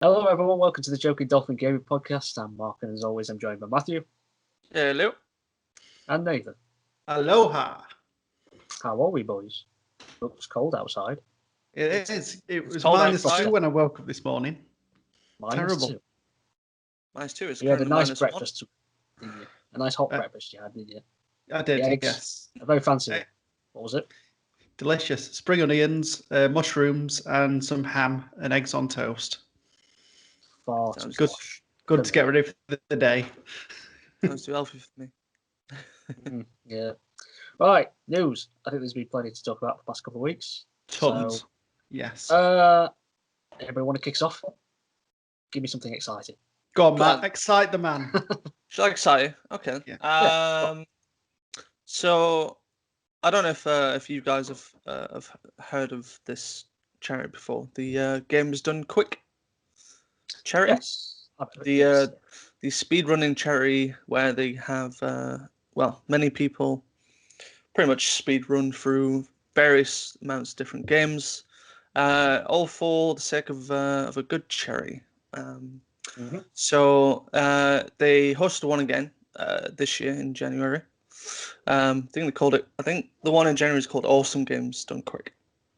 Hello, everyone. Welcome to the Joking Dolphin Gaming Podcast. I'm Mark, and as always, I'm joined by Mathew Hello. and Nathan. Aloha. How are we, boys? Looks cold outside. It is. It was cold minus outside. 2 when I woke up this morning. Terrible. -2. -2 is You had a nice -1. breakfast, didn't you? A nice hot breakfast you had, didn't you? I did, Eggs. yes. A very fancy one. What was it? Delicious. Spring onions, mushrooms, and some ham and eggs on toast. Far Sounds too Good, posh. good to get ready for the day. Sounds too healthy for me. Yeah. Right, news. I think there's been plenty to talk about for the past couple of weeks. Tons. So, Yes. Everybody want to kick us off? Give me something exciting. Go on, go Matt. on. Excite the man. Shall I excite you? Okay. Yeah. So I don't know if you guys have heard of this charity before. The Game is Done Quick charity. Yes. The speedrunning charity where they have many people pretty much speedrun through various amounts of different games, all for the sake of a good charity. So they hosted one again this year in January. I think they called it. I think the one in January is called Awesome Games Done Quick,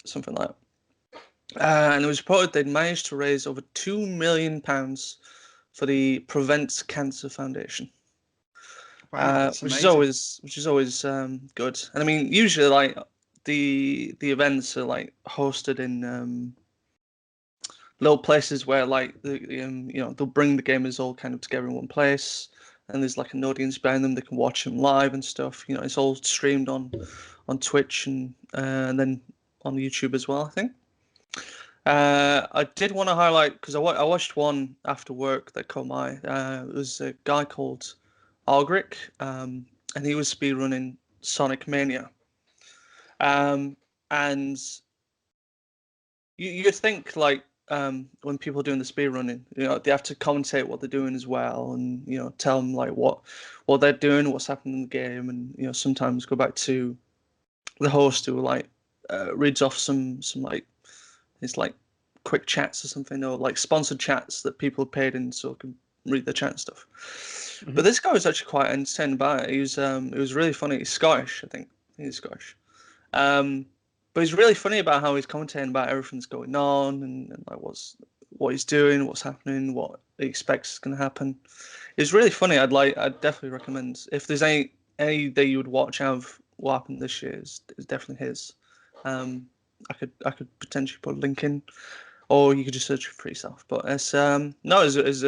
something like that. And it was reported they'd managed to raise over £2 million for the Prevent Cancer Foundation. Wow, that's which amazing. is always good. And I mean, usually like the events are like hosted in little places where like they'll bring the gamers all kind of together in one place, and there's like an audience behind them. They can watch them live and stuff. You know, it's all streamed on Twitch and then on YouTube as well, I think. I did want to highlight because I watched one after work that caught my eye. It was a guy called Algric, and he was speedrunning Sonic Mania. And you'd think like when people are doing the speedrunning, you know, they have to commentate what they're doing as well, and you know, tell them like what they're doing, what's happening in the game, and you know, sometimes go back to the host who like reads off some like it's like quick chats or something, or like sponsored chats that people paid in so can read the chat and stuff. Mm-hmm. But this guy was actually quite entertaining about it. He was it was really funny. He's Scottish, I think. He's Scottish. But he's really funny about how he's commentating about everything that's going on and like what he's doing, what's happening, what he expects is going to happen. It's really funny. I'd definitely recommend if there's any that you would watch out of what happened this year is definitely his. I could potentially put a link in, or you could just search for yourself. But it's it's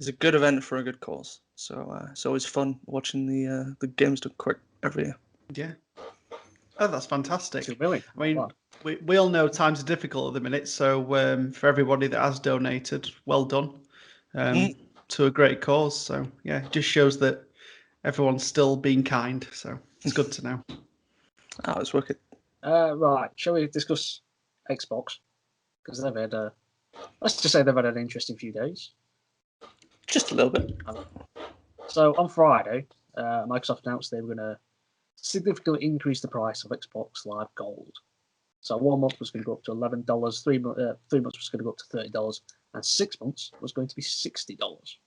a good event for a good cause. So it's always fun watching the games done quick every year. Yeah. Oh, that's fantastic. 2 million. I mean, Wow. we all know times are difficult at the minute, so for everybody that has donated, well done to a great cause. So yeah, it just shows that everyone's still being kind. So it's good to know. Oh, it's wicked. Right, shall we discuss Xbox? Because they've had let's just say they've had an interesting few days. Just a little bit. So on Friday, Microsoft announced they were going to significantly increase the price of Xbox Live Gold. So 1 month was going to go up to $11, 3 months was going to go up to $30, and 6 months was going to be $60.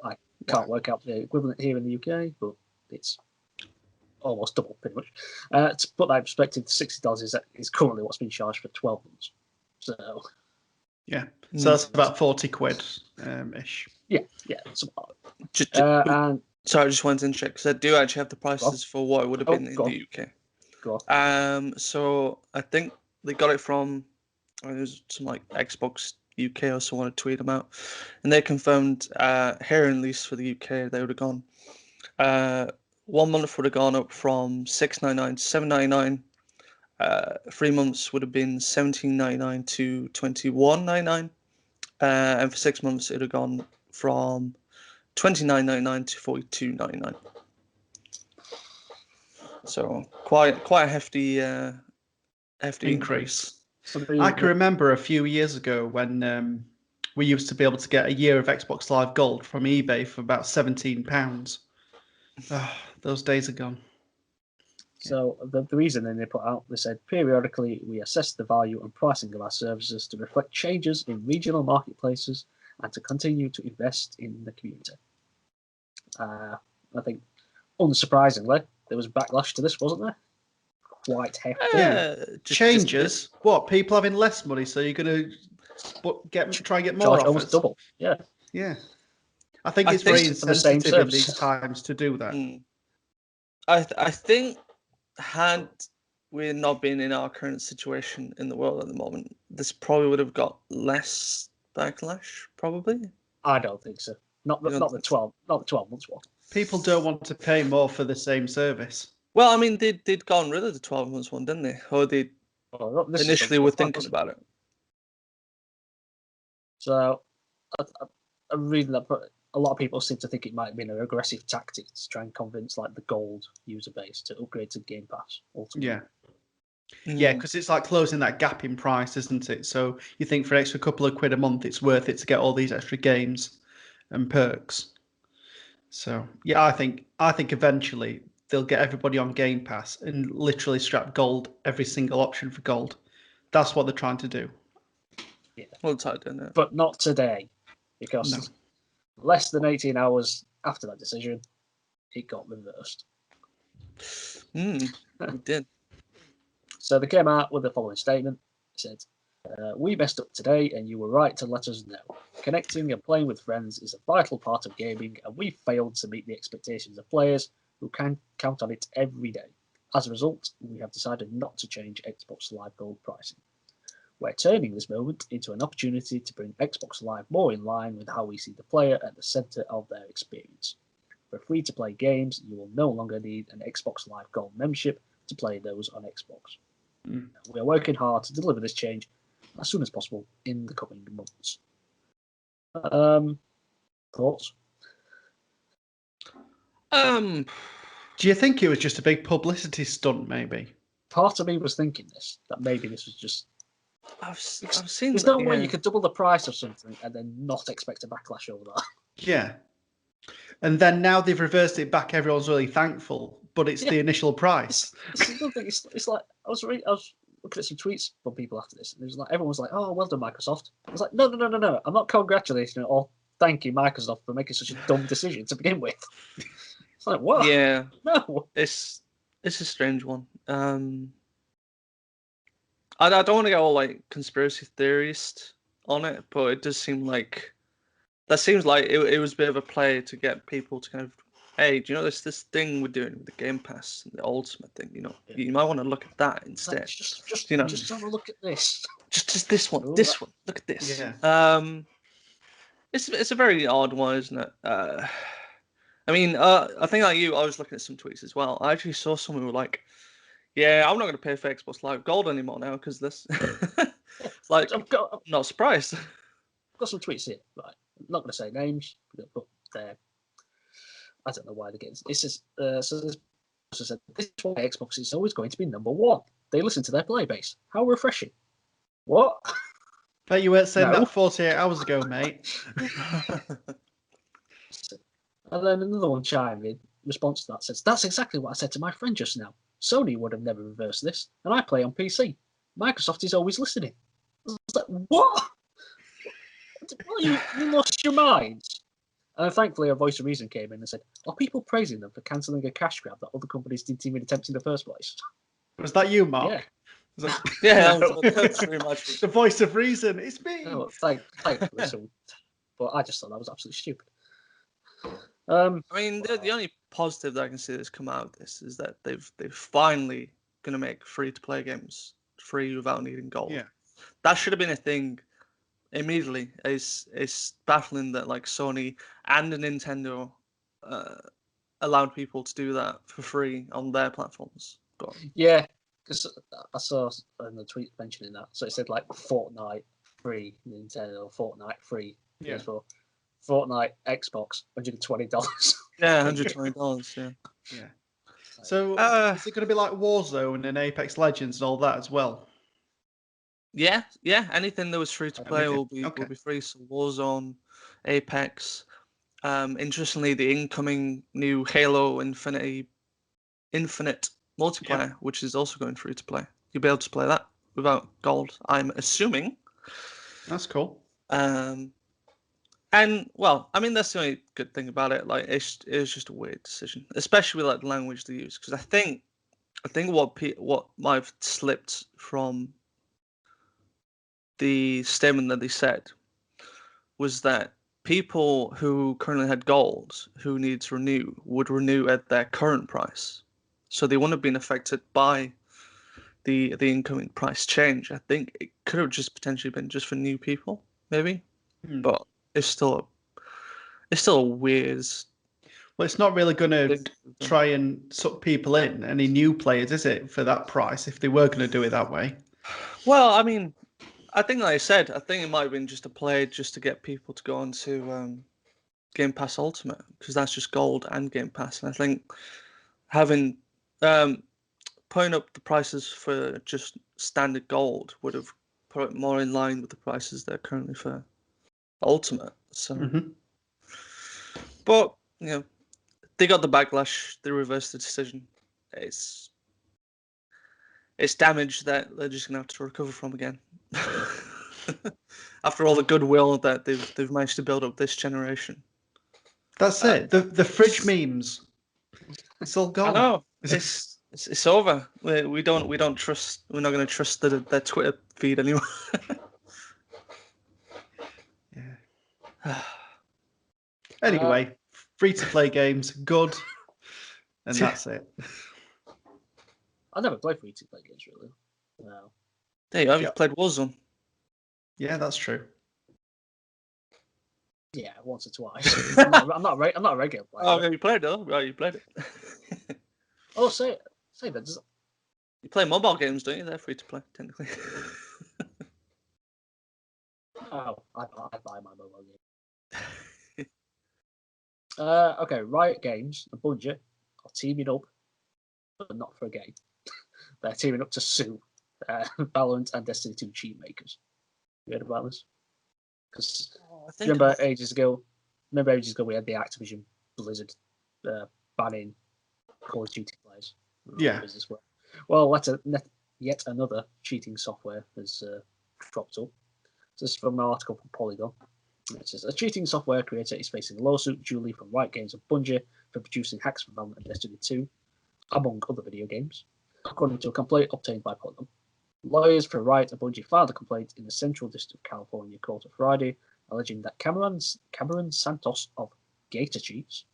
I can't work out the equivalent here in the UK, but it's almost double, pretty much. To put that in perspective, $60 is currently what's being charged for 12 months. So yeah, so that's about 40 quid ish. Yeah. And sorry, I just wanted to check because I do actually have the prices for what it would have been in the UK. Go on. So I think they got it from there's some like Xbox UK or someone to tweet them out, and they confirmed here at least for the UK they would have gone 1 month would have gone up from $6.99 to $7.99. 3 months would have been $17.99 to $21.99, and for 6 months it would have gone from $29.99 to $42.99. So quite a hefty increase. I can remember a few years ago when we used to be able to get a year of Xbox Live Gold from eBay for about £17. Those days are gone. So the reason then they put out, they said, periodically we assess the value and pricing of our services to reflect changes in regional marketplaces and to continue to invest in the community. I think, unsurprisingly, there was backlash to this, wasn't there? Quite hefty. Changes? What? People having less money, so you're going to try and get more Charge almost offers? double. Yeah. Yeah. I think it's very insensitive in these times to do that. I think had we not been in our current situation in the world at the moment, this probably would have got less backlash, probably. I don't think so. Not the 12 months one. People don't want to pay more for the same service. Well, I mean, they'd gone rid of the 12 months one, didn't they? Or they initially were thinking about it. So, I'm reading that a lot of people seem to think it might have been an aggressive tactic to try and convince like the gold user base to upgrade to Game Pass. Ultimately. Yeah. Yeah, because it's like closing that gap in price, isn't it? So you think for an extra couple of quid a month, it's worth it to get all these extra games and perks. So yeah, I think eventually they'll get everybody on Game Pass and literally strap gold every single option for gold. That's what they're trying to do. Yeah, well, it's hard, isn't it? But not today, because less than 18 hours after that decision, it got reversed. It did. So they came out with the following statement. It said, we messed up today and you were right to let us know. Connecting and playing with friends is a vital part of gaming and we failed to meet the expectations of players who can count on it every day. As a result, we have decided not to change Xbox Live Gold pricing. We're turning this moment into an opportunity to bring Xbox Live more in line with how we see the player at the centre of their experience. For free-to-play games, you will no longer need an Xbox Live Gold membership to play those on Xbox. We are working hard to deliver this change as soon as possible in the coming months. Thoughts? Do you think it was just a big publicity stunt, maybe? Part of me was thinking that maybe this was just... I've seen There's no way you could double the price of something and then not expect a backlash over that. Yeah. And then now they've reversed it back, everyone's really thankful, but it's the initial price. It's like, I was looking at some tweets from people after this, and it was like, everyone was like, oh, well done, Microsoft. I was like, no, I'm not congratulating or thanking Microsoft for making such a dumb decision to begin with. It's like, what? Yeah. No. It's a strange one. I don't want to go all like conspiracy theorist on it, but it does seem like it was a bit of a play to get people to kind of, hey, do you know this thing we're doing with the Game Pass, the Ultimate thing? You know, you might want to look at that instead. Like, just have a look at this. Just this one. This one. Look at this. Yeah. It's a very odd one, isn't it? I mean, I think like you, I was looking at some tweets as well. I actually saw someone who were like, yeah, I'm not going to pay for Xbox Live Gold anymore now because this. Like, I'm not surprised. I've got some tweets here. Right, I'm not going to say names, but I don't know why they're getting. It says, so this said, this is why Xbox is always going to be number one. They listen to their player base. How refreshing. What? Bet you weren't saying that 48 hours ago, mate. And then another one chimed in response to that says, that's exactly what I said to my friend just now. Sony would have never reversed this, and I play on PC. Microsoft is always listening. I was like, what? Well, you lost your minds. And thankfully, a voice of reason came in and said, are people praising them for cancelling a cash grab that other companies didn't even attempt in the first place? Was that you, Mark? Yeah. Yeah, that's pretty much the voice of reason. It's me. Oh, thankfully, but I just thought that was absolutely stupid. I mean, the only positive that I can see that's come out of this is that they've finally going to make free-to-play games free without needing gold. Yeah. That should have been a thing immediately. It's baffling that like Sony and Nintendo allowed people to do that for free on their platforms. Yeah, because I saw in the tweet mentioning that. So it said like Fortnite free Nintendo, Fortnite free PS4. Fortnite, Xbox, $120. Yeah, $120. Yeah. So is it going to be like Warzone and Apex Legends and all that as well? Yeah. Anything that was free to play will be free. So Warzone, Apex. Interestingly, the incoming new Halo Infinite multiplayer, which is also going free to play. You'll be able to play that without gold, I'm assuming. That's cool. And well, I mean that's the only good thing about it. Like it was just a weird decision, especially with like the language they use. Because I think what might have slipped from the statement that they said was that people who currently had gold who need to renew would renew at their current price, so they wouldn't have been affected by the incoming price change. I think it could have just potentially been just for new people, maybe, but it's still a weird. Well, it's not really going to try and suck people in, any new players, is it, for that price, if they were going to do it that way? Well, I mean, I think, like I said, I think it might have been just a play just to get people to go on to Game Pass Ultimate, because that's just gold and Game Pass. And I think having putting up the prices for just standard gold would have put it more in line with the prices they're currently for Ultimate. So, but you know, they got the backlash. They reversed the decision. It's damage that they're just gonna have to recover from again. After all the goodwill that they've managed to build up this generation. That's it. The fridge memes. It's all gone. I know. It's over. We don't trust. We're not going to trust their Twitter feed anymore. Yeah. Anyway, free to play games, good, and that's it. I never played free to play games really. No. There you go. You've played Warzone. Yeah, that's true. Yeah, once or twice. I'm not a regular player. Oh, yeah, you played it though. Right, you played it. Oh, say that. You play mobile games, don't you? They're free to play, technically. Oh, I buy my mobile game. Okay, Riot Games and Bungie are teaming up, but not for a game. They're teaming up to sue Valorant and Destiny 2 cheat makers. You heard about this? Because remember ages ago we had the Activision Blizzard banning Call of Duty players. Yeah. Well, yet another cheating software has cropped up. This is from an article from Polygon. It says a cheating software creator is facing a lawsuit duly from Riot Games and Bungie for producing hacks for Valorant and Destiny 2, among other video games, according to a complaint obtained by Polygon. Lawyers for Riot and Bungie filed a complaint in the Central District of California court on Friday, alleging that Cameron Santos of Gator Cheats,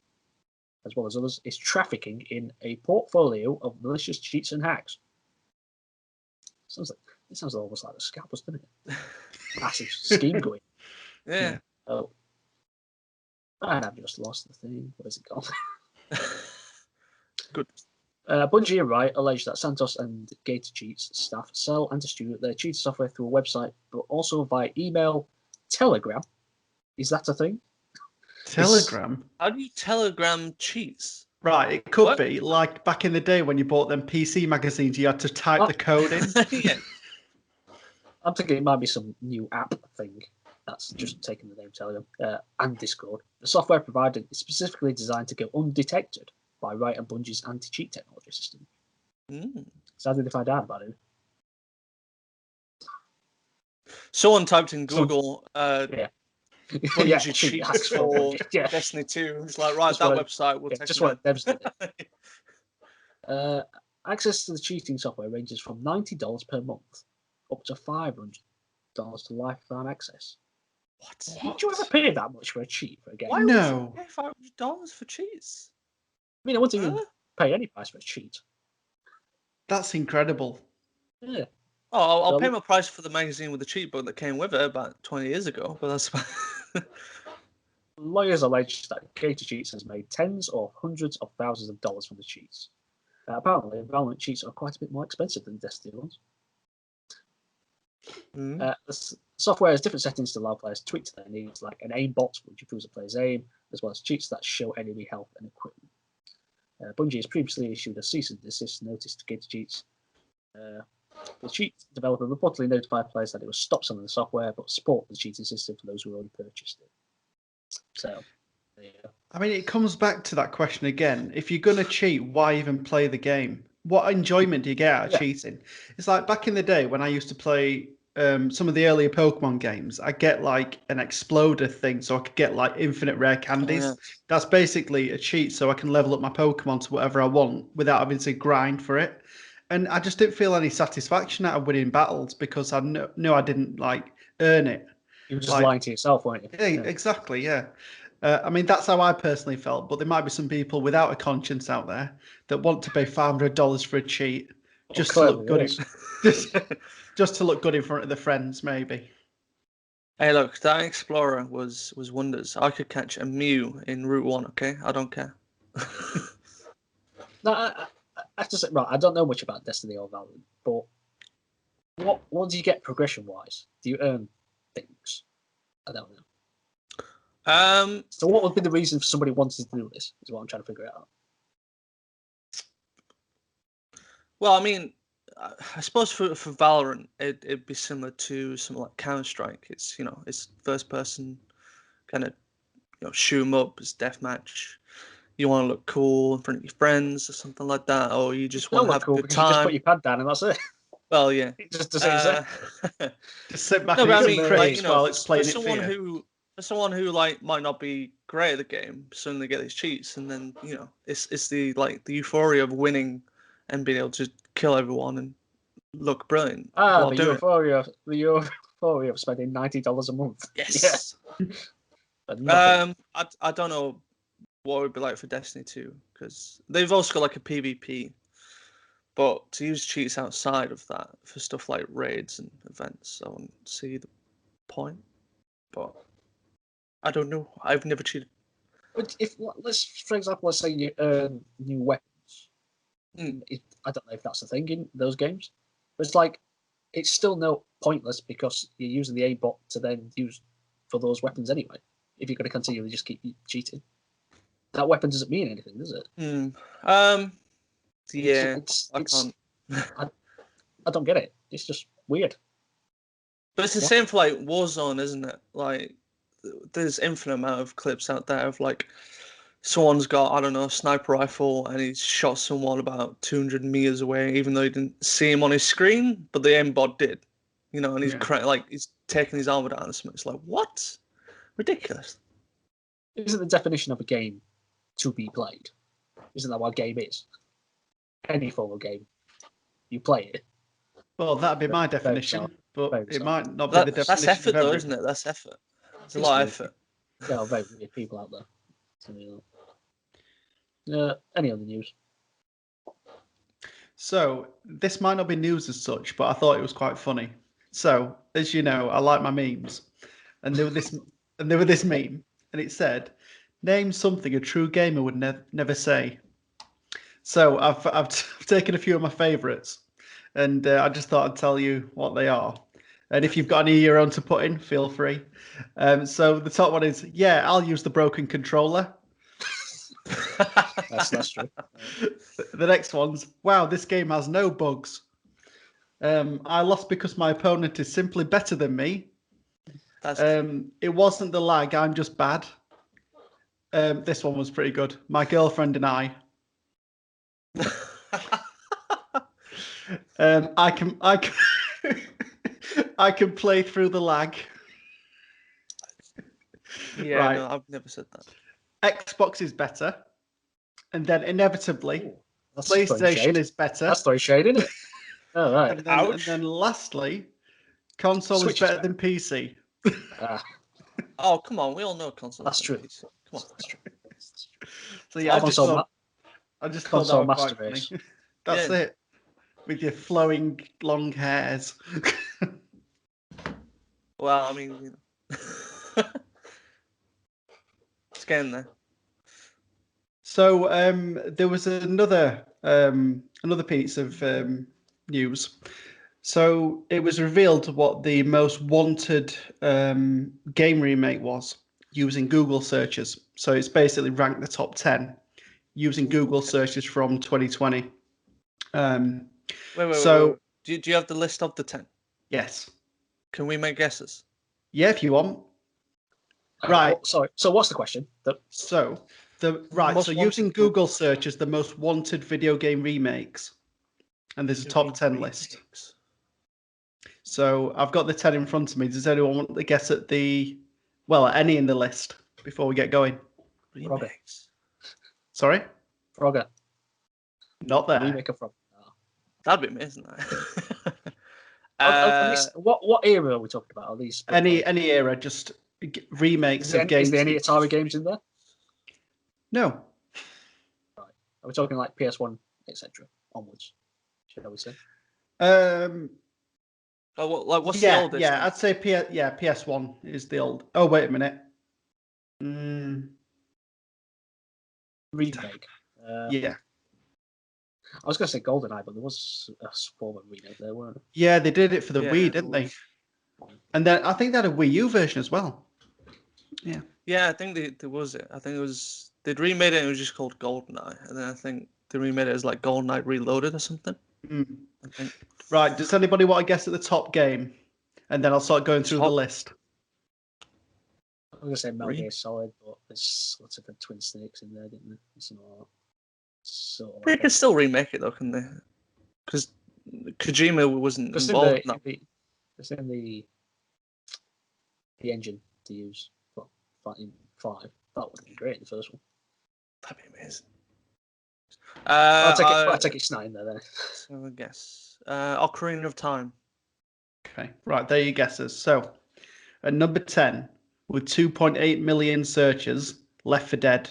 as well as others, is trafficking in a portfolio of malicious cheats and hacks. It sounds almost like the scalpers, doesn't it? Massive scheme going. Yeah. Oh. And I've just lost the thing. What is it called? Good. Bungie and Riot allege that Santos and Gator Cheats staff sell and distribute their cheat software through a website, but also via email, Telegram. Is that a thing? Telegram? How do you Telegram cheats? Right, it could be like back in the day when you bought them PC magazines, you had to type the code in. Yeah. I'm thinking it might be some new app thing that's just taken the name Telegram and Discord. The software provided is specifically designed to go undetected by Riot and Bungie's anti-cheat technology system. So how did they find out about it? Someone typed in Google Bungie cheats for Destiny 2. It's like, right, that website will take just what devs did. Access to the cheating software ranges from $90 per month up to $500 to lifetime access. What? Did you ever pay that much for a cheat for a game? Why would you pay $500 for cheats? I mean, I wouldn't even pay any price for a cheat. That's incredible. Yeah. Oh, I'll pay my price for the magazine with the cheat book that came with it about 20 years ago, but that's fine. Lawyers allege that Gator Cheats has made tens or hundreds of thousands of dollars from the cheats. Apparently, Valorant cheats are quite a bit more expensive than Destiny ones. The software has different settings to allow players to tweak to their needs, like an aimbot, which improves a player's aim, as well as cheats that show enemy health and equipment. Bungie has previously issued a cease and desist notice to Gator Cheats. The cheat developer reportedly notified players that it would stop selling the software, but support the cheating system for those who already purchased it. So, yeah. I mean, it comes back to that question again. If you're going to cheat, why even play the game? what enjoyment do you get out of cheating? It's like back in the day when I used to play some of the earlier Pokemon games, I get like an exploder thing, so I could get like infinite rare candies. yeah. That's basically a cheat, so I can level up my Pokemon to whatever I want without having to grind for it. And I just didn't feel any satisfaction out of winning battles because I knew I didn't like earn it. You were just lying to yourself, weren't you? Yeah, exactly. Yeah. I mean, that's how I personally felt, but there might be some people without a conscience out there that want to pay $500 for a cheat just to look good. Just to look good in front of the friends, maybe. Hey, look, that Explorer was wonders. I could catch a Mew in Route 1, okay? I don't care. No, I have to say, right, I don't know much about Destiny or Valorant, but what do you get progression-wise? Do you earn things? I don't know. So what would be the reason for somebody wanting to do this, is what I'm trying to figure out. Well, I mean, I suppose for Valorant, it'd be similar to something like Counter-Strike. It's, it's first-person kind of, shoot 'em up, it's deathmatch. You want to look cool in front of your friends or something like that, or you just want to have a good time. You just put your pad down and that's it. Well, yeah. Just to just sit back and I mean, while it's playing for someone who like might not be great at the game, suddenly get these cheats, and then it's the euphoria of winning and being able to kill everyone and look brilliant. The euphoria of spending $90 a month. Yes. Yeah. I don't know what it would be like for Destiny 2 because they've also got like a PvP, but to use cheats outside of that for stuff like raids and events, I don't see the point. But I don't know. I've never cheated. But for example, let's say you earn new weapons. I don't know if that's a thing in those games, but it's like it's still no pointless because you're using the aimbot to then use for those weapons anyway. If you're going to continually just keep cheating, that weapon doesn't mean anything, does it? Yeah, I can't. I don't get it. It's just weird. But it's the same for like Warzone, isn't it? Like, there's infinite amount of clips out there of like someone's got, I don't know, a sniper rifle and he's shot someone about 200 meters away, even though he didn't see him on his screen, but the aimbot did. And he's he's taking his armor down or something. It's like, what? Ridiculous. Isn't the definition of a game to be played? Isn't that what a game is? Any form of game, you play it. Well, that'd be my definition, but it might not be the definition. That's effort, though, isn't it? That's effort. It's a lot of effort. There are very weird people out there. Any other news? So this might not be news as such, but I thought it was quite funny. So, as you know, I like my memes, and there were this meme, and it said, "Name something a true gamer would never say." So I've taken a few of my favourites, and I just thought I'd tell you what they are. And if you've got any of your own to put in, feel free. So the top one is, "Yeah, I'll use the broken controller." That's true. The next one's, "Wow, this game has no bugs." "I lost because my opponent is simply better than me." "It wasn't the lag, I'm just bad." This one was pretty good. "My girlfriend and I." I can I can play through the lag. Yeah, right. No, I've never said that. "Xbox is better." And then inevitably, PlayStation is better. That's throwing shade, isn't it? All right. And then lastly, console is better than PC. Oh, come on. We all know console. That's true. PC. Come on. That's true. So yeah, I just thought that console was master quite race. funny. That's it. With your flowing long hairs. Well, I mean, it's getting there. So there was another piece of news. So it was revealed what the most wanted game remake was using Google searches. So it's basically ranked the top 10 using Google searches from 2020. Wait. Do you have the list of the 10? Yes. Can we make guesses? Yeah, if you want. Right. Sorry. So what's the question? So using Google search as the most wanted video game remakes. and there's a top 10 list. So I've got the 10 in front of me. Does anyone want to guess at any in the list before we get going? Remakes. Sorry? Frogger. Not there. Remake of Frogger. Oh. That'd be amazing. What era are we talking about? Are these any era, just remakes of games? Is there any Atari games in there? No. Right. Are we talking like PS1, etc. onwards? Shall we say? What's the oldest? Yeah, I'd say PS1 is the old. Oh, wait a minute. Remake. Yeah. I was going to say GoldenEye, but there was a form of remake there, weren't there? Yeah, they did it for the Wii, didn't they? And then I think they had a Wii U version as well. Yeah. Yeah, I think there was it. I think it was they'd remade it and it was just called GoldenEye, and then I think they remade it as like GoldenEye Reloaded or something. I think. Right. Does anybody want to guess at the top game? And then I'll start going through the list. I'm going to say Metal Gear Solid, but there's lots of Twin Snakes in there, didn't there? It's not. They can still remake it though, can they? Because Kojima wasn't involved. It's in the engine to use for Fighting 5. That would have been great in the first one. That'd be amazing. I'll take it's not in there then. So I guess Ocarina of Time. Okay, right, there are your guesses. So at number 10, with 2.8 million searches, Left 4 Dead.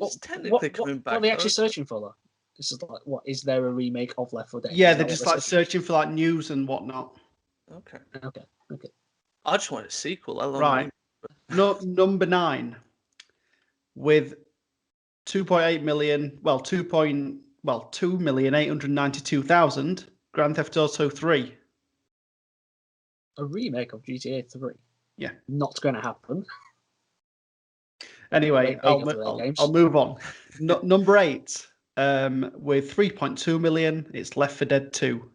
It's technically coming back. What are they actually searching for though? This is like, what is there a remake of Left 4 Dead? Yeah, they're just like searching for like news and whatnot. Okay. I just want a sequel. Right. No, number 9, with 2.8 million. Well, 2,892,000. Grand Theft Auto 3. A remake of GTA 3. Yeah. Not going to happen. Anyway, I'll move on. Number 8, with 3.2 million, it's Left 4 Dead 2.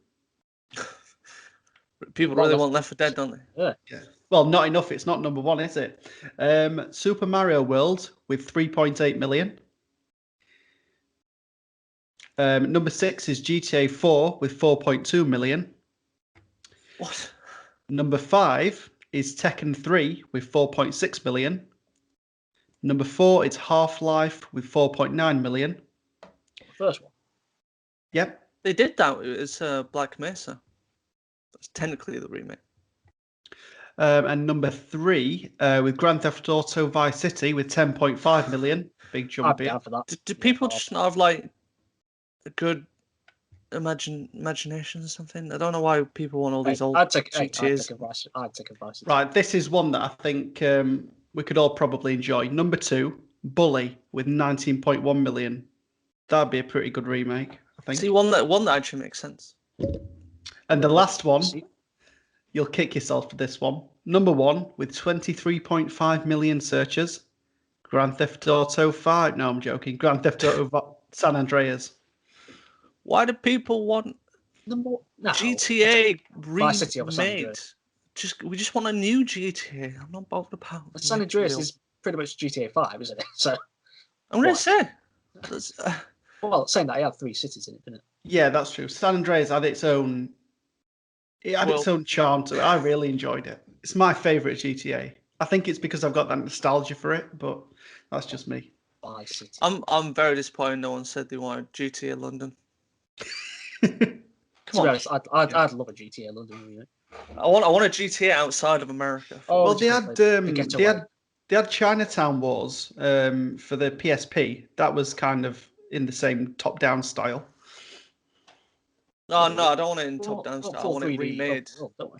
People really want Left 4 Dead, don't they? Yeah. Well, not enough. It's not number 1, is it? Super Mario World with 3.8 million. Number 6 is GTA 4 with 4.2 million. What? Number 5 is Tekken 3 with 4.6 million. Number 4 is Half-Life with 4.9 million. First one. Yep. They did that. It's Black Mesa. That's technically the remake. And number 3 with Grand Theft Auto Vice City with 10.5 million. Big jump in. For that. Do people just not have like a good imagination or something? I don't know why people want all these old GTAs. I'd take advice. Right, this is one that I think we could all probably enjoy. Number 2, Bully with 19.1 million. That'd be a pretty good remake, I think. See, one that actually makes sense. And the last one, you'll kick yourself for this one. Number 1 with 23.5 million searches. Grand Theft Auto 5. No, I'm joking. Grand Theft Auto San Andreas. Why do people want GTA remade? We just want a new GTA. I'm not bothered about. San Andreas is pretty much GTA 5, isn't it? So I'm gonna say. Well, saying that, it had 3 cities in it, didn't it? Yeah, that's true. San Andreas had its own. It had its own charm to it. I really enjoyed it. It's my favourite GTA. I think it's because I've got that nostalgia for it, but that's just me. I'm very disappointed. No one said they wanted GTA London. Come on, I'd love a GTA London remake. I want a GTA outside of America. Oh, well, they had Chinatown Wars for the PSP. That was kind of in the same top-down style. No, I don't want it in top-down style. I want it remade.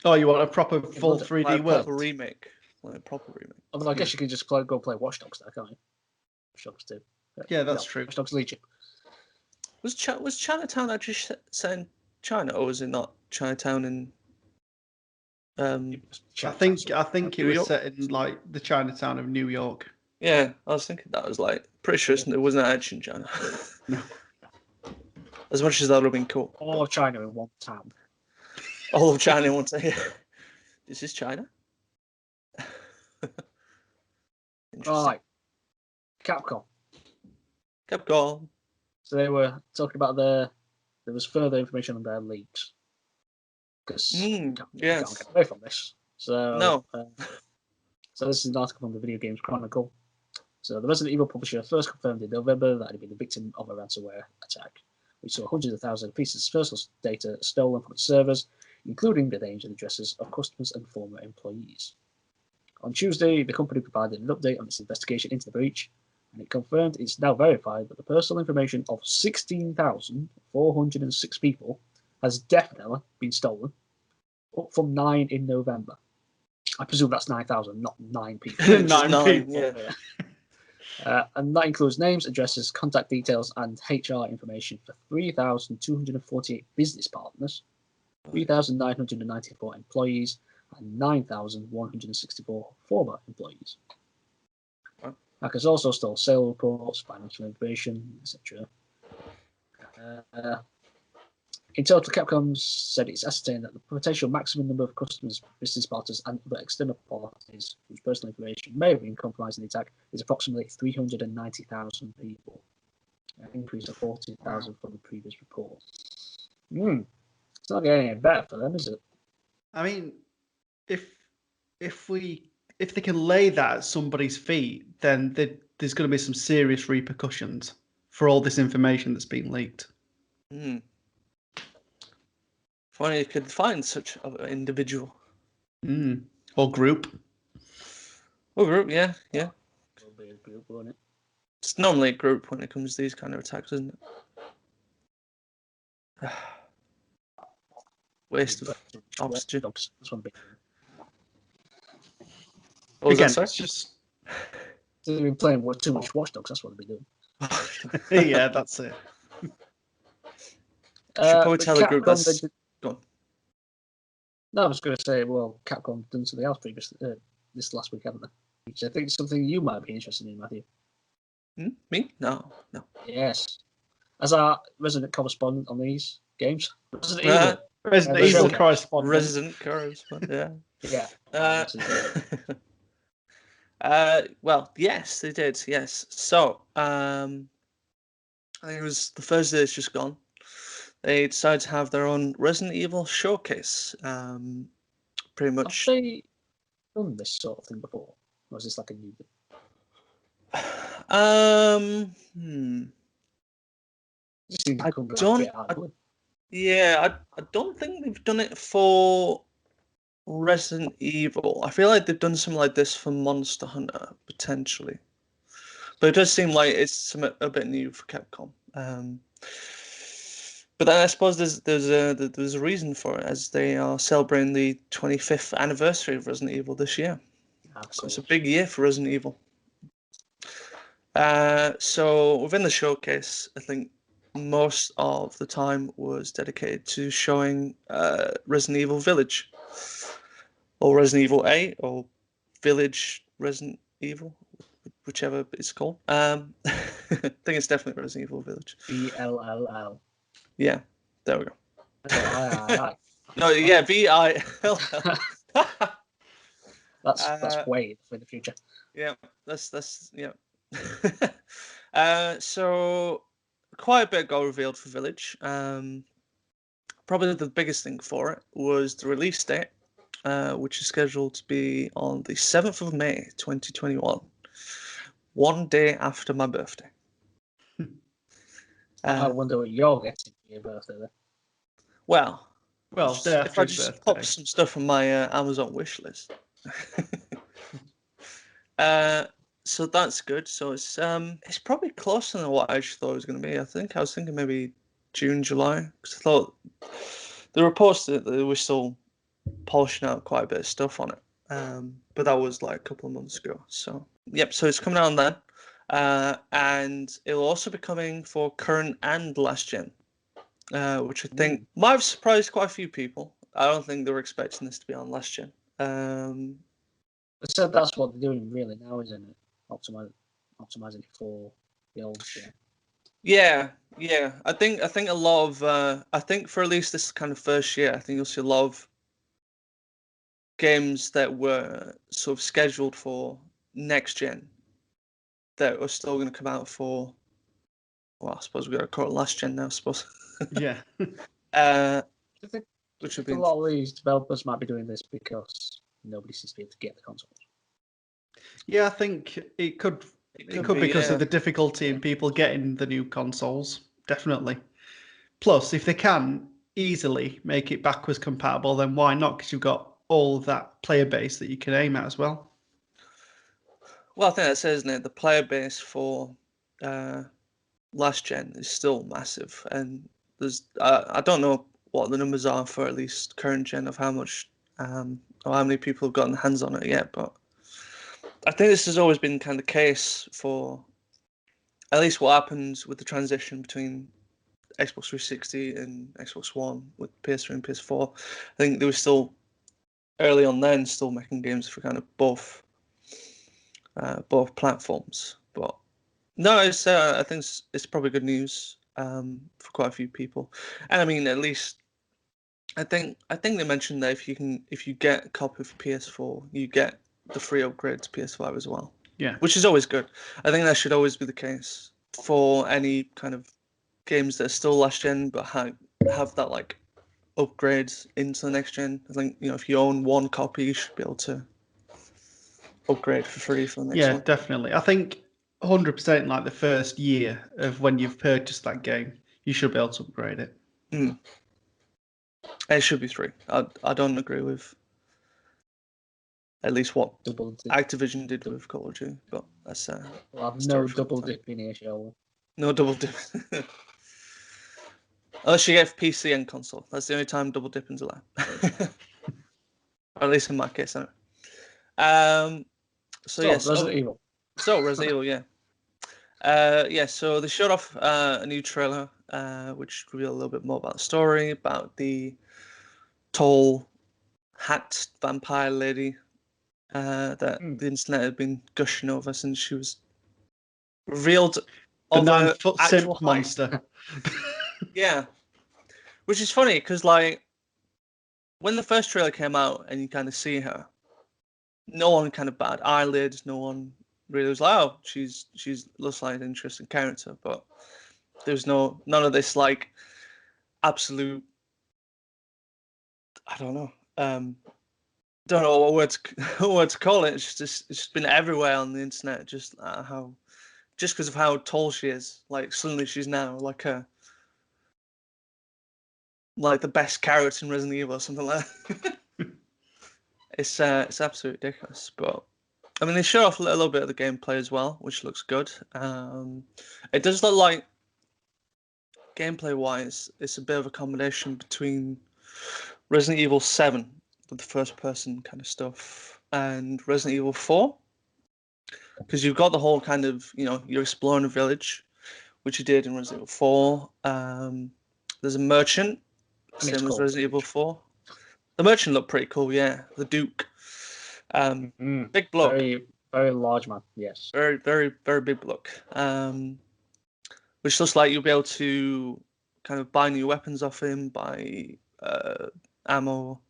Oh, you want a proper full 3D world? Proper remake. Like a proper remake. I mean, I guess you can just go play Watch Dogs there, can't you? Watch Dogs 2. Yeah, that's true. Watch Dogs Legion. Was Chinatown actually set in China, or was it not Chinatown in? I think it was set in like the Chinatown of New York. Yeah, I was thinking that was like pretty sure it wasn't actually in China. No. As much as that would have been cool. All of China in one town. All of China in one town. This is China. Right. Capcom. So they were talking about there was further information on their leaks because you can't get away from this. So No. So this is an article from the Video Games Chronicle. So the Resident Evil publisher first confirmed in November that it had been the victim of a ransomware attack, which saw hundreds of thousands of pieces of personal data stolen from its servers, including the names and addresses of customers and former employees. On Tuesday, the company provided an update on its investigation into the breach, and it confirmed it's now verified that the personal information of 16,406 people has definitely been stolen, up from 9 in November. I presume that's 9,000, not 9 people. Nine people. Yeah. And that includes names, addresses, contact details, and HR information for 3,248 business partners, 3,994 employees, and 9,164 former employees. Wow. Hackers also stole sale reports, financial information, etc. In total, Capcom said it's ascertained that the potential maximum number of customers, business partners, and other external parties whose personal information may have been compromised in the attack is approximately 390,000 people, an increase of 40,000 from the previous report. It's not getting any better for them, is it? I mean, if they can lay that at somebody's feet, then there's going to be some serious repercussions for all this information that's been leaked. If only you could find such an individual. Or group. Or group, yeah. It'll be a group, won't it? It's normally a group when it comes to these kind of attacks, isn't it? Waste of oxygen. That's one big thing. What was Again, that, sorry? it's just They've been playing too much Watch Dogs, that's what they've been doing. yeah, that's it. Should probably tell the group that's... Go on. No, I was going to say, well, Capcom done something else this last week, haven't they? Which I think is something you might be interested in, Matthew. Me? No. Yes. As our resident correspondent on these games, Resident Evil Evil correspondent. Resident correspondent, yeah. Yeah. Well, yes, they did, yes. So, I think it was the Thursday that's just gone. They decided to have their own Resident Evil showcase. Pretty much. Have they done this sort of thing before? Or is this like a new thing? I don't think they've done it for Resident Evil. I feel like they've done something like this for Monster Hunter, potentially. But it does seem like it's a bit new for Capcom. But then I suppose there's a reason for it, as they are celebrating the 25th anniversary of Resident Evil this year. So it's a big year for Resident Evil. So within the showcase, I think most of the time was dedicated to showing Resident Evil Village, or Resident Evil 8, or Village Resident Evil, whichever it's called. I think it's definitely Resident Evil Village. VLLL. Yeah, there we go. I. No, yeah, VILL. That's way for the future. Yeah, that's yeah. So quite a bit got revealed for Village. Probably the biggest thing for it was the release date, which is scheduled to be on the 7th of May, 2021, one day after my birthday. I wonder what you're getting for your birthday then. Well, if I just pop some stuff from my Amazon wish list. So that's good. So it's probably closer than what I actually thought it was going to be. I was thinking maybe June, July, because I thought the reports that they were still polishing out quite a bit of stuff on it. But that was like a couple of months ago. So yep. So it's coming out then, and it'll also be coming for current and last gen, which I think might have surprised quite a few people. I don't think they were expecting this to be on last gen. So that's what they're doing really now, isn't it? Optimizing it for the old gen. Yeah. I think a lot of I think for at least this kind of first year, I think you'll see a lot of games that were sort of scheduled for next gen that are still going to come out for Well, I suppose we got to call it last gen now. I suppose. Yeah. I think Which would a be lot of these developers might be doing this because nobody seems to be able to get the consoles. Yeah, I think it could be because of the difficulty in people getting the new consoles. Definitely. Plus, if they can easily make it backwards compatible, then why not? Because you've got all of that player base that you can aim at as well. Well, I think that says, isn't it? The player base for last gen is still massive, and there's I don't know what the numbers are for at least current gen of how much or how many people have gotten their hands on it yet, but I think this has always been kind of the case for at least what happens with the transition between Xbox 360 and Xbox One with PS3 and PS4. I think they were still early on then still making games for kind of both platforms, but no, it's I think it's probably good news for quite a few people, and I mean at least I think they mentioned that if you get a copy of PS4, you get the free upgrade to PS5 as well. Yeah, which is always good. I think that should always be the case for any kind of games that are still last gen but have that like upgrades into the next gen. I think if you own one copy, you should be able to upgrade for free for the next one. Definitely. I think 100% like the first year of when you've purchased that game, you should be able to upgrade it. It should be free. I don't agree with at least what Activision did with Call of Duty, but that's no double dipping here, shall we? No double dip. Unless you get PC and console, that's the only time double dipping's allowed. Or at least in my case, anyway. Resident Evil. So Resident Evil, yeah. So they showed off a new trailer, which revealed a little bit more about the story, about the tall hat vampire lady that the internet had been gushing over since she was revealed. The 9-foot simp monster. Yeah. Which is funny, because like when the first trailer came out and you kind of see her, no one kind of batted eyelids, no one really was like, oh, she's looks like an interesting character, but there's none of this like absolute, I don't know what word to call it. It's just been everywhere on the internet, just because of how tall she is. Like suddenly she's now like the best character in Resident Evil or something like that. It's absolutely ridiculous, but I mean, they show off a little bit of the gameplay as well, which looks good. It does look like, gameplay-wise, it's a bit of a combination between Resident Evil 7, with the first-person kind of stuff, and Resident Evil 4. Because you've got the whole kind of, you're exploring a village, which you did in Resident Evil 4. There's a merchant, same as Resident Evil 4. The merchant looked pretty cool, yeah. The Duke. Big bloke. Very, very large man, yes. Very, very, very big bloke. Which looks like you'll be able to kind of buy new weapons off him, buy ammo,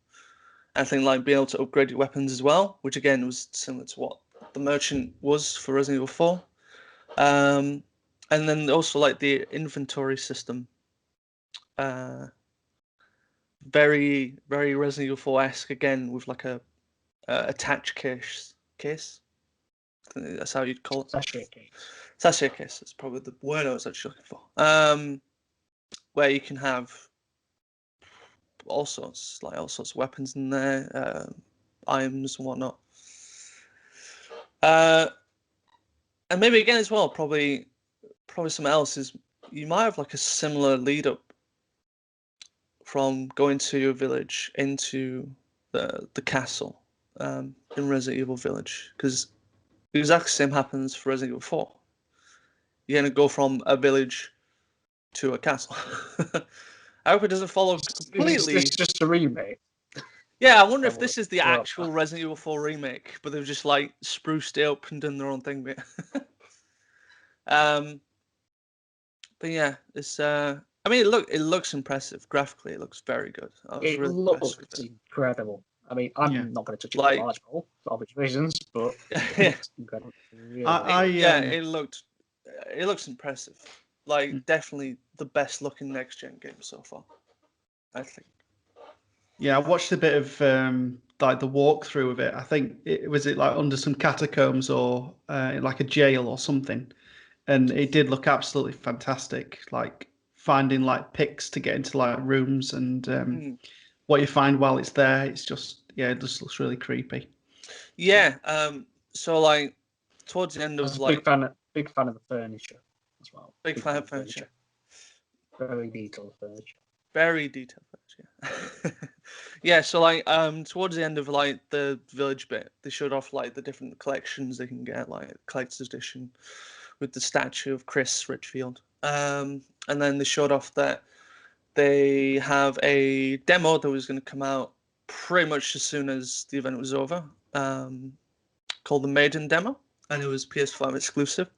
and things like being able to upgrade your weapons as well, which again was similar to what the merchant was for Resident Evil 4. And then also like the inventory system. Very, very Resident Evil 4-esque again, with like a attached case. I think that's how you'd call it. Sachet case. That's probably the word I was actually looking for. Where you can have all sorts of weapons in there, items and whatnot. And maybe again as well, probably something else is you might have like a similar lead up from going to your village into the castle in Resident Evil Village, because the exact same happens for Resident Evil 4. You're going to go from a village to a castle. I hope it doesn't follow completely. It's just a remake. Yeah, I wonder if this is the actual Resident Evil 4 remake, but they've just like spruced it up and done their own thing with it. But yeah, it's I mean, it looks impressive graphically. It looks very good. It really looks incredible. I mean, I'm not going to touch it with a large ball for obvious reasons, but it's incredible. Really it looks impressive. Like, definitely the best looking next gen game so far, I think. Yeah, I watched a bit of like the walkthrough of it. I think it was like under some catacombs or like a jail or something, and it did look absolutely fantastic. Like finding like picks to get into like rooms and what you find while it's there. It's just it just looks really creepy. Yeah. So like towards the end I of was a like big fan of the furniture as well. big fan of furniture. Very detailed furniture. Very detailed furniture. Yeah, so like towards the end of like the village bit, they showed off like the different collections they can get, like collector's edition with the statue of Chris Redfield. And then they showed off that they have a demo that was going to come out pretty much as soon as the event was over, called the Maiden demo, and it was PS5 exclusive.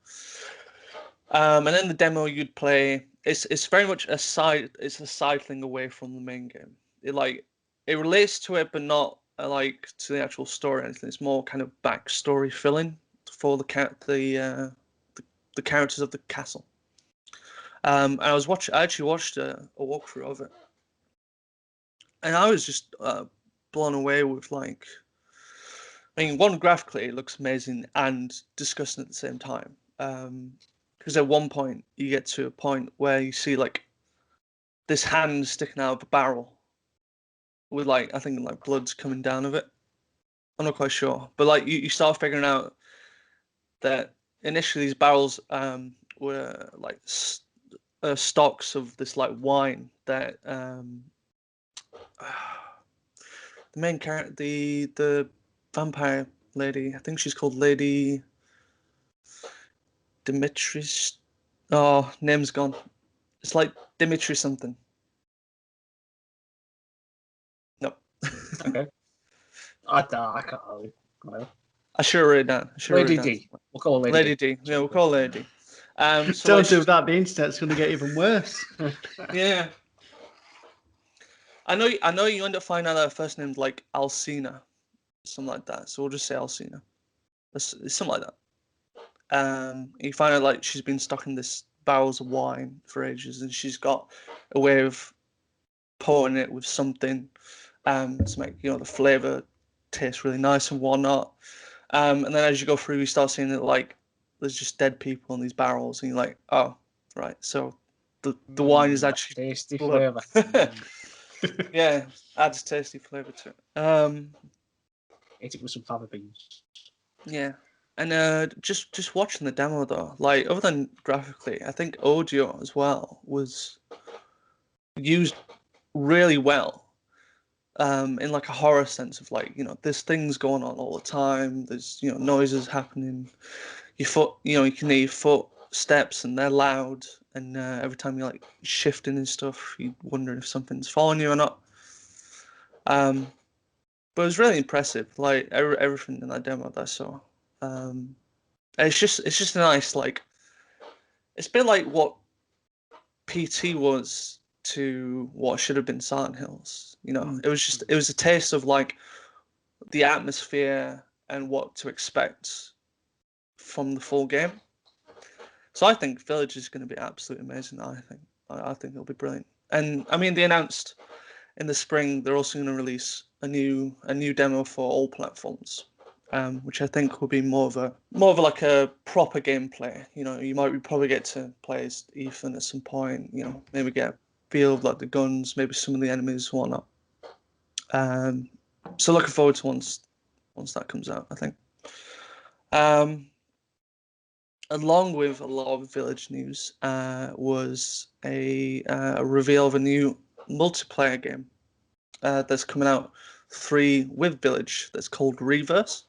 And in the demo, you'd play. It's very much a side. It's a side thing away from the main game. It relates to it, but not like to the actual story or anything. It's more kind of backstory filling for the characters of the castle. And I actually watched a walkthrough of it, and I was just blown away with like. I mean, one, graphically it looks amazing and disgusting at the same time. Because at one point you get to a point where you see like this hand sticking out of a barrel with like I think like blood's coming down of it. I'm not quite sure, but like you start figuring out that initially these barrels were like stocks of this like wine that the main character, the vampire lady, I think she's called Lady Dimitris. Oh, name's gone. It's like Dimitri something. No. Okay. I can't really. Whatever. I should have written it down. Lady D. We'll call her Lady D. Yeah, we'll call her Lady D. So Don't like, do that. The internet's going to get even worse. yeah. I know you end up finding out her first name's like Alcina, something like that. So we'll just say Alcina. It's something like that. You find out like she's been stocking this barrels of wine for ages, and she's got a way of pouring it with something to make the flavor taste really nice and whatnot. And then as you go through, you start seeing that like there's just dead people in these barrels, and you're like, oh, right. So the wine is actually tasty blood. flavour. Yeah, adds tasty flavor to it. Eat it with some fava beans. Yeah, and just watching the demo though, like other than graphically, I think audio as well was used really well. In like a horror sense of like there's things going on all the time. There's noises happening. Your foot, you can hear your footsteps and they're loud. And every time you're like shifting and stuff, you wonder if something's following you or not. But it was really impressive. Like everything in that demo that I saw. It's just nice. Like it's been like what PT was to what should have been Silent Hills. It was a taste of like the atmosphere and what to expect from the full game. So I think Village is going to be absolutely amazing. I think it'll be brilliant. And I mean, they announced in the spring they're also going to release a new demo for all platforms, which I think will be more of a like a proper gameplay. You might probably get to play as Ethan at some point. Maybe get a feel of like the guns, maybe some of the enemies, whatnot. So looking forward to once that comes out, I think. Along with a lot of Village news was a reveal of a new multiplayer game that's coming out free with Village that's called Reverse.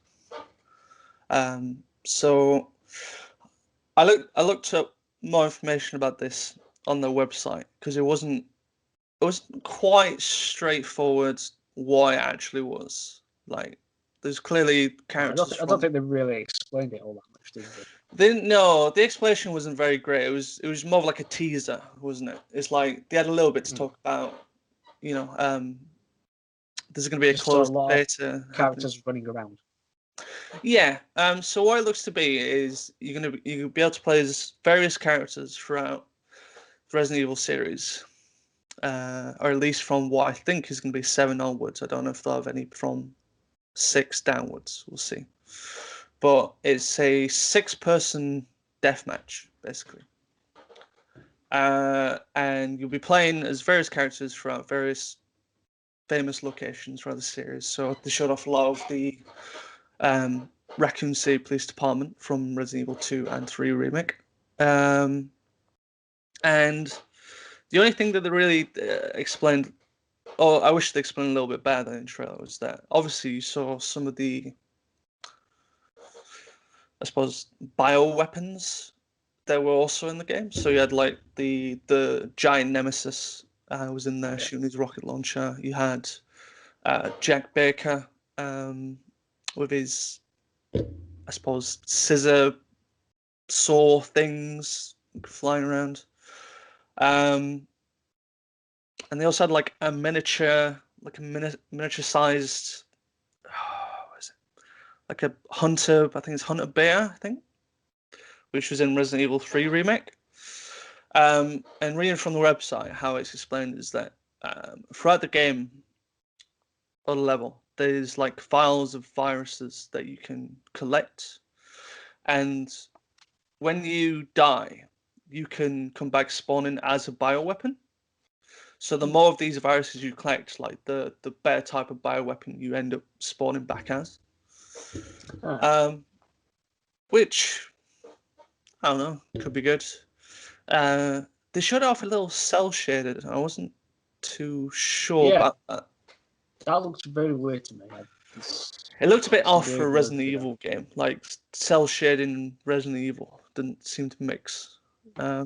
So I looked up more information about this on their website because it wasn't quite straightforward what it actually was. Like there's clearly characters. I don't think they really explained it all that much, did they? No, the explanation wasn't very great. It was more of like a teaser, wasn't it? It's like they had a little bit to talk about. There's going to be a Just closed a lot beta. of characters running around. Yeah. So what it looks to be is you'll be able to play as various characters throughout Resident Evil series, or at least from what I think is going to be 7 onwards. I don't know if they'll have any from 6 downwards. We'll see. But it's a 6-person deathmatch, basically. And you'll be playing as various characters throughout various famous locations throughout the series. So they showed off a lot of the Raccoon City Police Department from Resident Evil 2 and 3 remake. And the only thing that they really explained, or I wish they explained a little bit better than in the trailer, was that obviously you saw some of the, I suppose, bioweapons that were also in the game. So you had like the giant nemesis was in there shooting his rocket launcher. You had Jack Baker with his, I suppose, scissor saw things flying around. And they also had like a miniature sized, what is it? Like a hunter, I think it's Hunter Bear, I think, which was in Resident Evil 3 remake. And reading from the website, how it's explained is that throughout the game, on a level, there's like files of viruses that you can collect, and when you die, you can come back spawning as a bioweapon. So the more of these viruses you collect, like the better type of bioweapon you end up spawning back as. Which, I don't know, could be good. They showed off a little cell shaded. I wasn't too sure about that. That looks very weird to me. It looked a bit off for a Resident Evil game. Like cell shading and Resident Evil didn't seem to mix. I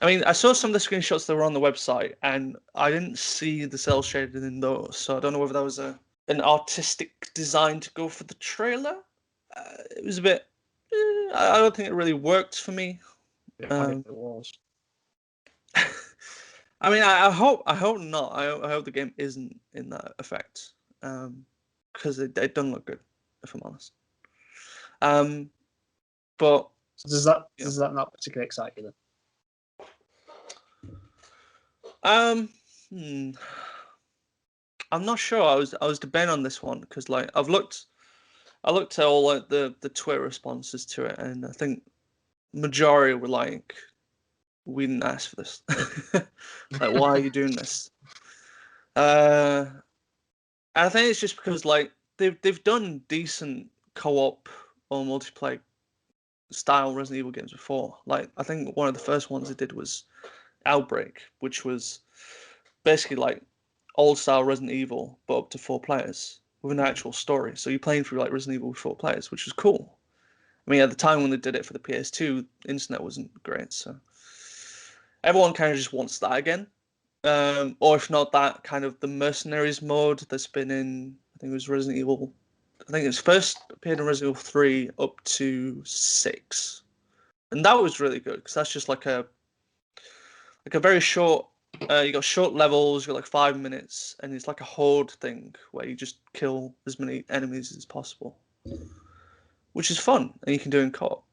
mean, I saw some of the screenshots that were on the website, and I didn't see the cell shading in those. So I don't know whether that was an artistic design to go for the trailer. It was a bit. I don't think it really worked for me. It was. I mean, I hope not. I hope the game isn't in that effect, because it doesn't look good, if I'm honest. But so does that not particularly excite you then? I'm not sure. I was debating on this one because like I looked at all like the Twitter responses to it, and I think majority were like, "We didn't ask for this. Like, why are you doing this?" And I think it's just because like they've done decent co-op or multiplayer style Resident Evil games before. Like I think one of the first ones they did was Outbreak, which was basically like old style Resident Evil but up to 4 players with an actual story. So you're playing through like Resident Evil with 4 players, which was cool. I mean, at the time when they did it for the PS2, the internet wasn't great, so everyone kind of just wants that again. Or if not that, kind of the Mercenaries mode that's been in, I think it was Resident Evil. I think it's first appeared in Resident Evil 3 up to 6, and that was really good because that's just like a very short. You got short levels. You got like 5 minutes, and it's like a horde thing where you just kill as many enemies as possible, which is fun, and you can do in co-op.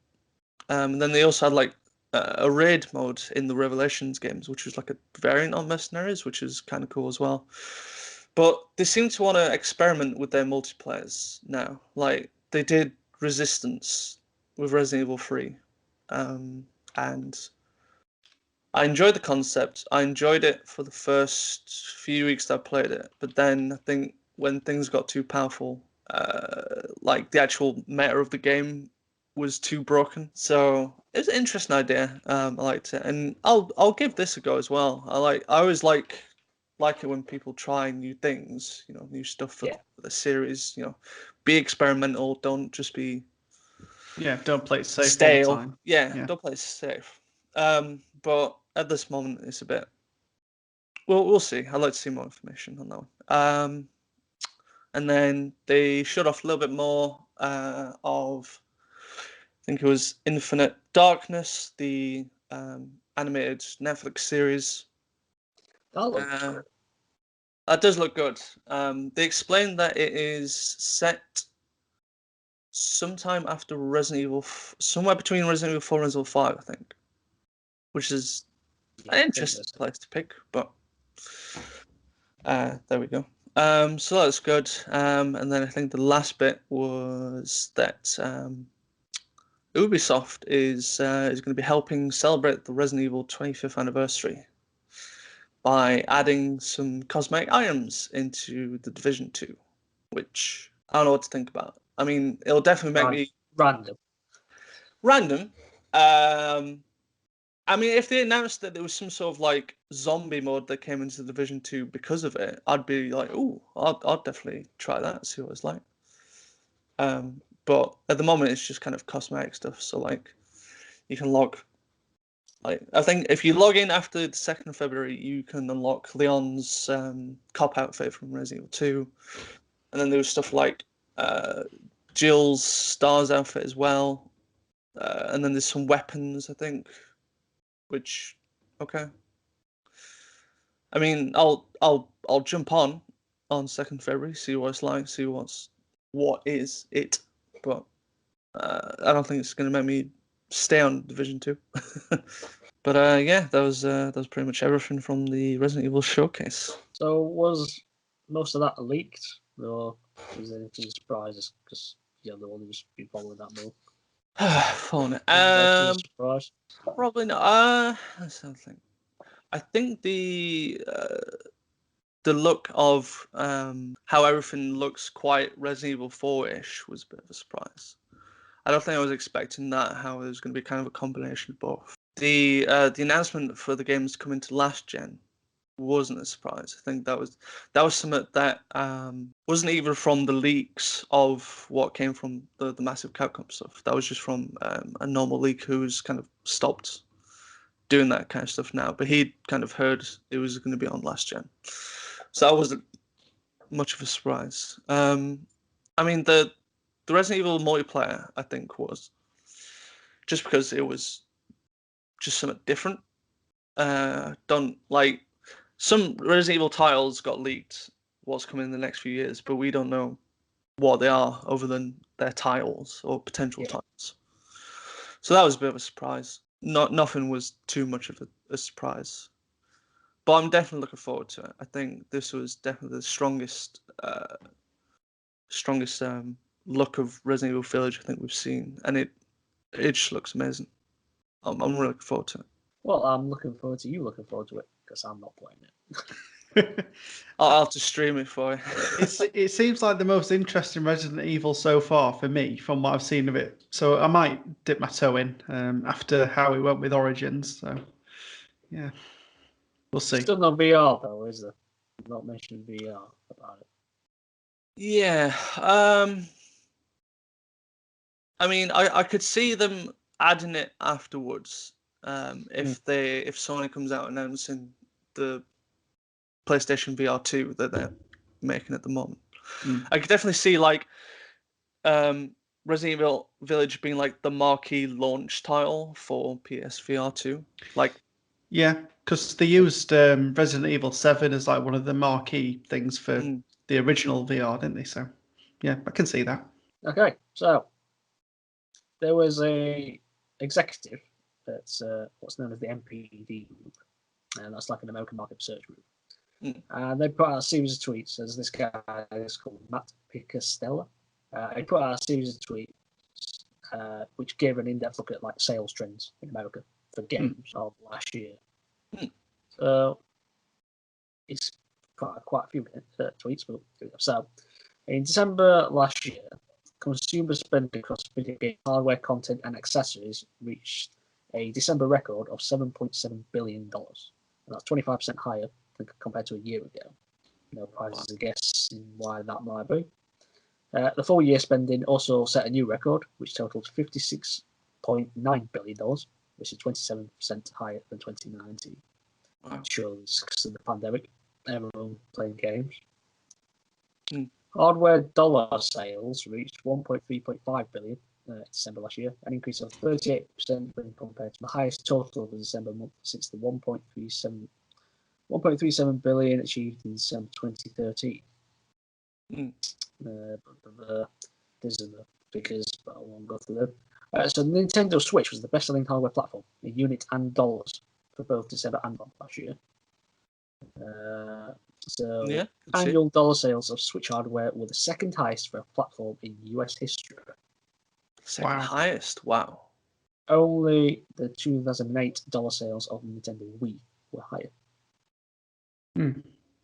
And then they also had like a raid mode in the Revelations games, which was like a variant on Mercenaries, which is kind of cool as well. But they seem to want to experiment with their multiplayers now. Like they did Resistance with Resident Evil 3, and I enjoyed the concept. I enjoyed it for the first few weeks that I played it, but then I think when things got too powerful, like the actual meta of the game was too broken. So it was an interesting idea. I liked it, and I'll give this a go as well. I always like it when people try new things, new stuff for the series. Be experimental. Don't just be don't play it safe stale. all the time. Yeah, don't play it safe. But at this moment, it's a bit. Well, we'll see. I'd like to see more information on that one. And then they showed off a little bit more of, I think it was Infinite Darkness, the animated Netflix series. That does look good. They explained that it is set sometime after Resident Evil, somewhere between Resident Evil 4 and Resident Evil 5, I think. Which is an interesting place to pick, but there we go. So that's good. And then I think the last bit was that Ubisoft is going to be helping celebrate the Resident Evil 25th anniversary by adding some cosmetic items into the Division 2, which I don't know what to think about. I mean, it'll definitely make me random. I mean, if they announced that there was some sort of like zombie mode that came into the Division 2 because of it, I'd be like, "Ooh, I'll definitely try that, see what it's like." But at the moment, it's just kind of cosmetic stuff. So like, you can log. Like, I think if you log in after the 2nd of February, you can unlock Leon's cop outfit from Resident Evil 2, and then there was stuff like Jill's Star's outfit as well, and then there's some weapons, I think. Which, okay. I mean, I'll jump on 2nd February, see what it's like, see what is it, but I don't think it's gonna make me stay on Division 2. But yeah, that was pretty much everything from the Resident Evil showcase. So was most of that leaked, or was there anything surprises? Because you're the one who's been following that more. Phone. Surprise? Probably not. That's something. I think the look of how everything looks quite Resident Evil 4-ish was a bit of a surprise. I don't think I was expecting that. How it was going to be kind of a combination of both. The announcement for the games coming to last gen wasn't a surprise. I think that was something that wasn't even from the leaks of what came from the massive Capcom stuff. That was just from a normal leak who's kind of stopped doing that kind of stuff now. But he'd kind of heard it was going to be on last gen, so that wasn't much of a surprise. I mean the Resident Evil multiplayer, I think, was just because it was just something different. Don't like. Some Resident Evil titles got leaked what's coming in the next few years, but we don't know what they are other than their titles or potential titles. So that was a bit of a surprise. Nothing was too much of a surprise. But I'm definitely looking forward to it. I think this was definitely the strongest look of Resident Evil Village I think we've seen, and it just looks amazing. I'm really looking forward to it. Well, I'm looking forward to you looking forward to it, because I'm not playing it. I'll have to stream it for you. It seems like the most interesting Resident Evil so far for me, from what I've seen of it. So I might dip my toe in after how it went with Origins. So yeah, we'll see. Still no VR though, is there? Not mentioned VR about it. Yeah. I mean, I could see them adding it afterwards. If Sony comes out announcing the PlayStation VR 2 that they're making at the moment. I could definitely see like Resident Evil Village being like the marquee launch title for PSVR 2. Like, yeah, because they used Resident Evil 7 as like one of the marquee things for the original VR, didn't they? So yeah, I can see that. Okay, so there was a executive that's what's known as the MPD group, and that's like an American market research group. And they put out a series of tweets. There's this guy is called Matt Picastella. He put out a series of tweets which gave an in-depth look at like sales trends in America for games of last year. So it's quite a few tweets. So in December last year, consumer spending across video game hardware, content, and accessories reached a December record of $7.7 billion. And that's 25% higher compared to a year ago. No prizes a guess in why that might be. The full year spending also set a new record, which totaled $56.9 billion, which is 27% higher than 2019. Wow. Surely it's because of the pandemic. Everyone playing games. Hardware dollar sales reached $1.3.5 billion December last year, an increase of 38% when compared to the highest total of the December month since the 1.37 billion achieved in December 2013. These are the figures, but I won't go through them. So the Nintendo Switch was the best-selling hardware platform in units and dollars for both December and last year. So Yeah, could see. annual dollar sales of Switch hardware were the second highest for a platform in US history. Second Wow. highest. Wow. Only the 2008 dollar sales of Nintendo Wii were higher.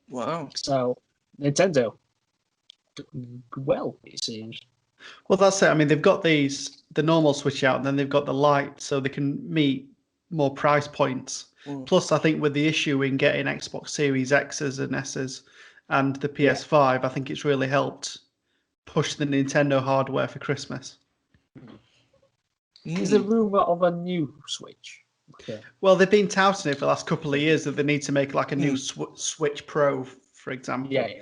Wow. So Nintendo doing well, it seems. Well, that's it. I mean, they've got the normal Switch out, and then they've got the Lite, so they can meet more price points. Plus, I think with the issue in getting Xbox Series X's and S's and the PS5, I think it's really helped push the Nintendo hardware for Christmas. Is there rumour of a new Switch? Okay. Well, they've been touting it for the last couple of years that they need to make like a new Switch Pro, for example. Yeah.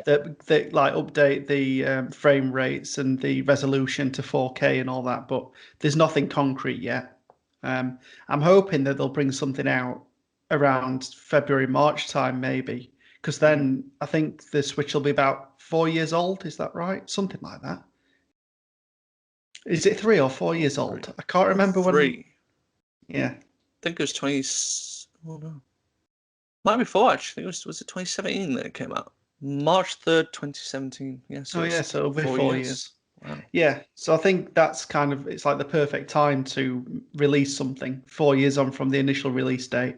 That like update the frame rates and the resolution to 4K and all that, but there's nothing concrete yet. I'm hoping that they'll bring something out around February, March time, maybe, because then I think the Switch will be about 4 years old. Is that right? Something like that. Is it 3 or 4 years old? I can't remember when. 3. Yeah. I think it was 20. Oh no. Might be 4 actually. Was it 2017 that it came out? March 3rd, 2017. Yeah. So so it'll be 4 years. Wow. Yeah, so I think that's kind of, it's like the perfect time to release something 4 years on from the initial release date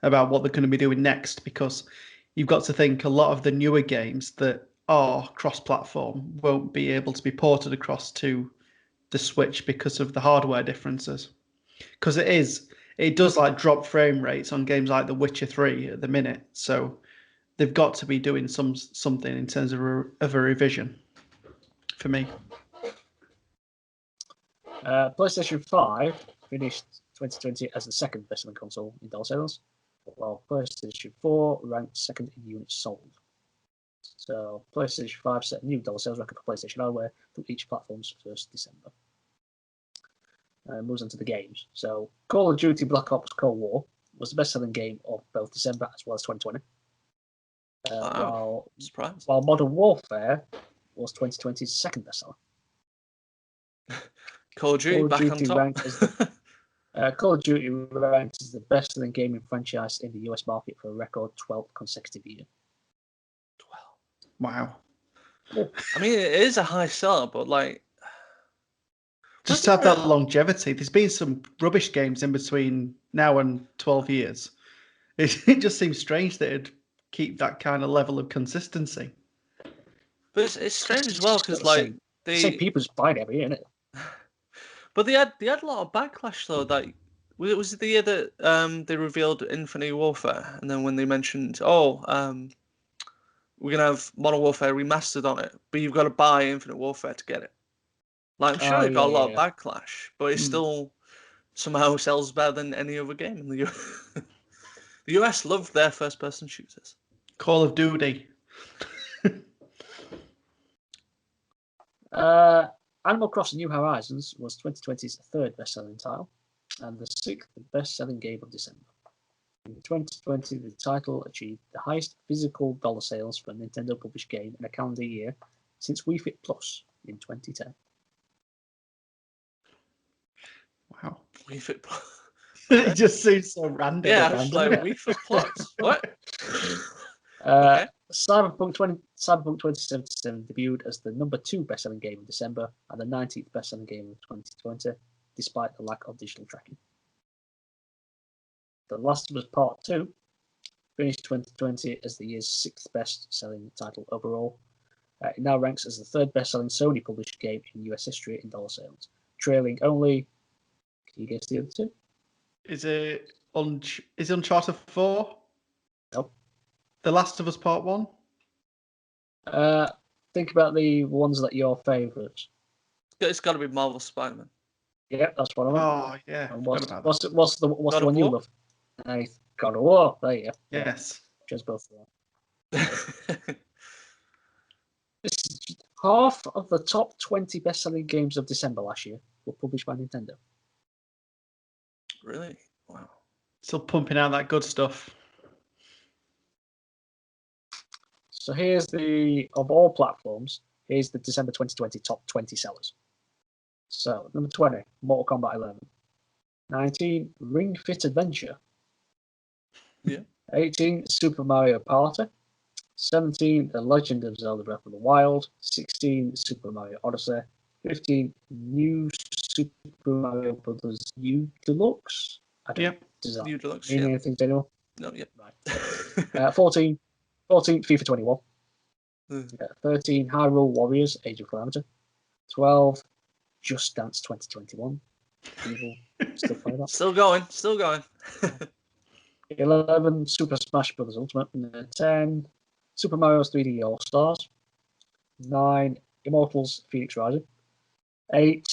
about what they're going to be doing next, because you've got to think a lot of the newer games that are cross-platform won't be able to be ported across to the Switch because of the hardware differences. Because it does like drop frame rates on games like The Witcher 3 at the minute, so they've got to be doing something in terms of a revision for me. PlayStation 5 finished 2020 as the second best-selling console in dollar sales, while PlayStation 4 ranked second in units sold. So PlayStation 5 set a new dollar sales record for PlayStation hardware through each platform's first December. Moves on to the games. So Call of Duty Black Ops Cold War was the best-selling game of both December as well as 2020. Wow. Surprise. While Modern Warfare was 2020's second bestseller. Call of Duty back on top. Call of Duty ranked as the best-selling gaming franchise in the US market for a record 12th consecutive year. 12. Wow. I mean, it is a high seller, but like, just to have that longevity. There's been some rubbish games in between now and 12 years. It just seems strange that it'd keep that kind of level of consistency. But it's strange as well because like same people just buying every year, innit? But they had a lot of backlash though. That was it the year that they revealed Infinite Warfare, and then when they mentioned, we're gonna have Modern Warfare remastered on it, but you've got to buy Infinite Warfare to get it. Like I'm sure they got a lot of backlash, but it still somehow sells better than any other game in the US. The US loved their first-person shooters. Call of Duty. Animal Crossing New Horizons was 2020's third best-selling title and the sixth best-selling game of December. In 2020, the title achieved the highest physical dollar sales for a Nintendo published game in a calendar year since Wii Fit Plus in 2010. Wow. Wii Fit Plus. It just seems so random. Yeah, I was like, Wii Fit Plus. What? Okay. Cyberpunk 2077 debuted as the number 2 best-selling game of December and the 19th best-selling game of 2020, despite the lack of digital tracking. The Last of Us Part 2 finished 2020 as the year's 6th best-selling title overall. It now ranks as the 3rd best-selling Sony-published game in US history in dollar sales, trailing only. Can you guess the other two? Is it Uncharted 4? No. The Last of Us Part 1? Think about the ones that are your favourites. It's got to be Marvel Spider-Man. Yeah, that's one of them. Oh, yeah. And what's the one you love? God of War. There you go. Yes. Just both of them. Half of the top 20 best-selling games of December last year were published by Nintendo. Really? Wow. Still pumping out that good stuff. So of all platforms, here's the December 2020 top 20 sellers. So, number 20, Mortal Kombat 11. 19, Ring Fit Adventure. Yeah. 18, Super Mario Party. 17, The Legend of Zelda Breath of the Wild. 16, Super Mario Odyssey. 15, New Super Mario Brothers U Deluxe. I don't Yep. does that New Deluxe. mean Yeah. anything to anyone? No. Yep. Right. 14, FIFA 21. 13, Hyrule Warriors Age of Calamity. 12, Just Dance 2021. People still play that. Still going. Still going. 11, Super Smash Bros. Ultimate. 10, Super Mario 3D All Stars. 9, Immortals Phoenix Rising. 8,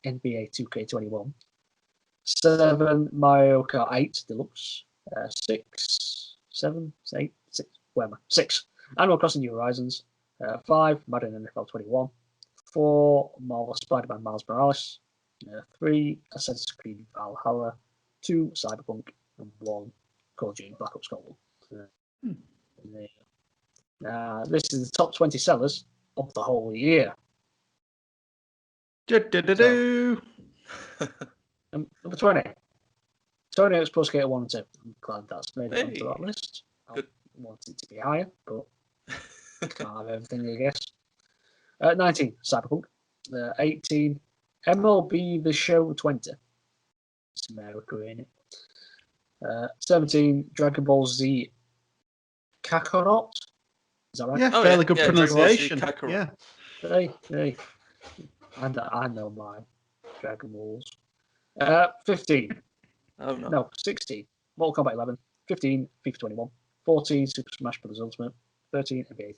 NBA 2K21. 7, Mario Kart 8 Deluxe. 6, 7, 8, 6, where am I? 6, Animal Crossing New Horizons. 5, Madden NFL 21. 4, Marvel Spider-Man Miles Morales. 3, Assassin's Creed Valhalla. 2, Cyberpunk. And 1, Call of Duty Black Ops Cold War. This is the top 20 sellers of the whole year. Do-do-do-do. Number 20. Tony Hawk's Pro Skater 1 and 2. I'm glad that's made it onto that Hey. list. I Good. want it to be higher, but can't have everything, I guess. 19, Cyberpunk. 18, MLB The Show 20. It's America, ain't it? 17, Dragon Ball Z Kakarot. Is that right? Yeah, Oh, fairly yeah. good Yeah, Dragon Ball Z pronunciation. Kakarot. Yeah. Hey. I know my Dragon Balls. 15. Oh no. No, 16. Mortal Kombat 11. 15, FIFA 21. 14, Super Smash Bros. Ultimate. 13, NBA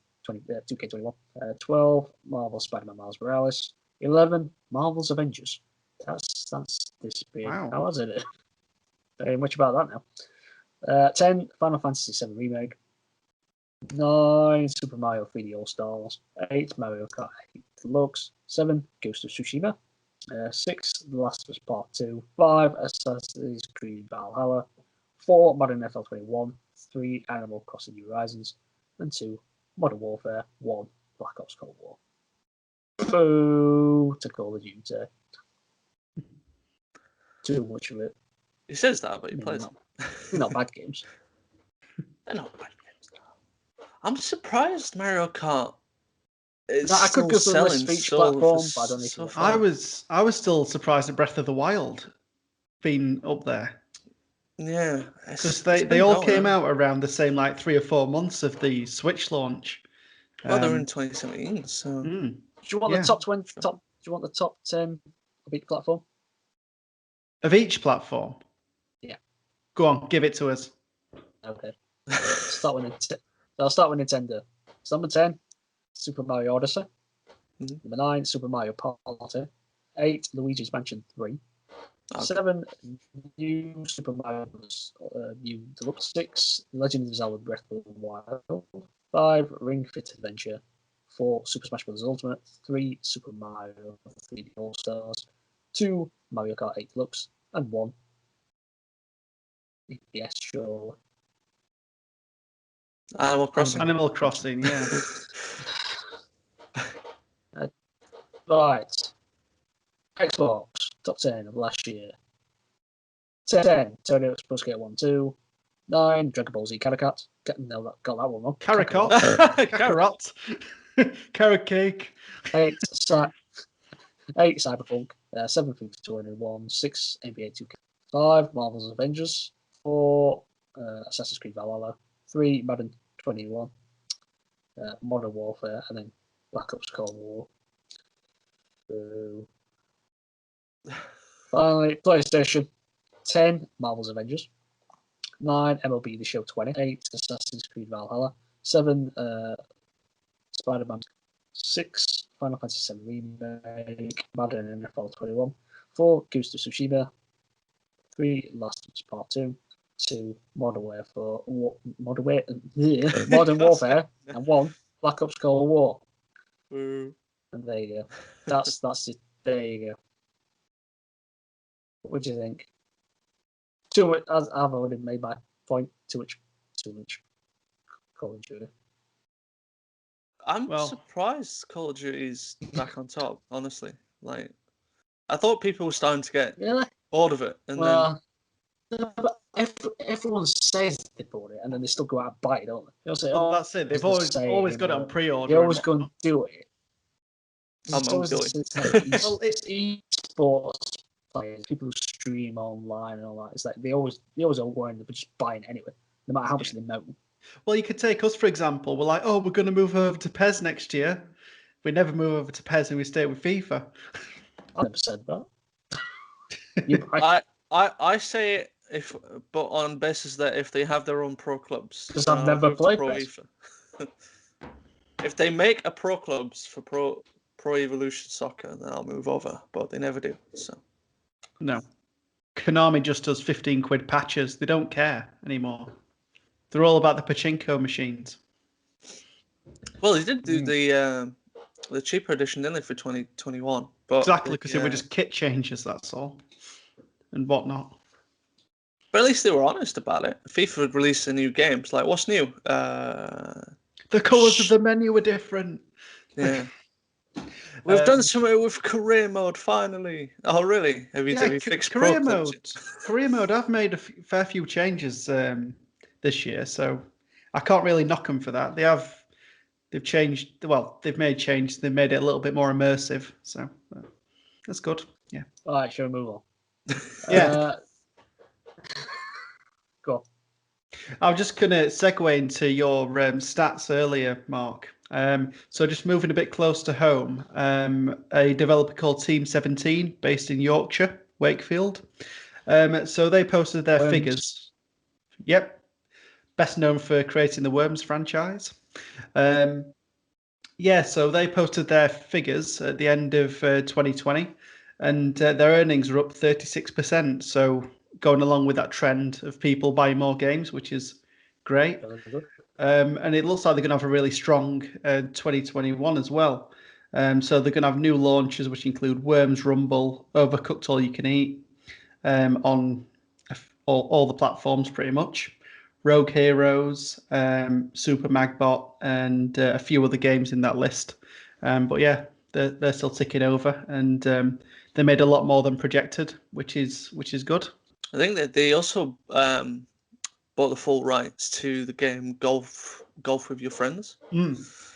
2K21. 12, Marvel Spider-Man Miles Morales. 11, Marvel's Avengers. That's this big. Wow. How is it? Very much about that now. 10, Final Fantasy VII Remake. 9, Super Mario 3D All Stars. 8, Mario Kart 8 Deluxe. 7, Ghost of Tsushima. 6, The Last of Us Part 2. 5, Assassin's Creed Valhalla. 4, Modern NFL 21. 3, Animal Crossing New Horizons. And 2, Modern Warfare 1, Black Ops Cold War. Boo to Call of Duty. Too much of it. He says that, but he They're plays not, them. they're not bad games. They're not bad games. I'm surprised Mario Kart is I could still go through the list selling for each so, platform, but I don't need to so look at far. I was still surprised at Breath of the Wild being up there. Yeah, Because it's they been all going came on. out around the same 3 or 4 months of the Switch launch. Well, they were in 2017, so Do you want Yeah. the top 20? Do you want the top 10 of each platform? Of each platform? Yeah. Go on, give it to us. Okay. I'll start with Nintendo. So number 10, Super Mario Odyssey. Mhm. Number 9, Super Mario Party. 8, Luigi's Mansion 3. Okay. 7, New Super Mario Bros. New Deluxe. 6, Legend of Zelda Breath of the Wild. 5, Ring Fit Adventure. 4, Super Smash Bros. Ultimate. 3, Super Mario 3D All Stars. 2, Mario Kart 8 Deluxe. And 1, yes, sure. Animal Crossing. Animal Crossing, yeah. Right. Xbox, top 10 of last year. 10, Tony Hawk's Pro Skater 1 2. 9, Dragon Ball Z Kakarot. Got that one wrong. Carrot. Carrot. Carrot cake. 8, 8 Cyberpunk. 7, FIFA 21. 6, NBA 2K. 5, Marvel's Avengers. 4, Assassin's Creed Valhalla. 3, Madden 21. Modern Warfare. And then Black Ops Cold War. Finally, PlayStation. 10, Marvel's Avengers. 9, MLB The Show 20. 8, Assassin's Creed Valhalla. 7, Spider-Man. 6, Final Fantasy VII Remake. Madden NFL 21. 4, Ghost of Tsushima. 3, Last of Us Part 2. 2, Modern Warfare. And 1, Black Ops Cold War. Boo. And there you go. That's it. There you go. What do you think? Too much. I've already made my point. Too much Call of Duty. I'm surprised Call of Duty is back on top. Honestly, I thought people were starting to get Really? bored of it, and Well, everyone's says they bought it, and then they still go out and buy it, don't they? They'll say, Well, "Oh, that's it. They've it's always the same," got it on or pre-order. They always and go and whatnot. do it. I'm It's always the Billy. same. Well, Esports players, people who stream online and all that. It's like they always are going, they're just buying it anyway, no matter how much they know. Well, you could take us, for example. We're like, oh, we're going to move over to PES next year. We never move over to PES and we stay with FIFA. I never said that. I say it but on basis that if they have their own pro clubs, Because then I've I'll never move to played Pro PES. FIFA. If they make a pro clubs for Pro Evolution Soccer, then I'll move over. But they never do. So No. Konami just does 15 quid patches. They don't care anymore. They're all about the pachinko machines. well, they did do the cheaper edition, didn't they, for 2021? But Exactly, because they were just kit changes, that's all. And whatnot. But at least they were honest about it. FIFA would release a new game. It's like, what's new? The colours of the menu are different. Yeah. We've done something with career mode finally. Oh, really? Have you fixed career pro clubs mode? yet? Career mode. I've made a fair few changes this year, so I can't really knock them for that. They've changed. Well, they've made changes. They've made it a little bit more immersive. So that's good. Yeah. All right, shall we move on? Yeah. Go on. I was just going to segue into your stats earlier, Mark. So just moving a bit close to home, a developer called Team 17, based in Yorkshire, Wakefield. So they posted their figures. Yep. Best known for creating the Worms franchise. So they posted their figures at the end of 2020, and their earnings are up 36%. So going along with that trend of people buying more games, which is great. And it looks like they're going to have a really strong 2021 as well. So they're going to have new launches, which include Worms Rumble, Overcooked All You Can Eat, on all the platforms pretty much. Rogue Heroes, Super Magbot, and a few other games in that list. But yeah, they're still ticking over, and they made a lot more than projected, which is good. I think that they also bought the full rights to the game Golf with Your Friends.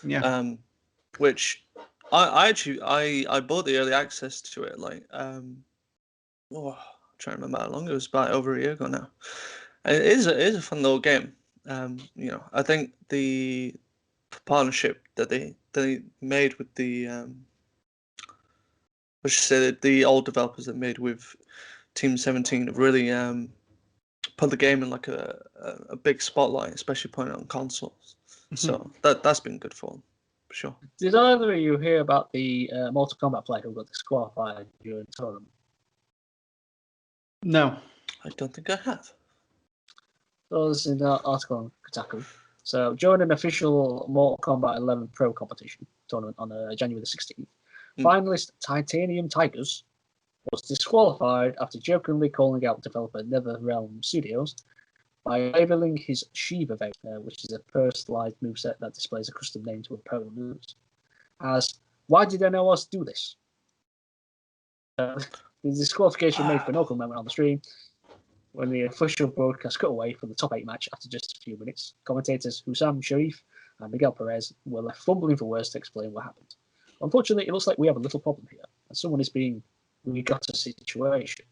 Yeah. Which I actually bought the early access to it. Like I'm trying to remember how long it was. About over a year ago now. And it is a fun little game. I think the partnership that they made with the let's just say that the old developers that made with Team 17 have really put the game in like a big spotlight, especially putting it on consoles. So that's been good for them, for sure. Did either of you hear about the Mortal Kombat player who got disqualified during the tournament? No. I don't think I have. That was in the article on Kotaku. So, during an official Mortal Kombat 11 Pro competition tournament on January the 16th, finalist Titanium Tigers was disqualified after jokingly calling out developer NetherRealm Studios by labeling his Shiva vote, which is a personalized moveset that displays a custom name to opponents, as "Why did anyone else do this?" The disqualification made for no comment on the stream. When the official broadcast cut away from the top 8 match after just a few minutes, commentators Hussam Sharif and Miguel Perez were left fumbling for words to explain what happened. Unfortunately, it looks like we have a little problem here, and someone is being "we got a situation,"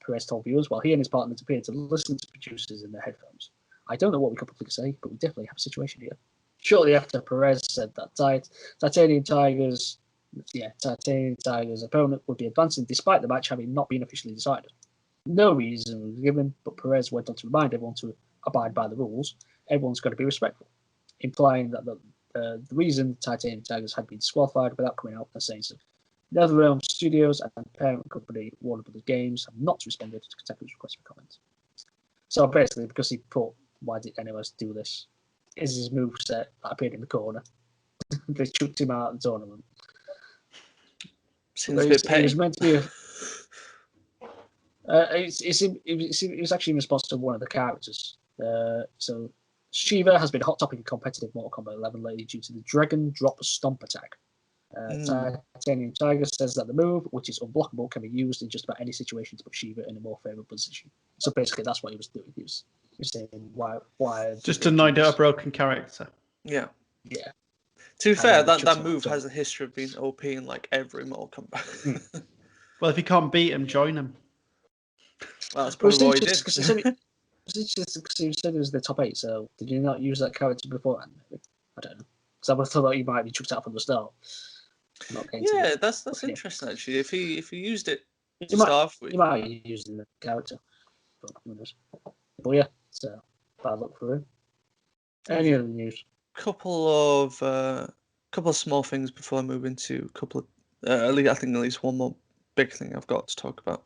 Perez told viewers, while he and his partners appeared to listen to producers in their headphones. "I don't know what we could publicly say, but we definitely have a situation here." Shortly after, Perez said that Titanium Tigers' opponent would be advancing despite the match having not been officially decided. No reason was given, but Perez went on to remind everyone to abide by the rules. Everyone's got to be respectful, implying that the reason Titanium Tigers had been disqualified without coming out and saying so. NetherRealm Studios and parent company Warner Bros. Games have not responded to Kotaku's request for comment. So basically, because he put "why did anyone else do this" is his moveset that appeared in the corner, they chucked him out of the tournament. Seems a bit petty. It was meant to be it was actually in response to one of the characters. So Shiva has been a hot topic in competitive Mortal Kombat 11 lately due to the Dragon Drop Stomp attack. Titanium Tiger says that the move, which is unblockable, can be used in just about any situation to put Shiva in a more favourable position. So basically, that's what he was doing. He was saying why Just annoyed at a broken character. Yeah. Yeah. To be And fair, then that move has a history of being OP in like every Mortal Kombat. Well, if you can't beat him, join him. Well, that's probably what he did. Because he said it was the top 8, so did you not use that character beforehand? I don't know. Because I would have thought you might be chucked out from the start. Yeah, that's interesting actually. If he used it to you might, start off with, you might be using the character. But who knows? But yeah, so bad luck for him. Any other news? couple of small things before I move into a couple of at least one more big thing I've got to talk about.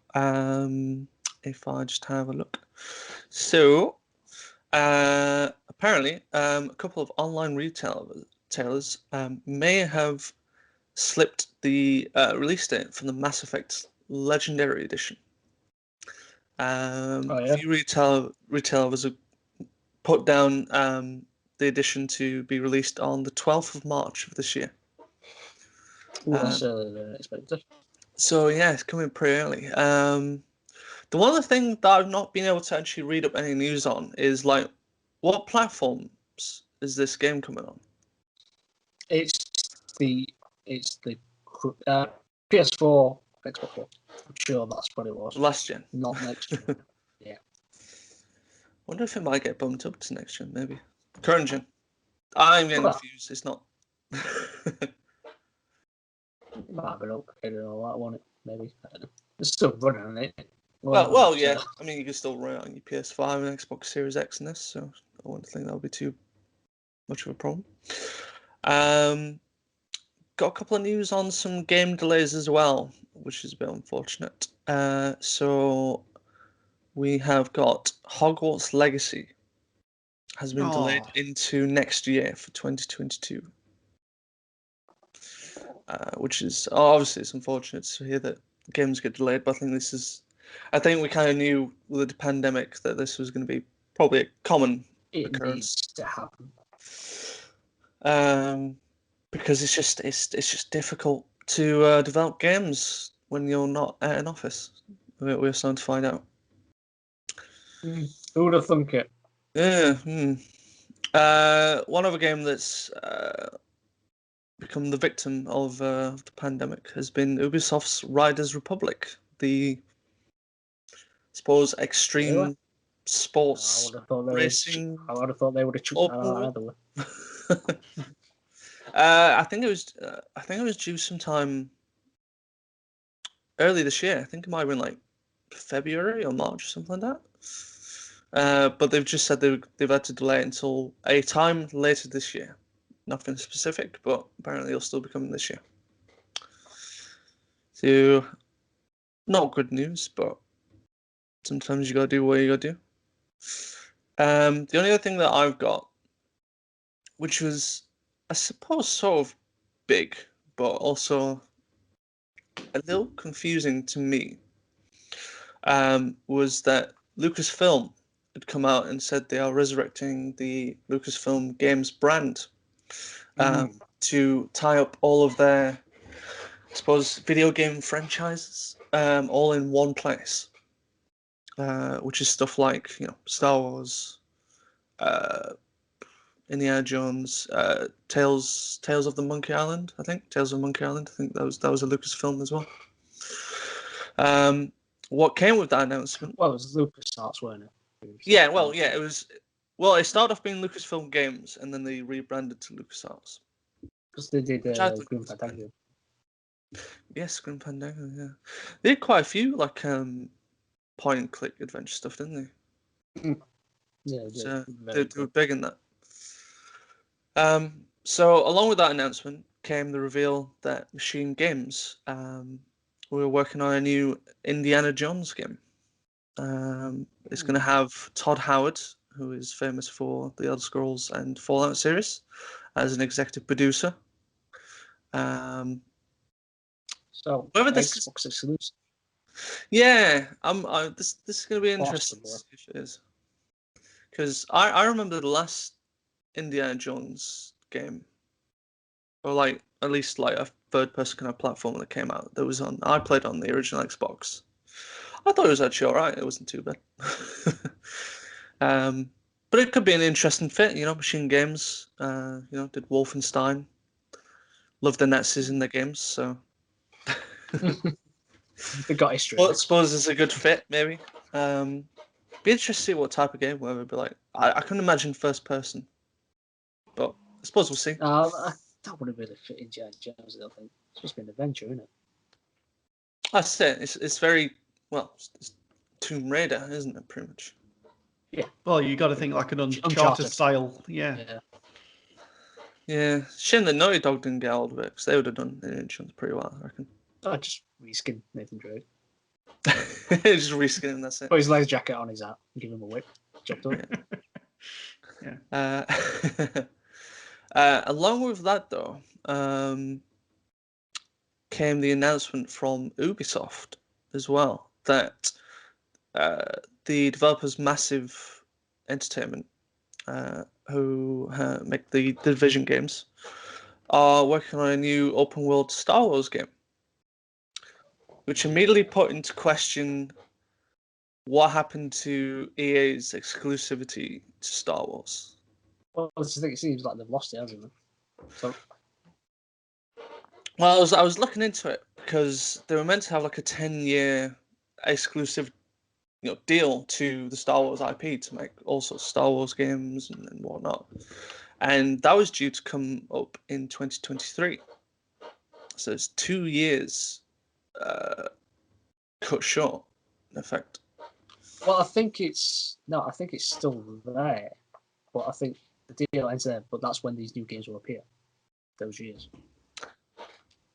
If I just have a look. So apparently a couple of online retailers may have slipped the release date from the Mass Effect Legendary Edition. A few retailers have put down the edition to be released on the 12th of March of this year. That's expected. So yeah, it's coming pretty early. The one other thing that I've not been able to actually read up any news on is like, what platforms is this game coming on? It's the PS4, Xbox One. I'm sure that's what it was. Last gen. Not next gen. Yeah. Wonder if it might get bumped up to next gen, maybe. Current gen. I'm getting confused. It's not. It might have been upgraded or that one. Maybe. I don't know. It's still running on it. Well, yeah. I mean, you can still run it on your PS5 and Xbox Series X and this, so I wouldn't think that would be too much of a problem. Got a couple of news on some game delays as well, which is a bit unfortunate. So we have got Hogwarts Legacy has been delayed into next year for 2022. Which is obviously it's unfortunate to hear that games get delayed, but I think we kind of knew with the pandemic that this was going to be probably a common occurrence. Needs to happen. Because it's just difficult to develop games when you're not at an office. We're starting to find out. Who would have thunk it? Yeah. One other game that's become the victim of the pandemic has been Ubisoft's Riders Republic, the extreme sports racing. I would have thought they would have chucked that out either way. I think it was due sometime early this year. I think it might have been like February or March or something like that. But they've just said they've had to delay it until a time later this year. Nothing specific, but apparently it'll still be coming this year. So, not good news, but sometimes you gotta do what you gotta do. The only other thing that I've got, which was, I suppose, sort of big, but also a little confusing to me, was that Lucasfilm had come out and said they are resurrecting the Lucasfilm Games brand to tie up all of their, I suppose, video game franchises all in one place, which is stuff like Star Wars, Indiana Jones, Tales of the Monkey Island. I think Tales of Monkey Island. I think that was a Lucasfilm as well. What came with that announcement? Well, it was LucasArts, weren't it? Yeah, it was. Well, it started off being Lucasfilm Games, and then they rebranded to LucasArts. Because they did Grim Fandango. Yes, Grim Fandango. Yeah, they did quite a few like point and click adventure stuff, didn't they? Yeah, so they were big in that. So along with that announcement came the reveal that Machine Games we were working on a new Indiana Jones game. It's going to have Todd Howard, who is famous for the Elder Scrolls and Fallout series, as an executive producer. So whether Xbox exclusive. Yeah, this is going to be interesting if it is, because I remember the last Indiana Jones game, or like at least like third-person kind of platform that came out. That was on. I played on the original Xbox. I thought it was actually alright. It wasn't too bad. But it could be an interesting fit. Machine Games. Did Wolfenstein. Love the Nazis in their games, so. They got history. Well, I suppose it's a good fit, maybe. Be interested to see what type of game whether it'd be like. I couldn't imagine first person, but I suppose we'll see. That wouldn't really fit in Indiana Jones, I don't think. It's supposed to be an adventure, isn't it? That's it. It's very well. It's Tomb Raider, isn't it? Pretty much. Yeah. Well, you got to think like an Uncharted style. Yeah. Yeah. Shame that Naughty Dog didn't get hold of it because they would have done Indiana Jones pretty well, I reckon. I just reskin Nathan Drake. Just reskin him. That's it. Put his laser jacket on his hat and give him a whip. Job done. Yeah. Along with that, though, came the announcement from Ubisoft as well that the developers Massive Entertainment, who make the Division games, are working on a new open world Star Wars game, which immediately put into question what happened to EA's exclusivity to Star Wars. Well, I think it seems like they've lost it, hasn't it? So, well, I was looking into it because they were meant to have like a 10-year exclusive, deal to the Star Wars IP to make all sorts of Star Wars games and whatnot, and that was due to come up in 2023. So it's 2 years cut short, in effect. well, I think it's still there, but I think the deal ends there. But that's when these new games will appear. Those years.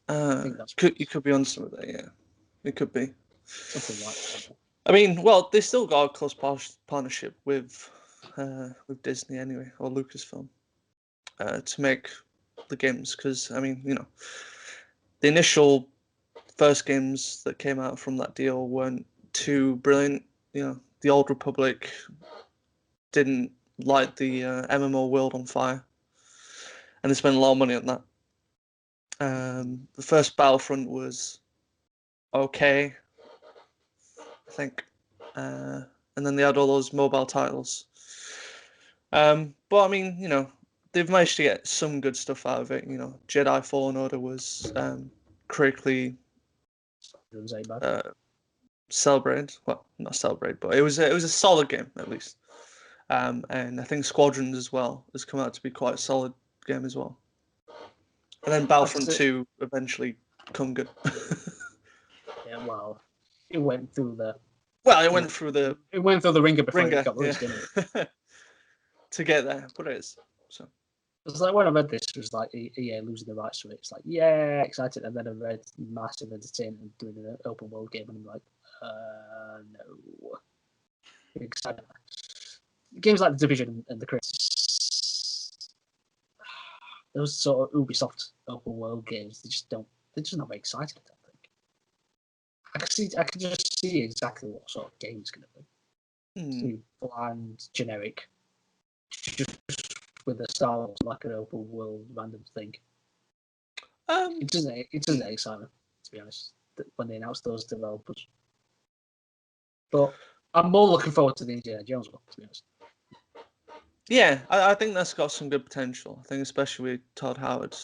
You could be on some of that, yeah. It could be something like that. I mean, well, they still got a close partnership with Disney anyway, or Lucasfilm, to make the games. Because I mean, the initial first games that came out from that deal weren't too brilliant. The Old Republic didn't light the MMO world on fire, and they spent a lot of money on that. The first Battlefront was okay, I think, and then they had all those mobile titles. But I mean, they've managed to get some good stuff out of it. Jedi Fallen Order was critically celebrated. Well, not celebrated, but it was a solid game at least. And I think Squadrons as well has come out to be quite a solid game as well. And then Battlefront 2 eventually come good. Yeah, well, it went through the. Well, it went through the ringer before it got released, didn't it? To get there, but it is. So it's like when I read this, it was like EA losing the rights to it. It's like, yeah, excited, and then I read Massive Entertainment doing an open world game, and I'm like, no. Excited. Games like The Division and The Crisis, those sort of Ubisoft open world games, they're just not very excited, I don't think. I can just see exactly what sort of game it's going to be. Bland, generic, just with a Star Wars like an open world random thing. It doesn't excite me, to be honest, when they announced those developers. But I'm more looking forward to the Indiana Jones one, to be honest. Yeah, I think that's got some good potential. I think especially with Todd Howard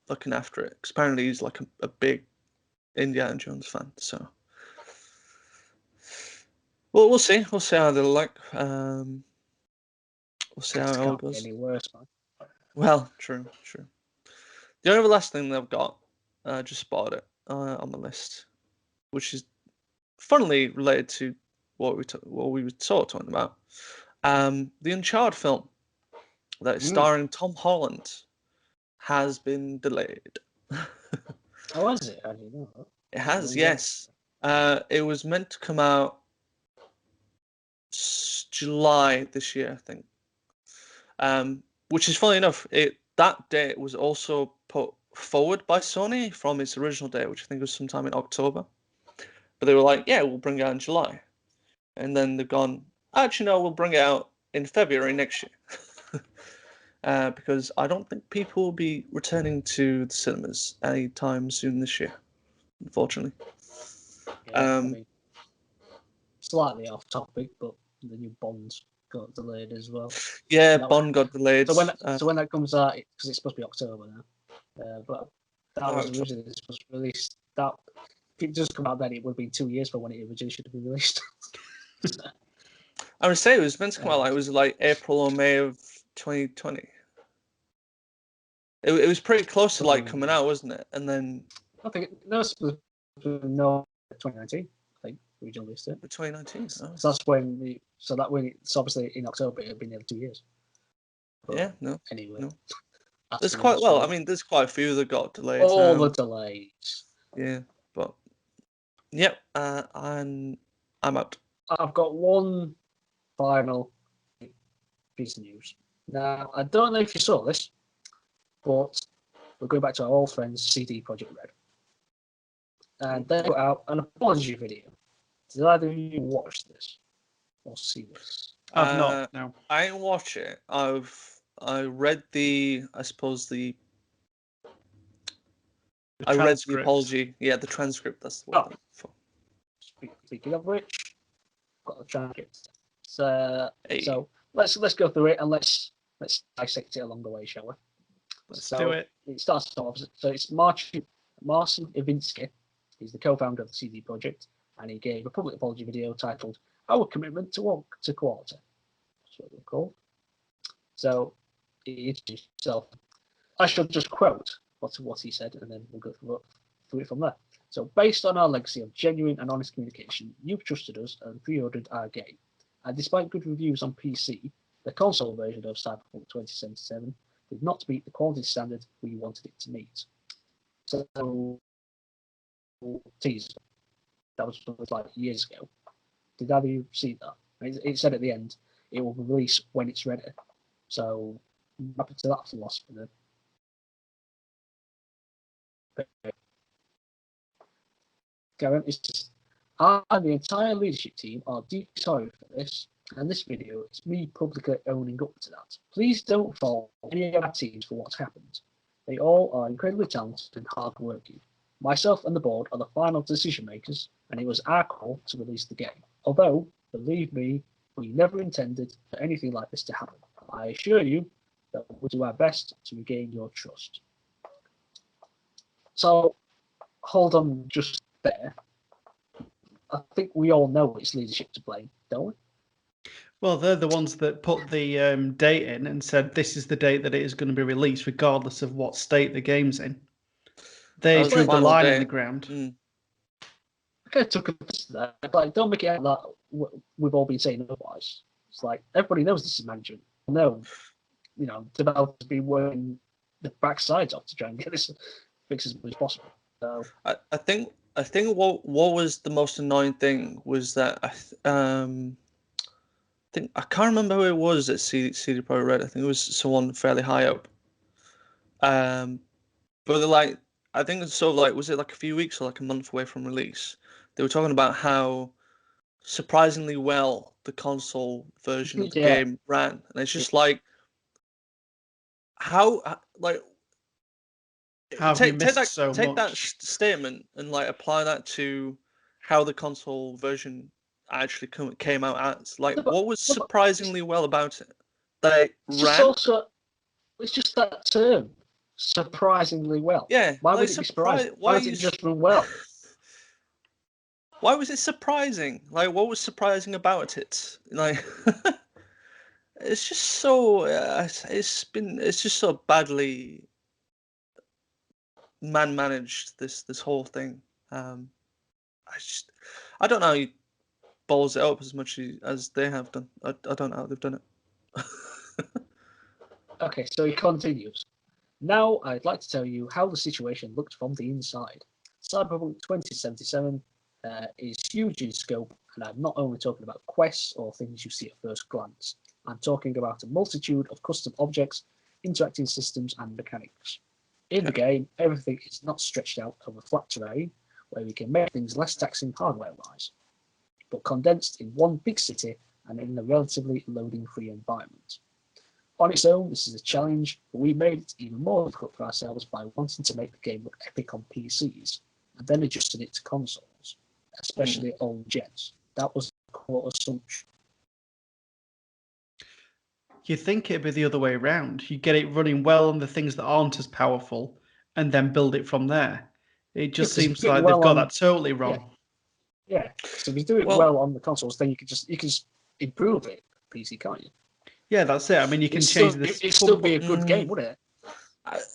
looking after it. Because apparently he's like a big Indiana Jones fan. So, well, we'll see. We'll see how they look. We'll see how it all goes. Any worse, man. Well, true. The only last thing they've got, I just spotted it on the list, which is funnily related to what we were talking about. The Uncharted film that is starring Tom Holland has been delayed. Oh, is it? I didn't know that. It has, yes. It was meant to come out July this year, I think. Which is funny enough. That date was also put forward by Sony from its original date, which I think was sometime in October. But they were like, yeah, we'll bring it out in July. And then they've gone, actually, no, we'll bring it out in February next year. because I don't think people will be returning to the cinemas anytime soon this year, unfortunately. Yeah, I mean, slightly off topic, but the new Bond got delayed as well. Yeah, No. Bond got delayed. So when that comes out, because it's supposed to be October now, but that was October. originally supposed to be released. That if it does come out then, it would have been 2 years from when it originally should have been released. I would say it was meant to come out like it was like April or May of 2020. It was pretty close to like coming out, wasn't it? And then I think no, it's supposed to be no 2019. I think originally released it. 2019. So that's when it's obviously in October. It'd been nearly 2 years. But Yeah, no. Anyway, No. that's There's another quite well. I story. mean, there's quite a few that got delayed. All the delays. Yeah, but yep. I'm out. I've got one final piece of news. Now, I don't know if you saw this, but we're going back to our old friends, CD Projekt Red. And they put out an apology video. Did either of you watch this or see this? I've not. No. I didn't watch it. I read I read the apology. Yeah, the transcript. That's the word. I'm looking for. Speaking of which, got the transcript. So, Hey. so let's go through it and let's dissect it along the way, shall we? Let's do it. It starts off. So it's Marcin Iwiński. He's the co-founder of the CD Projekt, and he gave a public apology video titled "Our Commitment to Quality." That's what they're called. So he introduced himself. I shall just quote what he said, and then we'll go through it from there. So, based on our legacy of genuine and honest communication, you've trusted us and pre-ordered our game. And despite good reviews on PC, the console version of Cyberpunk 2077 did not meet the quality standard we wanted it to meet. So, teaser. That was like years ago. Did either of you see that? It said at the end, it will be released when it's ready. So, what happened to that philosophy then? Karen, I and the entire leadership team are deeply sorry for this, and this video is me publicly owning up to that. Please don't fault any of our teams for what's happened. They all are incredibly talented and hardworking. Myself and the board are the final decision makers, and it was our call to release the game. Although, believe me, we never intended for anything like this to happen. I assure you that we'll do our best to regain your trust. So, hold on just there. I think we all know it's leadership to blame, don't we? Well, they're the ones that put the date in and said this is the date that it is going to be released, regardless of what state the game's in. They drew the line in the ground. I kind of took a piss to that. Like, don't make it out that we've all been saying otherwise. It's like everybody knows this is management. No, developers have been working the backsides off to try and get this fixed as much as possible. So I think what was the most annoying thing was that I can't remember who it was at CD Projekt Red. I think it was someone fairly high up. But they're like, I think it's sort of like, was it like a few weeks or like a month away from release? They were talking about how surprisingly well the console version of the game ran, and it's just like, take that statement and like apply that to how the console version actually came out as. Like, what was surprisingly well about it? It's just that term, surprisingly well. Yeah. Why would it be surprising? Why would it just run well? Why was it surprising? Like, what was surprising about it? Like, it's just so it's just so badly managed, this whole thing. I don't know how he balls it up as much as they have done. I don't know how they've done it. Okay, so he continues. Now I'd like to tell you how the situation looked from the inside. Cyberpunk 2077 is huge in scope, and I'm not only talking about quests or things you see at first glance. I'm talking about a multitude of custom objects, interacting systems, and mechanics. In the game, everything is not stretched out over flat terrain, where we can make things less taxing hardware-wise, but condensed in one big city and in a relatively loading-free environment. On its own, this is a challenge, but we made it even more difficult for ourselves by wanting to make the game look epic on PCs, and then adjusting it to consoles, especially old gens. That was the core assumption. You think it'd be the other way around. You get it running well on the things that aren't as powerful, and then build it from there. It just seems like they've got that totally wrong. Yeah. So if you do it well on the consoles, then you can just improve it PC, can't you? Yeah, that's it. I mean, you can change this. It'd still be a good game, wouldn't it?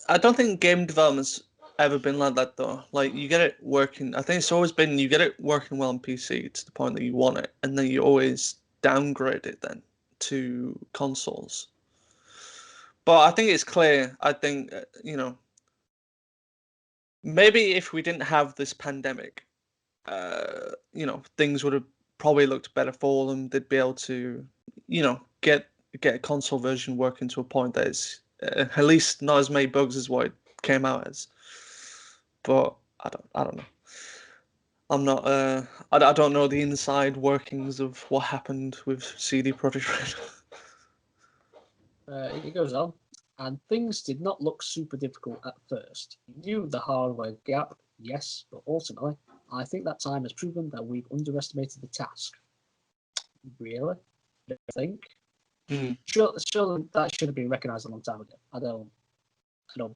I don't think game development's ever been like that though. Like you get it working. I think it's always been you get it working well on PC to the point that you want it, and then you always downgrade it then to consoles. But I think it's clear. I think maybe if we didn't have this pandemic, things would have probably looked better for them. They'd be able to, get a console version working to a point that is at least not as many bugs as what it came out as. But I don't know. I'm not. I don't know the inside workings of what happened with CD Projekt Red. It goes on, and things did not look super difficult at first. We knew the hardware gap, yes, but ultimately, I think that time has proven that we've underestimated the task. Really? I think. Sure, that should have been recognised a long time ago. I don't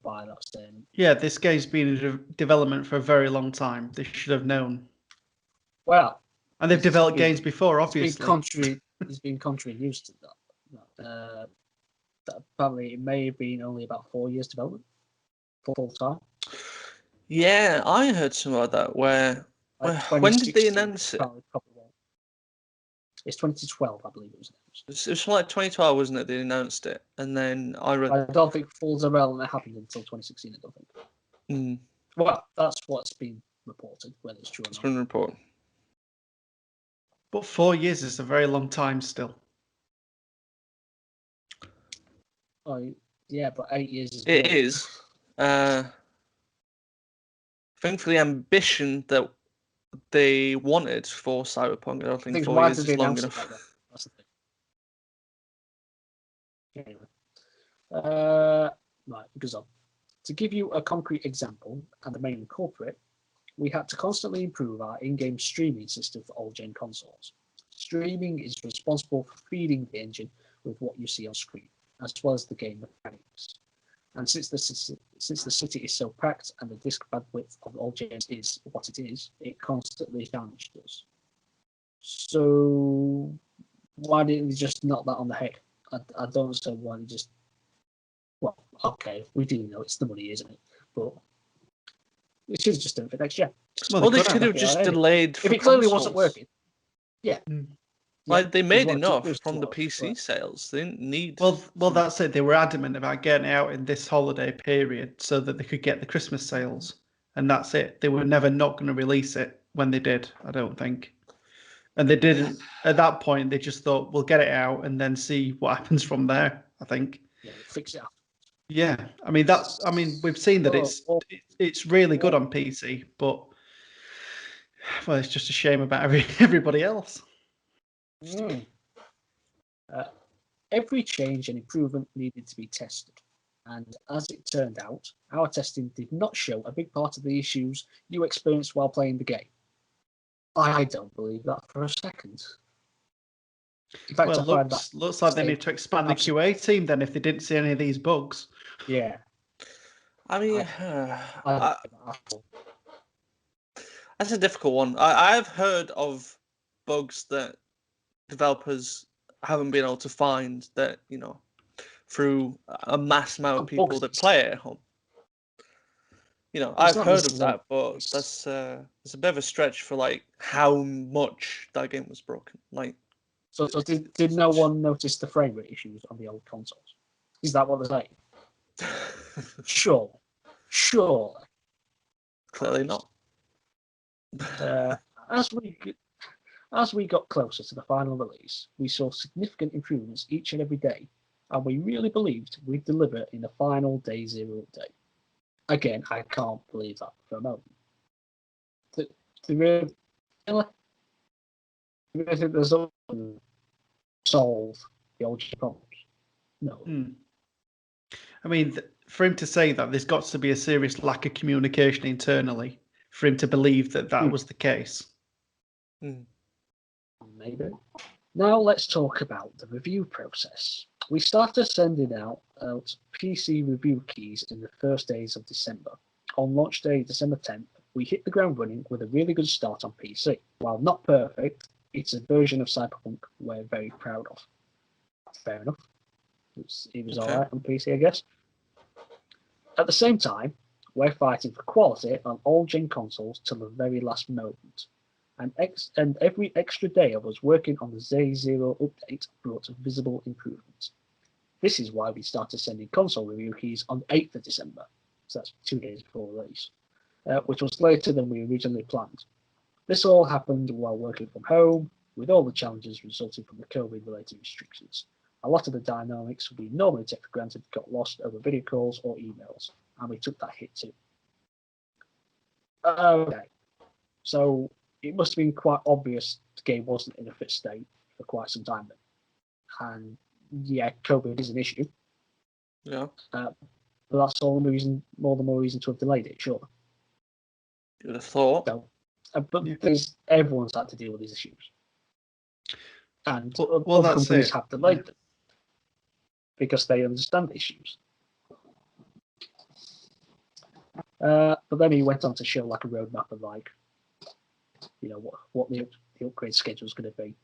buy that statement. Yeah, this game's been in development for a very long time. They should have known. Well, and they've developed games before, obviously. There's been contrary news to that. That apparently it may have been only about 4 years development, full time. Yeah, I heard something about that. When did they announce it? It's 2012, I believe it was announced. It was like 2012, wasn't it? They announced it, and then I don't think full development happened until 2016. I don't think. Well, that's what's been reported. Whether it's true or not. It's been reported. But 4 years is a very long time still. Oh yeah, but 8 years is. It is. I think for the ambition that they wanted for Cyberpunk, I don't think 4 years is long enough. That's the thing. Anyway. Right, it goes on. To give you a concrete example, and the main culprit, we had to constantly improve our in-game streaming system for old-gen consoles. Streaming is responsible for feeding the engine with what you see on screen, as well as the game mechanics. And since the city is so packed and the disk bandwidth of old gens is what it is, it constantly challenged us. So why didn't they just knock that on the head? I don't understand why they just. Well, okay, we do know it's the money, isn't it? But it should have just done it for next year. Well, they could have just delayed. If it clearly wasn't working, yeah. Like they made enough from the PC sales. They didn't need. Well, that's it. They were adamant about getting it out in this holiday period so that they could get the Christmas sales, and that's it. They were never not going to release it when they did. I don't think, and they didn't. At that point, they just thought we'll get it out and then see what happens from there. I think. Yeah, fix it up. Yeah, I mean we've seen that it's really good on PC, but well, it's just a shame about everybody else. Every change and improvement needed to be tested, and as it turned out, our testing did not show a big part of the issues you experienced while playing the game. I don't believe that for a second. In fact, looks like they need to expand the QA team then if they didn't see any of these bugs. Yeah. I mean, that's a difficult one. I've heard of bugs that developers haven't been able to find that, through a mass amount of people that play it at home. I've heard of that, but that's it's a bit of a stretch for like how much that game was broken. Like, so did no one notice the frame rate issues on the old consoles? Is that what they're saying? Sure. Clearly not. As we got closer to the final release, we saw significant improvements each and every day, and we really believed we'd deliver in the final Day Zero update. Again, I can't believe that for a moment. There's solve the old problems. No. I mean, for him to say that, there's got to be a serious lack of communication internally for him to believe that that was the case. Maybe. Now let's talk about the review process. We started sending out PC review keys in the first days of December. On launch day, December 10th, we hit the ground running with a really good start on PC. While not perfect, it's a version of Cyberpunk we're very proud of. Fair enough. It was alright on PC, I guess. At the same time, we're fighting for quality on all gen consoles till the very last moment. And every extra day I was working on the Z0 update brought visible improvements. This is why we started sending console review keys on the 8th of December, so that's 2 days before release, which was later than we originally planned. This all happened while working from home, with all the challenges resulting from the COVID-related restrictions. A lot of the dynamics we normally take for granted got lost over video calls or emails, and we took that hit too. Okay, so it must have been quite obvious the game wasn't in a fit state for quite some time then. And yeah, COVID is an issue. Yeah. But that's all the more reason to have delayed it, sure. You would have thought. So, but everyone's had to deal with these issues. And well, other companies have delayed them because they understand the issues. But then he went on to show like a roadmap of like, you know, what the upgrade schedule is going to be.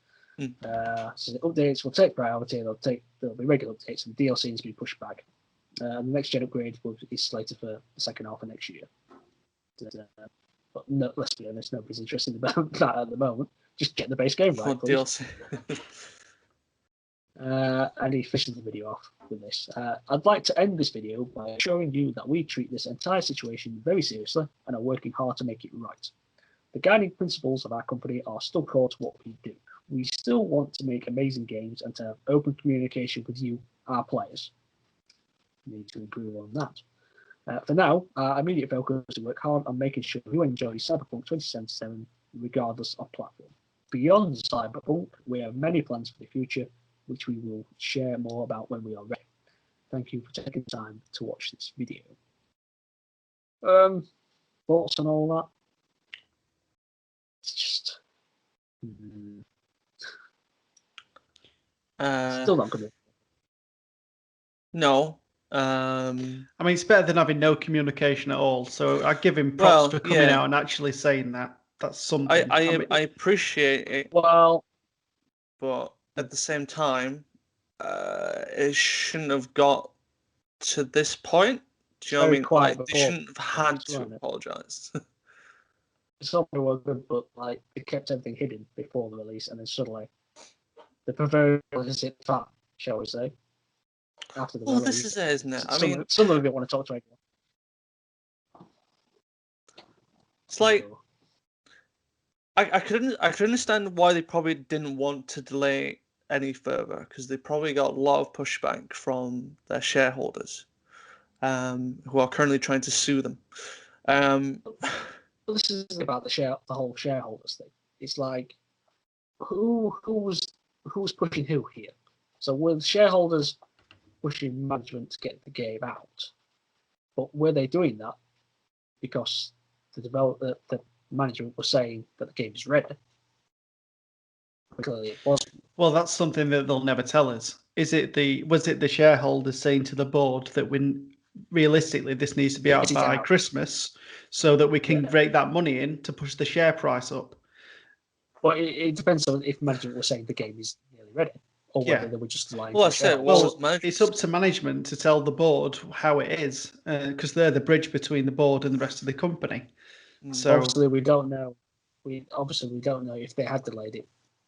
So the updates will take priority. There'll be regular updates, and DLC needs to be pushed back. And the next gen upgrade is slated for the second half of next year. But no, let's be honest, nobody's interested about that at the moment. Just get the base game right, please. DLC. And he finishes the video off with this. I'd like to end this video by showing you that we treat this entire situation very seriously and are working hard to make it right. The guiding principles of our company are still core to what we do. We still want to make amazing games and to have open communication with you, our players. We need to improve on that. For now, our immediate focus is to work hard on making sure you enjoy Cyberpunk 2077 regardless of platform. Beyond Cyberpunk, we have many plans for the future, which we will share more about when we are ready. Thank you for taking the time to watch this video. Thoughts on all that? It's just still not good. No. I mean, it's better than having no communication at all. So I give him props for coming out and actually saying that. That's something. I appreciate it. Well, but at the same time, it shouldn't have got to this point. Do you know what I mean? Like, they shouldn't have had to apologise. Something was good, but like they kept everything hidden before the release, and then suddenly the proverbial is it fat, shall we say? After the release. This is it, isn't it? Some of them want to talk to anyone. It's like I could understand why they probably didn't want to delay any further, because they probably got a lot of pushback from their shareholders, who are currently trying to sue them. This is about the whole shareholders thing. It's like who's pushing who here? So were the shareholders pushing management to get the game out, but were they doing that because the management was saying that the game is ready? Clearly, it wasn't. Well, that's something that they'll never tell us. Was it the shareholders saying to the board that realistically this needs to be out by Christmas, so that we can break that money in to push the share price up? Well, it depends on if management was saying the game is nearly ready, or whether they were just lying. Well, it's up to management to tell the board how it is, because they're the bridge between the board and the rest of the company. So obviously, we don't know. We don't know if they had delayed it.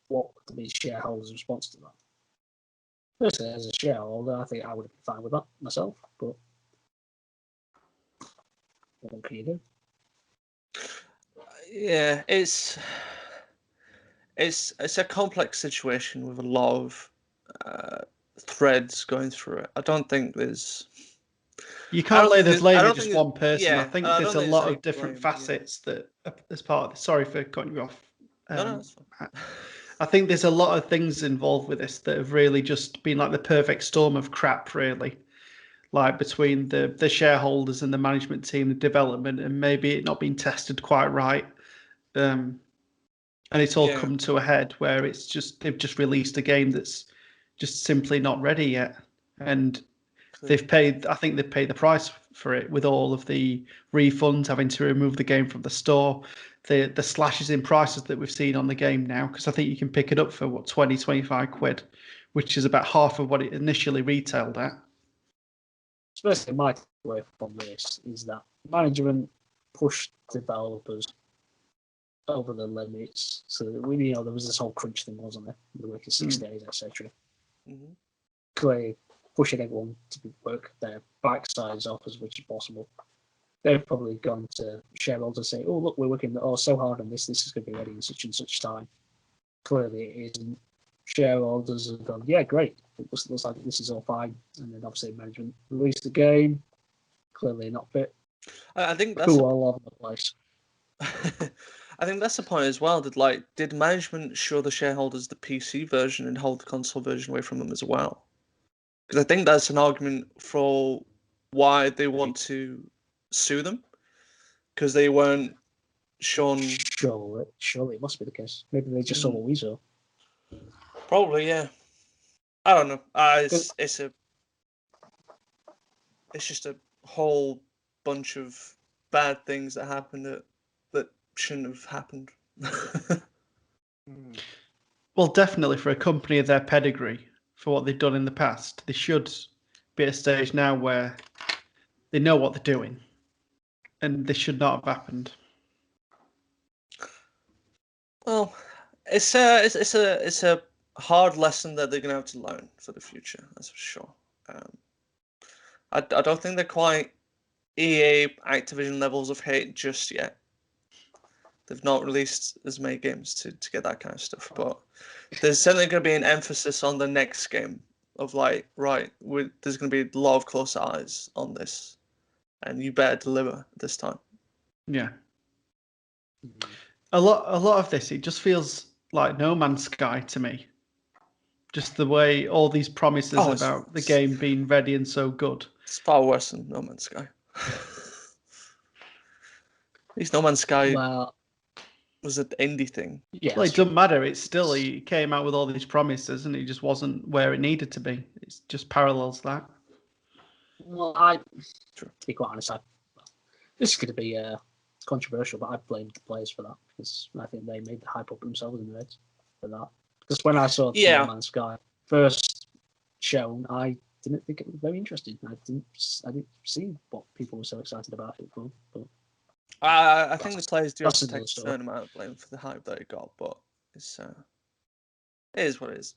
What would be the shareholders' response to that? Personally, as a shareholder, I think I would have been fine with that myself. But what can you do? Yeah, it's a complex situation with a lot of threads going through it. I don't think there's. You can't lay the blame at just one person. Yeah, I think there's a lot of different facets that, as part of. Sorry for cutting you off. No, that's fine. I think there's a lot of things involved with this that have really just been like the perfect storm of crap, really. Like between the shareholders and the management team, the development, and maybe it not being tested quite right. And it's all come to a head where they've just released a game that's just simply not ready yet. And I think they've paid the price for it with all of the refunds, having to remove the game from the store, the slashes in prices that we've seen on the game now, because I think you can pick it up for 20, 25 quid, which is about half of what it initially retailed at. Especially my takeaway from this is that management pushed developers over the limits. So we there was this whole crunch thing, wasn't there? The working 6 days, etc. Mm-hmm. Clearly pushing everyone to work their backsides off as much as possible. They've probably gone to shareholders and say, "Oh, look, we're working so hard on this. This is going to be ready in such and such time." Clearly, it isn't. Shareholders have gone, "Yeah, great. It looks like this is all fine." And then obviously management released the game. Clearly not fit. I think that's all over the place. I think that's the point as well. Did management show the shareholders the PC version and hold the console version away from them as well? Because I think that's an argument for why they want to sue them, because they weren't shown. Surely it must be the case. Maybe they just saw what we saw. Probably, yeah. I don't know. It's just a whole bunch of bad things that happened that shouldn't have happened. Well, definitely for a company of their pedigree, for what they've done in the past, they should be at a stage now where they know what they're doing, and this should not have happened. Well, it's a hard lesson that they're gonna have to learn for the future. That's for sure. I don't think they're quite EA Activision levels of hate just yet. They've not released as many games to get that kind of stuff, but there's certainly going to be an emphasis on the next game of there's going to be a lot of close eyes on this, and you better deliver this time. Yeah. A lot of this, it just feels like No Man's Sky to me. Just the way all these promises about the game being ready and so good. It's far worse than No Man's Sky. At least No Man's Sky was an indie thing. Yeah, well, it doesn't matter. It's still, he came out with all these promises and it just wasn't where it needed to be. It just parallels that. Well, to be quite honest, this is going to be controversial, but I blame the players for that because I think they made the hype up themselves in their heads for that. Because when I saw No Man's Sky first shown, I didn't think it was very interesting. I didn't see what people were so excited about it for. But I think the players do have to take a certain amount of blame for the hype that it got, but it is what it is,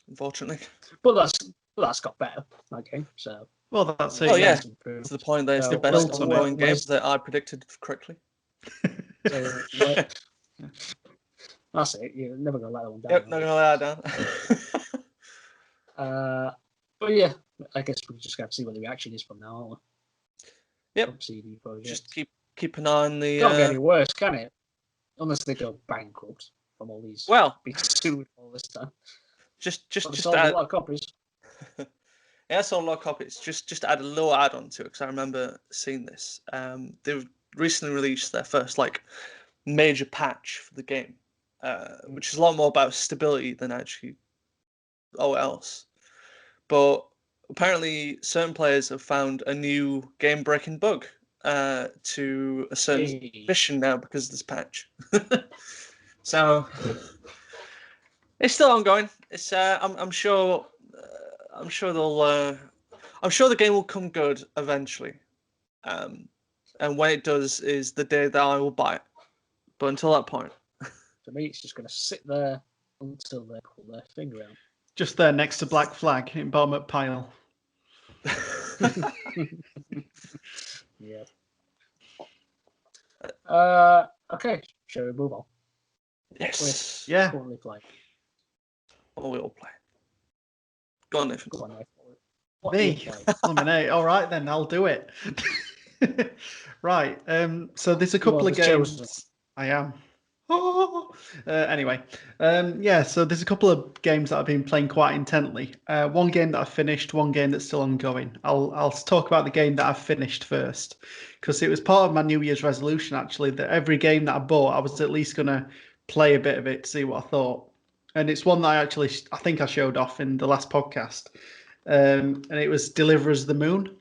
unfortunately. But that's got better, that game. So well, that's it. Oh yeah, to the point that it's the best ongoing game that I predicted correctly. That's it. You're never gonna let that one down. Yep, not gonna let that down. But yeah, I guess we're just gonna see what the reaction is from now on. Yep. From CD Projekt. Just keep an eye on the. Can't get any worse, can it? Unless they go bankrupt from all these. Being sued all this time. Just add a lot of copies. Yeah, I sold a lot of copies. Just add a little add-on to it because I remember seeing this. They've recently released their first major patch for the game, which is a lot more about stability than actually all else. But apparently, certain players have found a new game-breaking bug to a certain mission now because of this patch. So it's still ongoing. It's I'm sure they'll. I'm sure the game will come good eventually, and when it does is the day that I will buy it. But until that point, for me, it's just going to sit there until they pull their finger out. Just there next to Black Flag in bottom up pile. Yeah. Okay, shall we move on? Yes. Yeah. Currently playing. What we all play. Go on, Nathan. Go on, me? All right, then I'll do it. Right. So there's a couple of games. I am. Anyway, yeah. So there's a couple of games that I've been playing quite intently. One game that I've finished, one game that's still ongoing. I'll talk about the game that I've finished first, because it was part of my New Year's resolution actually that every game that I bought, I was at least gonna play a bit of it to see what I thought. And it's one that I think I showed off in the last podcast, and it was Deliverers of the Moon.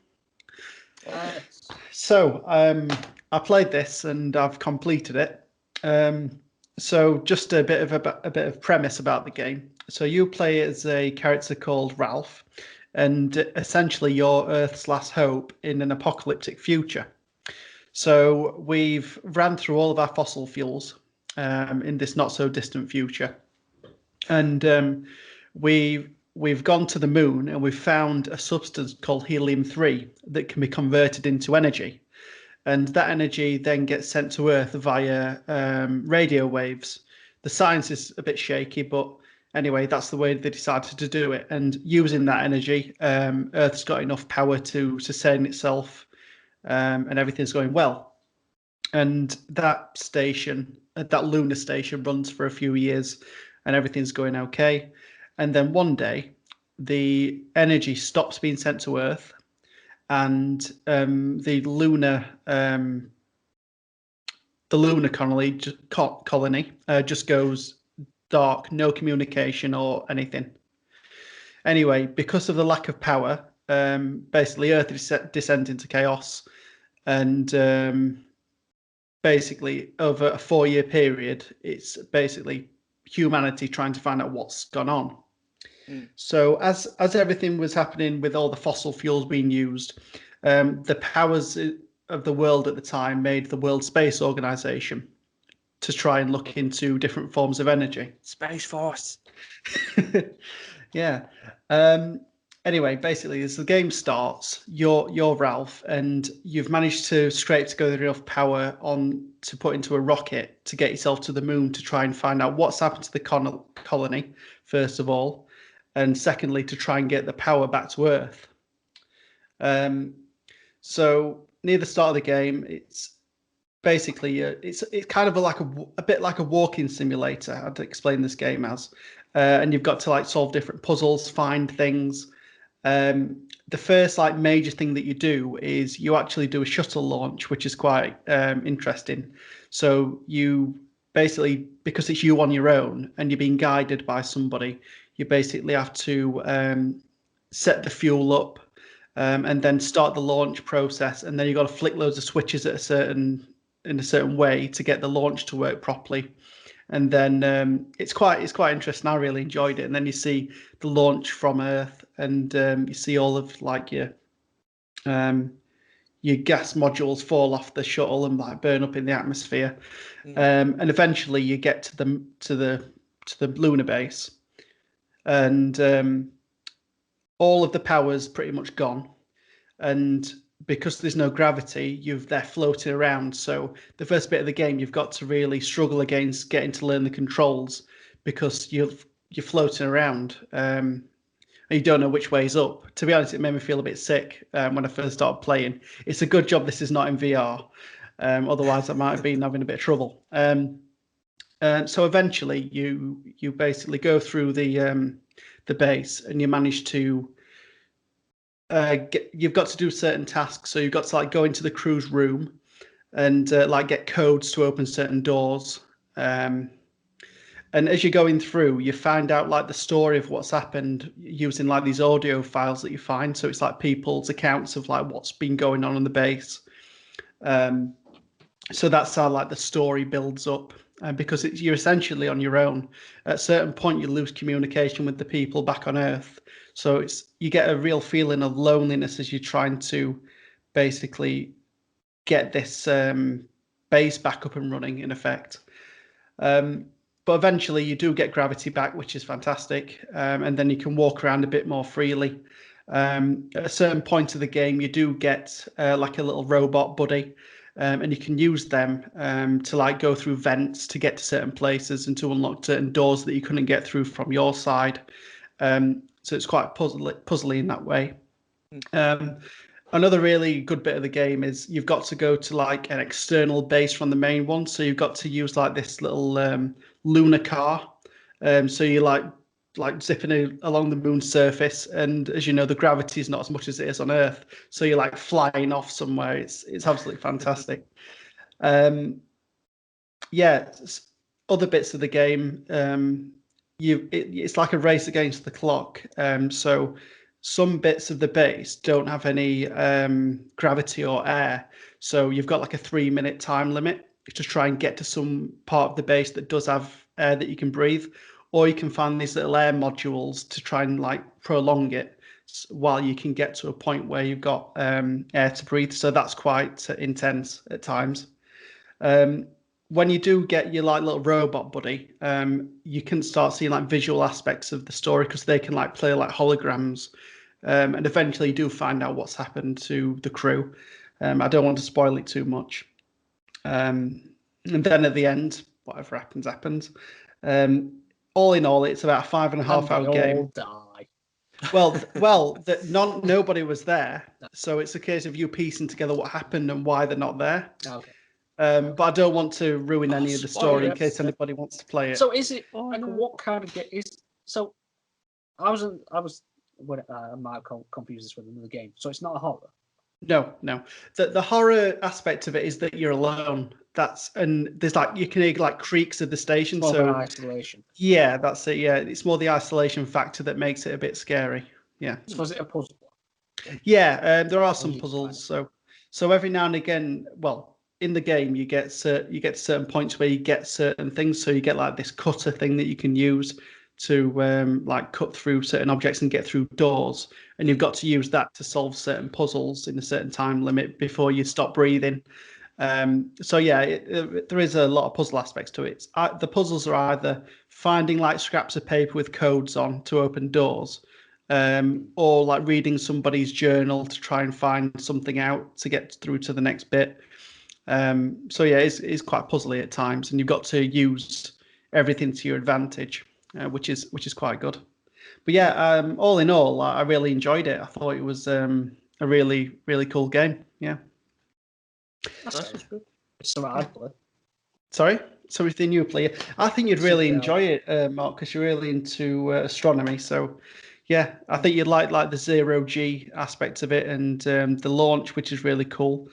So I played this and I've completed it. So just a bit of premise about the game. So you play as a character called Ralph, and essentially you're Earth's last hope in an apocalyptic future. So we've ran through all of our fossil fuels in this not so distant future, and we've gone to the moon and we've found a substance called helium-3 that can be converted into energy. And that energy then gets sent to Earth via radio waves. The science is a bit shaky, but anyway, that's the way they decided to do it. And using that energy, Earth's got enough power to sustain itself, and everything's going well. And that station, that lunar station, runs for a few years, and everything's going okay. And then one day, the energy stops being sent to Earth, and the lunar colony just goes dark, no communication or anything. Anyway, because of the lack of power, basically Earth descends into chaos, and basically over a 4-year period, it's basically humanity trying to find out what's gone on. So as everything was happening with all the fossil fuels being used, the powers of the world at the time made the World Space Organization to try and look into different forms of energy. Space Force. Yeah. Anyway, basically, as the game starts, you're Ralph, and you've managed to scrape together enough power to put into a rocket to get yourself to the moon to try and find out what's happened to the colony, first of all, and secondly, to try and get the power back to Earth. So near the start of the game, it's basically it's kind of a bit like a walking simulator. I'd explain this game as, and you've got to like solve different puzzles, find things. The first like major thing that you do is you actually do a shuttle launch, which is quite interesting. So you basically, because it's you on your own and you're being guided by somebody, you basically have to set the fuel up, and then start the launch process, and then you've got to flick loads of switches in a certain way to get the launch to work properly. And then it's quite interesting. I really enjoyed it. And then you see the launch from Earth, and you see all of like your gas modules fall off the shuttle and like burn up in the atmosphere. And eventually you get to the lunar base, and all of the power's pretty much gone. And because there's no gravity, they're floating around. So the first bit of the game, you've got to really struggle against getting to learn the controls, because you're floating around, and you don't know which way's up. To be honest, it made me feel a bit sick when I first started playing. It's a good job this is not in VR. Otherwise, I might have been having a bit of trouble. So eventually, you basically go through the base, and you manage to. You've got to do certain tasks. So you've got to like go into the crew's room and like get codes to open certain doors. And as you're going through, you find out like the story of what's happened using like these audio files that you find. So it's like people's accounts of like what's been going on the base. So that's how like the story builds up. Because you're essentially on your own. At a certain point, you lose communication with the people back on Earth. So you get a real feeling of loneliness as you're trying to basically get this base back up and running, in effect. But eventually you do get gravity back, which is fantastic. And then you can walk around a bit more freely. At a certain point of the game, you do get like a little robot buddy. And you can use them to like go through vents to get to certain places and to unlock certain doors that you couldn't get through from your side. So it's quite puzzly in that way. Another really good bit of the game is you've got to go to like an external base from the main one. So you've got to use like this little lunar car. So you like zipping along the moon's surface, and as you know, the gravity is not as much as it is on Earth. So you're like flying off somewhere. It's absolutely fantastic. Yeah, other bits of the game, it's like a race against the clock. So some bits of the base don't have any gravity or air, so you've got like a 3-minute time limit to try and get to some part of the base that does have air that you can breathe, or you can find these little air modules to try and like prolong it while you can get to a point where you've got air to breathe. So that's quite intense at times. When you do get your like little robot buddy, you can start seeing like visual aspects of the story because they can like play like holograms, and eventually you do find out what's happened to the crew. I don't want to spoil it too much. And then at the end, whatever happens, happens. All in all, it's about a 5.5-hour game. All die. Nobody was there, so it's a case of you piecing together what happened and why they're not there. Okay. But I don't want to ruin any of the story in case anybody wants to play it. So is it like what kind of game is? So I might confuse this with another game. So it's not a horror. No. The horror aspect of it is that you're alone. And there's like you can hear like creaks of the station. More so isolation. Yeah, that's it. Yeah, it's more the isolation factor that makes it a bit scary. Yeah. So is it a puzzle? Yeah, there are some puzzles. So every now and again, well, in the game you get to certain points where you get certain things. So you get like this cutter thing that you can use to like cut through certain objects and get through doors, and you've got to use that to solve certain puzzles in a certain time limit before you stop breathing. So yeah, there is a lot of puzzle aspects to it. The puzzles are either finding like scraps of paper with codes on to open doors, or like reading somebody's journal to try and find something out to get through to the next bit. So yeah, it's quite puzzly at times, and you've got to use everything to your advantage, which is quite good. But yeah, all in all, I really enjoyed it. I thought it was a really, really cool game. Yeah. That's good. It's survival. Sorry? So if the new player, I think you'd really enjoy it, Mark, because you're really into astronomy. So yeah, I think you'd like the zero G aspects of it, and the launch, which is really cool,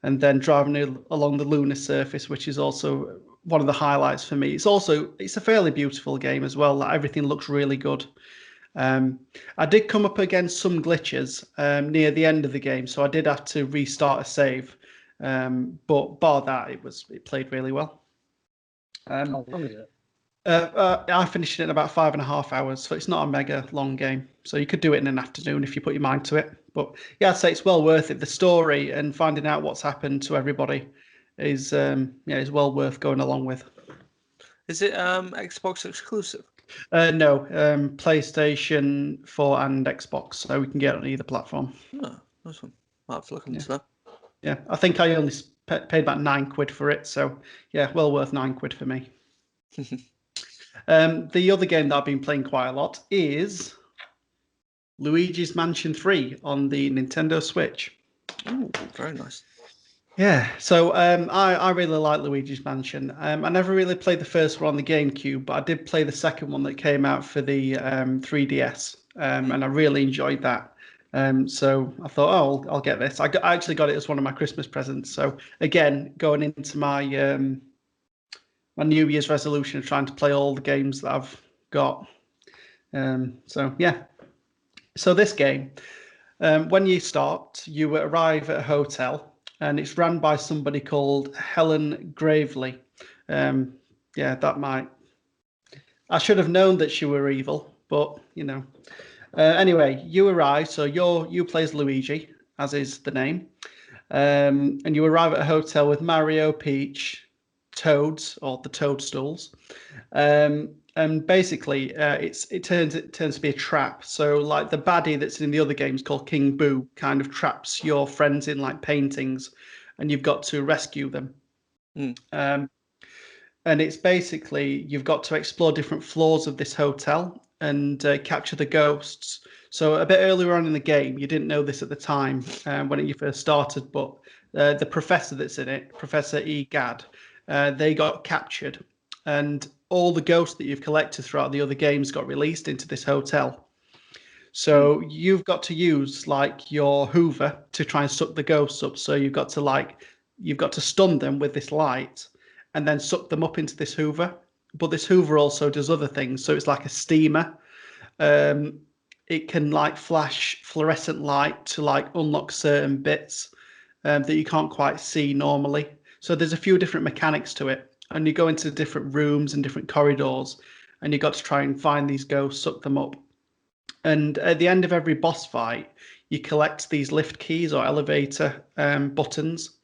and then driving along the lunar surface, which is also one of the highlights for me. It's a fairly beautiful game as well. Like, everything looks really good. I did come up against some glitches near the end of the game, so I did have to restart a save. But bar that, it played really well. How long is it? I finished it in about 5.5 hours, so it's not a mega long game. So you could do it in an afternoon if you put your mind to it. But yeah, I'd say it's well worth it. The story and finding out what's happened to everybody is well worth going along with. Is it Xbox exclusive? No, PlayStation 4 and Xbox, so we can get it on either platform. Oh, nice one. I'll have to look into that. Yeah, I think I only paid about £9 for it, so yeah, well worth £9 for me. The other game that I've been playing quite a lot is Luigi's Mansion 3 on the Nintendo Switch. Ooh, very nice. Yeah, so I really like Luigi's Mansion. I never really played the first one on the GameCube, but I did play the second one that came out for the 3DS, and I really enjoyed that. So I thought, oh, I'll get this. I actually got it as one of my Christmas presents. So again, going into my my New Year's resolution of trying to play all the games that I've got. So yeah. So this game, when you start, you arrive at a hotel, and it's run by somebody called Helen Gravely. I should have known that she were evil, but you know. Anyway, you arrive, so you play as Luigi, as is the name, and you arrive at a hotel with Mario, Peach, Toads, or the Toadstools, and basically it turns to be a trap. So like the baddie that's in the other games called King Boo kind of traps your friends in like paintings, and you've got to rescue them. And it's basically you've got to explore different floors of this hotel and capture the ghosts. So a bit earlier on in the game, you didn't know this at the time when you first started, but the professor that's in it, Professor E. Gadd, they got captured, and all the ghosts that you've collected throughout the other games got released into this hotel. So you've got to use like your Hoover to try and suck the ghosts up. So you've got to stun them with this light, and then suck them up into this Hoover. But this Hoover also does other things. So it's like a steamer. It can like flash fluorescent light to like unlock certain bits that you can't quite see normally. So there's a few different mechanics to it, and you go into different rooms and different corridors, and you got to try and find these ghosts, suck them up. And at the end of every boss fight, you collect these lift keys or elevator buttons,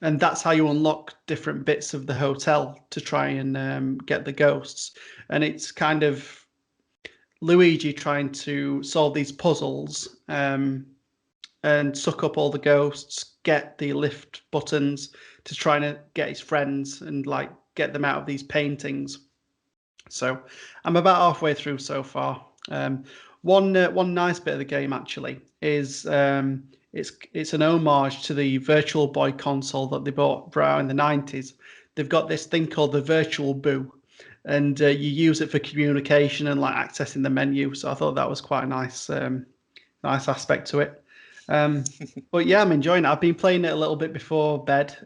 and that's how you unlock different bits of the hotel to try and get the ghosts. And it's kind of Luigi trying to solve these puzzles and suck up all the ghosts, get the lift buttons to try and get his friends and like get them out of these paintings. So I'm about halfway through so far. One nice bit of the game actually is it's an homage to the Virtual Boy console that they brought out in the 90s. They've got this thing called the Virtual Boo, and you use it for communication and like accessing the menu. So I thought that was quite a nice aspect to it. But yeah, I'm enjoying it. I've been playing it a little bit before bed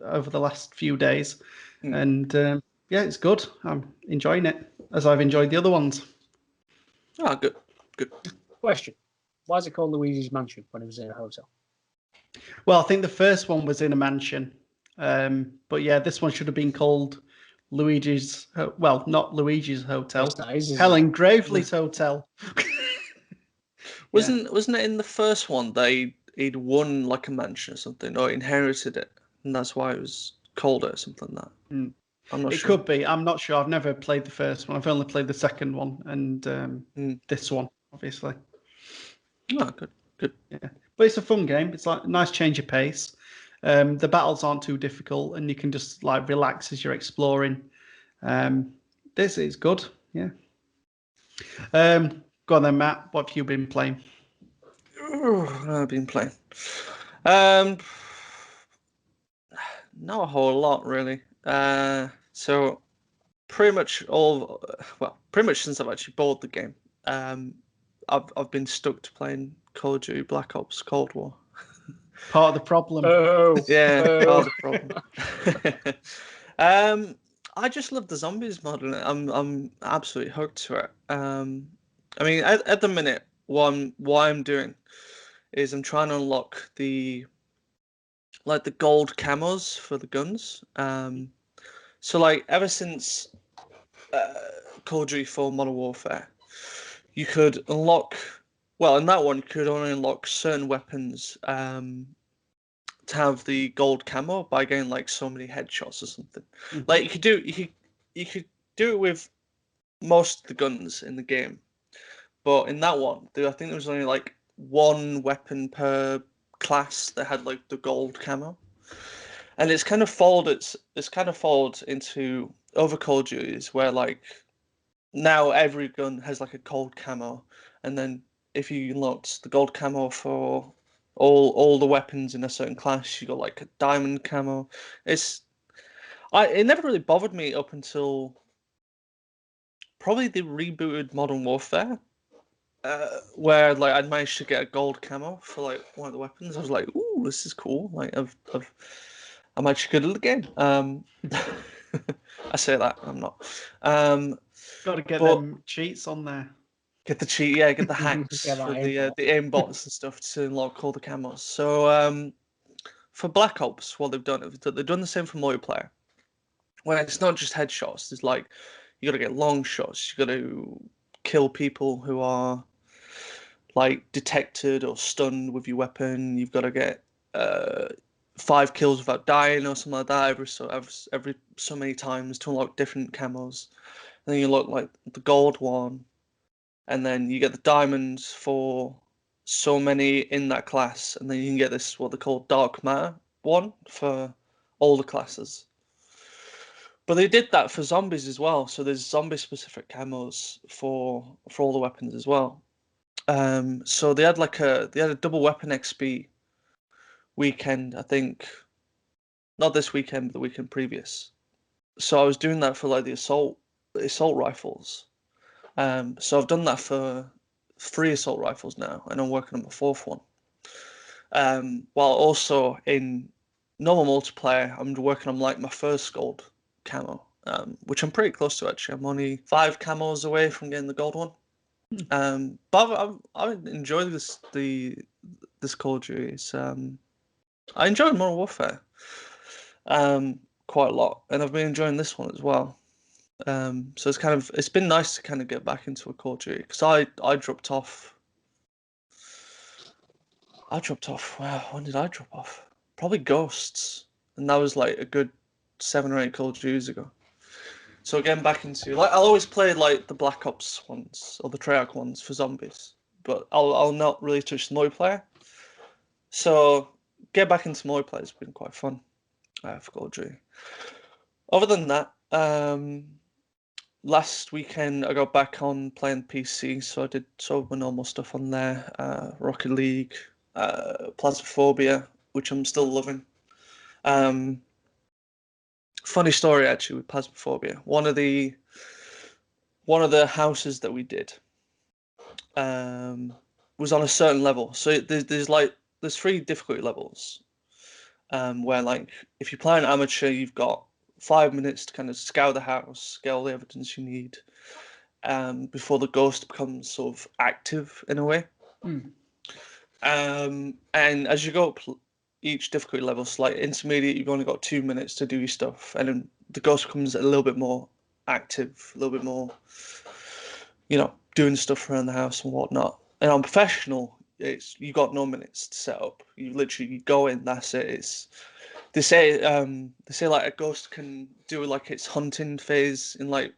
over the last few days, and yeah, it's good. I'm enjoying it as I've enjoyed the other ones. Oh, good. Question: why is it called Luigi's Mansion when it was in a hotel? Well, I think the first one was in a mansion, but yeah, this one should have been called Luigi's. Well, not Luigi's Hotel. It's not, is it? Helen Gravely's Hotel. Wasn't it in the first one he'd won like a mansion or something, or inherited it, and that's why it was called it or something like that? I'm not sure. It could be. I'm not sure. I've never played the first one. I've only played the second one and this one, obviously. Oh, good. Yeah, but it's a fun game. It's like a nice change of pace. The battles aren't too difficult, and you can just like relax as you're exploring. This is good. Yeah. Go on then, Matt. What have you been playing? I've been playing. Not a whole lot really. So pretty much since I've actually bought the game, I've been stuck to playing Call of Duty Black Ops Cold War. Part of the problem. Yeah, part of the problem. I just love the zombies mod, and I'm absolutely hooked to it. I mean, at the minute, what I'm doing is I'm trying to unlock the gold camos for the guns. So like ever since Call of Duty 4 Modern Warfare, you could unlock. Well, in that one, you could only unlock certain weapons to have the gold camo by getting like so many headshots or something. Like you could do it with most of the guns in the game, but in that one, I think there was only like one weapon per class that had like the gold camo, and it's kind of folded into other Call of Duties where like now every gun has like a gold camo, and then if you unlocked the gold camo for all the weapons in a certain class, you got like a diamond camo. It never really bothered me up until probably the rebooted Modern Warfare, where like I'd managed to get a gold camo for like one of the weapons. I was like, "Ooh, this is cool!" Like I'm actually good at the game. I say that I'm not. Got to get them cheats on there. Get the cheat, yeah, get the hacks for the aimbots and stuff to unlock all the camos. So for Black Ops, what they've done the same for multiplayer. Where it's not just headshots. It's like you got to get long shots. You got to kill people who are like detected or stunned with your weapon. You've got to get 5 kills without dying or something like that every so many times to unlock different camos. And then you unlock like the gold one, and then you get the diamonds for so many in that class, and then you can get this what they call dark matter one for all the classes. But they did that for zombies as well, so there's zombie specific camos for all the weapons as well. So they had a double weapon XP weekend, I think. Not this weekend, but the weekend previous. So I was doing that for like the assault rifles. So I've done that for 3 assault rifles now, and I'm working on my 4th one. While also in normal multiplayer, I'm working on like my first gold camo, which I'm pretty close to actually. I'm only 5 camos away from getting the gold one. But I enjoy this Call of Duty. I enjoy Modern Warfare quite a lot, and I've been enjoying this one as well. So it's been nice to kind of get back into a Call of Duty, because I dropped off. Wow, when did I drop off? Probably Ghosts, and that was like a good 7 or 8 Call of Duties ago. So getting back into, like, I'll always play like the Black Ops ones or the Treyarch ones for zombies, but I'll not really touch the multiplayer. So get back into multiplayer has been quite fun for Call of Duty. Other than that, last weekend I got back on playing PC, so I did some of my normal stuff on there. Rocket League, Phasmophobia, which I'm still loving. Funny story actually with Phasmophobia. One of the houses that we did was on a certain level. So there's 3 difficulty levels. Where, like, if you play an amateur, you've got 5 minutes to kind of scour the house, get all the evidence you need, before the ghost becomes sort of active in a way. And as you go up each difficulty level, so like intermediate, you've only got 2 minutes to do your stuff, and then the ghost becomes a little bit more active, a little bit more, doing stuff around the house and whatnot. And on professional, you got no minutes to set up. You literally go in, that's it. They say like a ghost can do like its hunting phase in like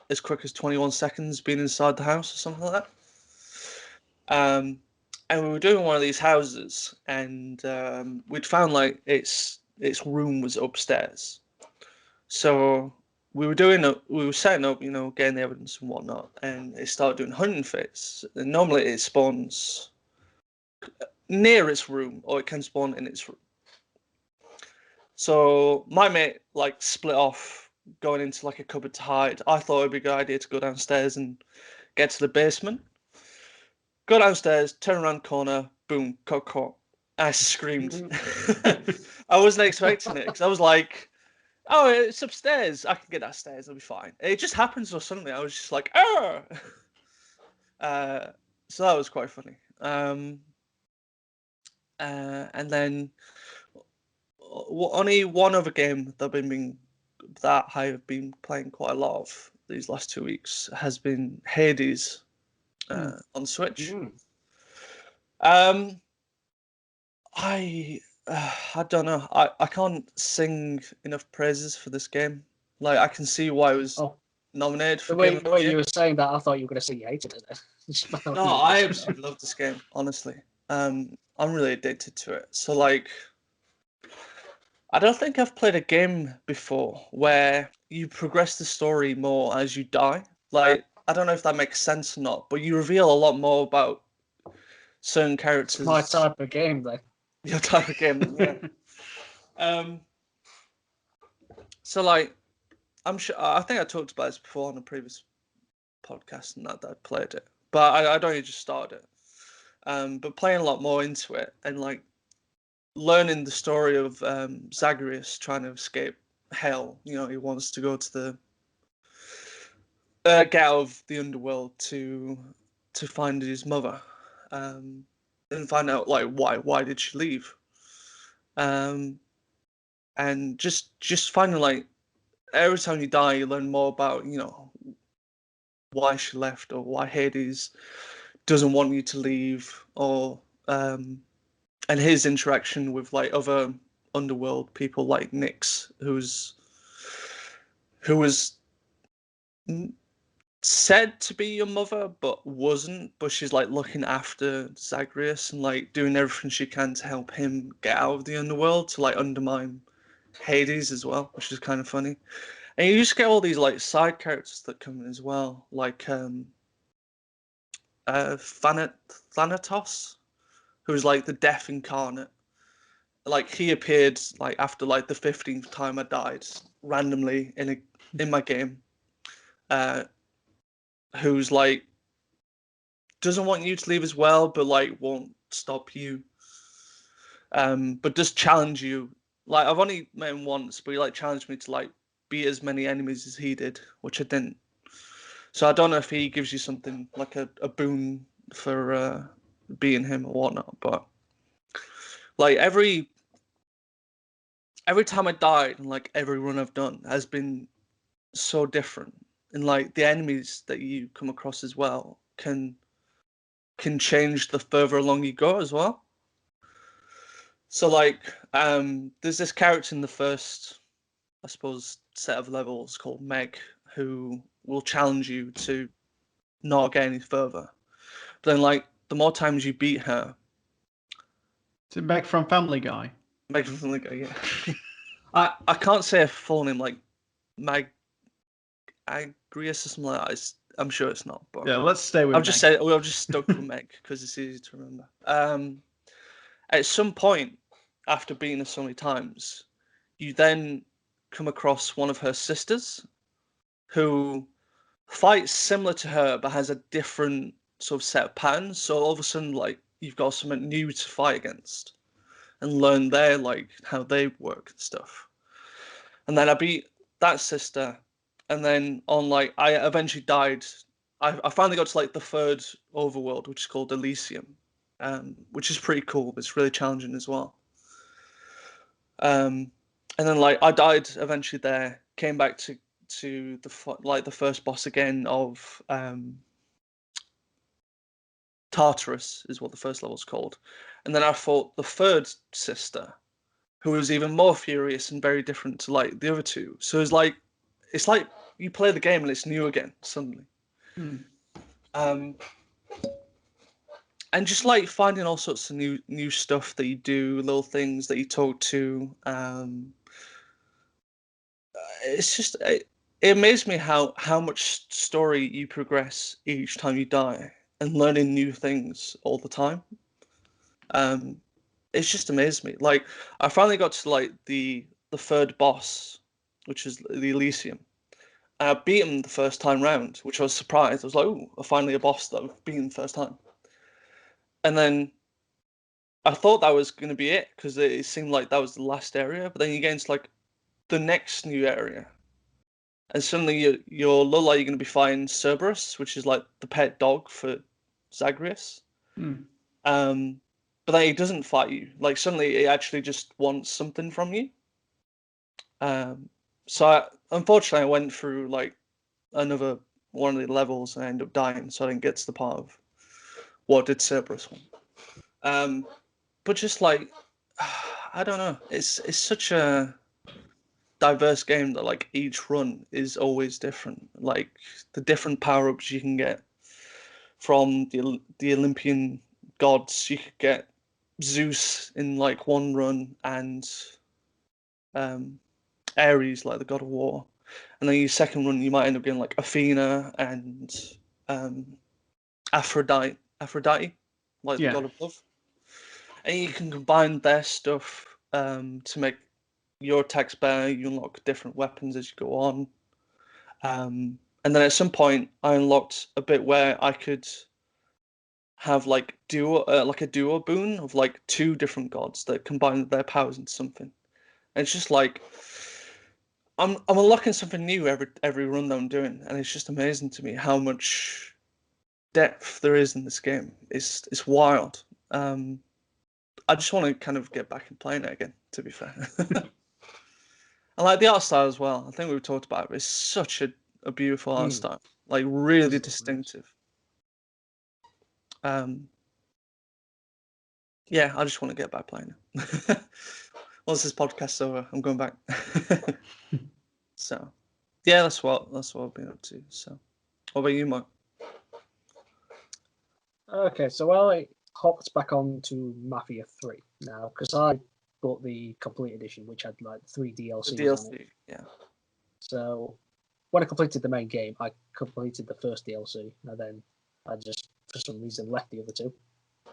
as quick as 21 seconds being inside the house or something like that. And we were doing one of these houses, and we'd found like its room was upstairs. So we were setting up, getting the evidence and whatnot, and it started doing hunting phase. And normally it spawns near its room, or it can spawn in its room. So my mate like split off, going into like a cupboard to hide. I thought it'd be a good idea to go downstairs and get to the basement. Go downstairs, turn around the corner, boom, caught. I screamed. I wasn't expecting it, because I was like, oh, it's upstairs. I can get downstairs. It'll be fine. It just happened so suddenly. I was just like, oh. So that was quite funny. And then only one other game that I have been playing quite a lot of these last 2 weeks has been Hades on Switch. I don't know. I can't sing enough praises for this game. Like, I can see why it was nominated for Game of the way Year. you were saying that, I thought you were going to say you hated it. No, I absolutely love this game, honestly. I'm really addicted to it. So, like, I don't think I've played a game before where you progress the story more as you die. Like, I don't know if that makes sense or not, but you reveal a lot more about certain characters. My type of game, though. Your type of game, yeah. So, like, I'm sure. I think I talked about this before on a previous podcast, and that I played it, but I'd only just started it. But playing a lot more into it, and like learning the story of Zagreus trying to escape hell. He wants to go to the get out of the underworld to find his mother, and find out like why did she leave, and just finding like every time you die you learn more about why she left, or why Hades doesn't want you to leave, or and his interaction with like other underworld people like Nyx, who was said to be your mother but wasn't, but she's like looking after Zagreus and like doing everything she can to help him get out of the underworld, to like undermine Hades as well, which is kind of funny. And you just get all these like side characters that come in as well, like Thanatos, who's like the death incarnate. Like he appeared like after like the 15th time I died randomly in my game. Who's like doesn't want you to leave as well, but like won't stop you. But does challenge you. Like I've only met him once, but he like challenged me to like beat as many enemies as he did, which I didn't. So I don't know if he gives you something like a boon for beating him or whatnot. But like every time I died and like every run I've done has been so different. And like the enemies that you come across as well can change the further along you go as well. So like there's this character in the first, I suppose, set of levels called Meg, who will challenge you to not get any further. But then like the more times you beat her, Is it Meg from Family Guy? Meg from Family Guy, yeah. I can't say a full name like Mag Agrius or something like that. I'm sure it's not, but Yeah, let's stay with I've just Meg. said I've just stuck with Meg because it's easy to remember. At some point after beating her so many times, you then come across one of her sisters who fights similar to her but has a different sort of set of patterns. So all of a sudden, like you've got something new to fight against and learn their like how they work and stuff. And then I beat that sister, and then on like I eventually died. I finally got to like the third overworld, which is called Elysium, which is pretty cool. But it's really challenging as well. And then like I died eventually there. Came back to the first boss again of Tartarus is what the first level's called, and then I fought the third sister, who was even more furious and very different to like the other two. So it's like you play the game and it's new again suddenly. And just like finding all sorts of new stuff that you do, little things that you talk to. It's just it amazes me how much story you progress each time you die and learning new things all the time. It's just amazed me. Like I finally got to like the third boss, which is the Elysium. I beat him the first time round, which I was surprised. I was like, "Oh, finally a boss that I've beaten the first time." And then I thought that was going to be it because it seemed like that was the last area. But then you get into like the next new area, and suddenly you're like you're going to be fighting Cerberus, which is like the pet dog for Zagreus. But then it doesn't fight you. Like suddenly it actually just wants something from you. So unfortunately, I went through like another one of the levels and I ended up dying, so I didn't get to the part of what did Cerberus want. But just like I don't know, it's such a diverse game that like each run is always different. Like the different power-ups you can get from the Olympian gods, you could get Zeus in like one run and Ares, like the god of war, and then your second run you might end up getting like Athena and Aphrodite, like the god of love, and you can combine their stuff to make your attacks better. You unlock different weapons as you go on, and then at some point I unlocked a bit where I could have like a duo boon of like two different gods that combine their powers into something. And it's just like I'm unlocking something new every run that I'm doing, and it's just amazing to me how much depth there is in this game. It's wild. I just want to kind of get back and playing it again. To be fair, I like the art style as well. I think we've talked about it. It's such a beautiful art style, like really distinctive. Yeah, I just want to get back playing it. Once this podcast's over, I'm going back. So, yeah, that's what I've been up to. So, what about you, Mike? Okay, so I hopped back on to Mafia 3 now because I bought the complete edition, which had like 3 DLCs on it. Yeah. So when I completed the main game, I completed the first DLC, and then I just for some reason left the other two,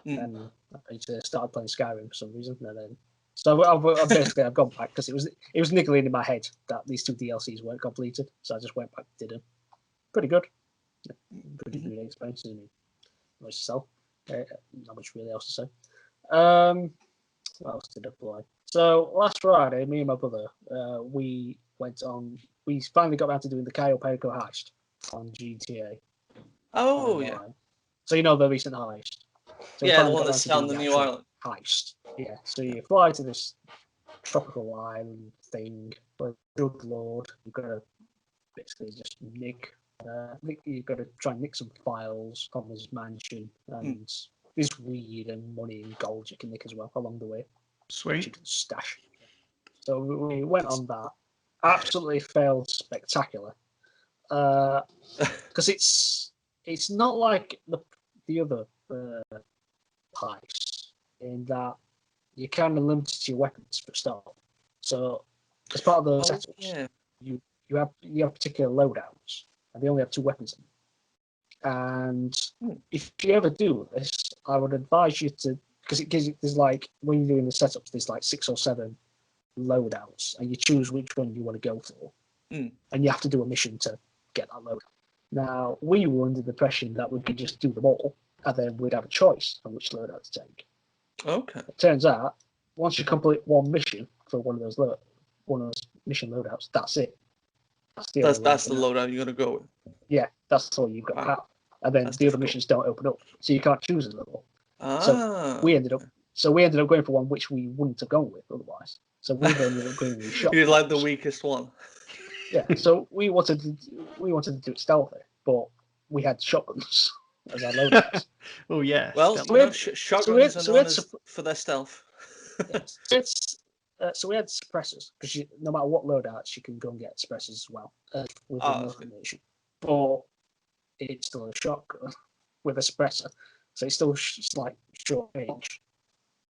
Mm. and I started playing Skyrim for some reason, and then so I've gone back because it was niggling in my head that these 2 DLCs weren't completed, so I just went back and did them. Pretty good, pretty good experiences. I mean, much to sell, not much really else to say. What else did I play? So last Friday, me and my brother, we finally got around to doing the Cayo Perico heist on GTA. Oh yeah. So you know the recent heist. So we Yeah, the finally one got that's around on to the doing new actual island. heist. Yeah. So you fly to this tropical island thing, where drug lord. You've got to basically just nick. You've got to try and nick some files from his mansion, and there's weed and money and gold you can nick as well along the way. Sweet. You can stash. So we went on that. Absolutely failed spectacular. Because it's not like the other heists in that you're kind of limited to your weapons for start. So as part of the setups, you have particular loadouts, and they only have 2 weapons in them. And if you ever do this, I would advise you to, because it gives you, there's like when you're doing the setups, there's like 6 or 7 loadouts, and you choose which one you want to go for, and you have to do a mission to get that loadout. Now, we were under the impression that we could just do them all, and then we'd have a choice on which loadout to take. Okay. It turns out, once you complete one mission for one of those mission loadouts, that's it. That's the loadout you're gonna go with. Yeah, that's all you've got to have. And then the other missions don't open up, so you can't choose another one. So we ended up going for one which we wouldn't have gone with otherwise. So we ended up going with shotguns. You like the weakest one. Yeah. So we wanted to do it stealthy, but we had shotguns as our loadouts. Oh yeah. Well, shotguns are known for their stealth. So we had suppressors because no matter what loadouts, you can go and get suppressors as well with the combination. But it's still a shotgun with a suppressor, so it's still like short range.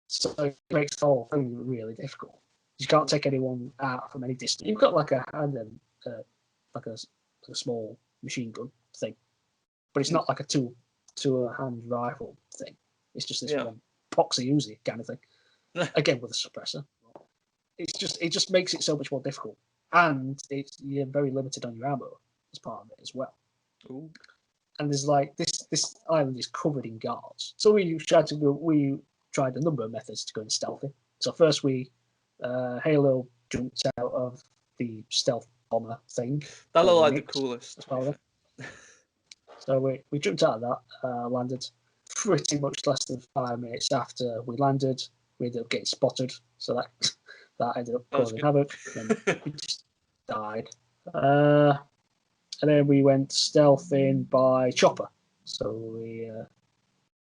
So it makes the whole thing really difficult. You can't take anyone out from any distance. You've got like a hand and like a small machine gun thing, but it's not like a two-hand rifle thing. It's just this one proxy Uzi kind of thing. Again with a suppressor. It just makes it so much more difficult, and you're very limited on your ammo as part of it as well. Ooh. And there's like this island is covered in guards. So we tried a number of methods to go in stealthy. So first we Halo jumped out of the stealth bomber thing. That looked like the coolest. So we jumped out of that, landed pretty much less than 5 minutes after we landed. We ended up getting spotted, so that ended up causing havoc. And we just died. And then we went stealthing by chopper. So we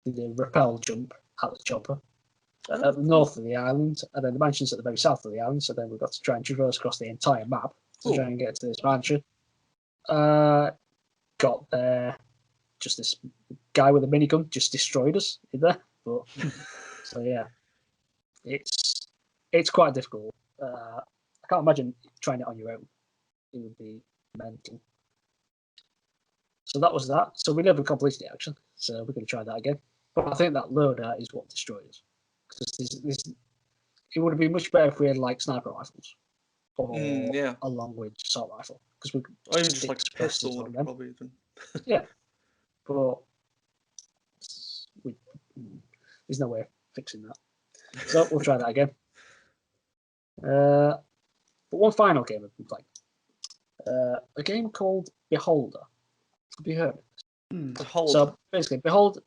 did a rappel jump at the chopper at the north of the island, and then the mansion's at the very south of the island. So then we got to try and traverse across the entire map to try and get to this mansion. Got there, just this guy with a minigun just destroyed us in there. But so yeah, it's quite difficult. I can't imagine trying it on your own. It would be mental. So that was that. So we never completed the action. So we're going to try that again. But I think that loadout is what destroyed us. Because it would have been much better if we had like sniper rifles, or a long range assault rifle, because we could, or even just like a pistol would probably even. Yeah, but there's no way of fixing that. So we'll try that again. But one final game I've been playing, a game called Beholder. Have you heard of it? Beholder. So basically, Beholder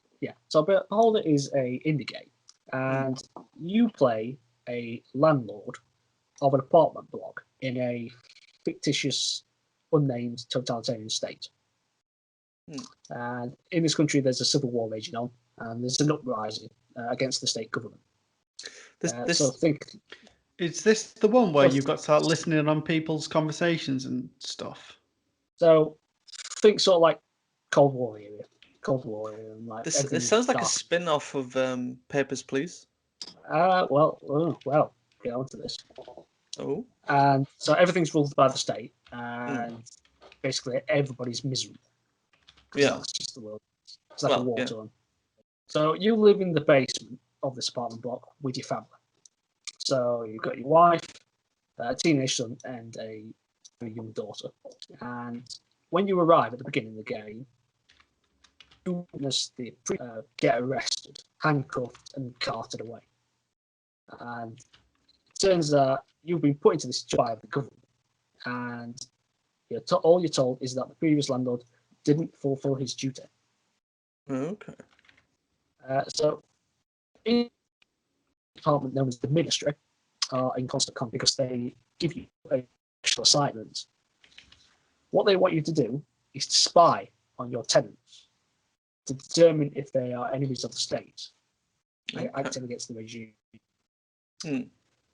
is a indie game, and you play a landlord of an apartment block in a fictitious, unnamed totalitarian state. And in this country, there's a civil war raging on, and there's an uprising against the state government. So think. Is this the one where you've got to start listening on people's conversations and stuff? So think sort of like Cold War area. And like this sounds like a spin-off of Papers, Please. Well, get on to this. Oh. And so everything's ruled by the state, and basically everybody's miserable. Yeah. That's just the world. It's like a war torn. So you live in the basement of this apartment block with your family. So you've got your wife, a teenage son, and a very young daughter. And when you arrive at the beginning of the game, you witness the get arrested, handcuffed, and carted away. And it turns out you've been put into this job by the government, and all you're told is that the previous landlord didn't fulfill his duty. Okay. So, in the department known as the ministry are in constant contact because they give you a special assignment. What they want you to do is to spy on your tenants to determine if they are enemies of the state, acting against the regime.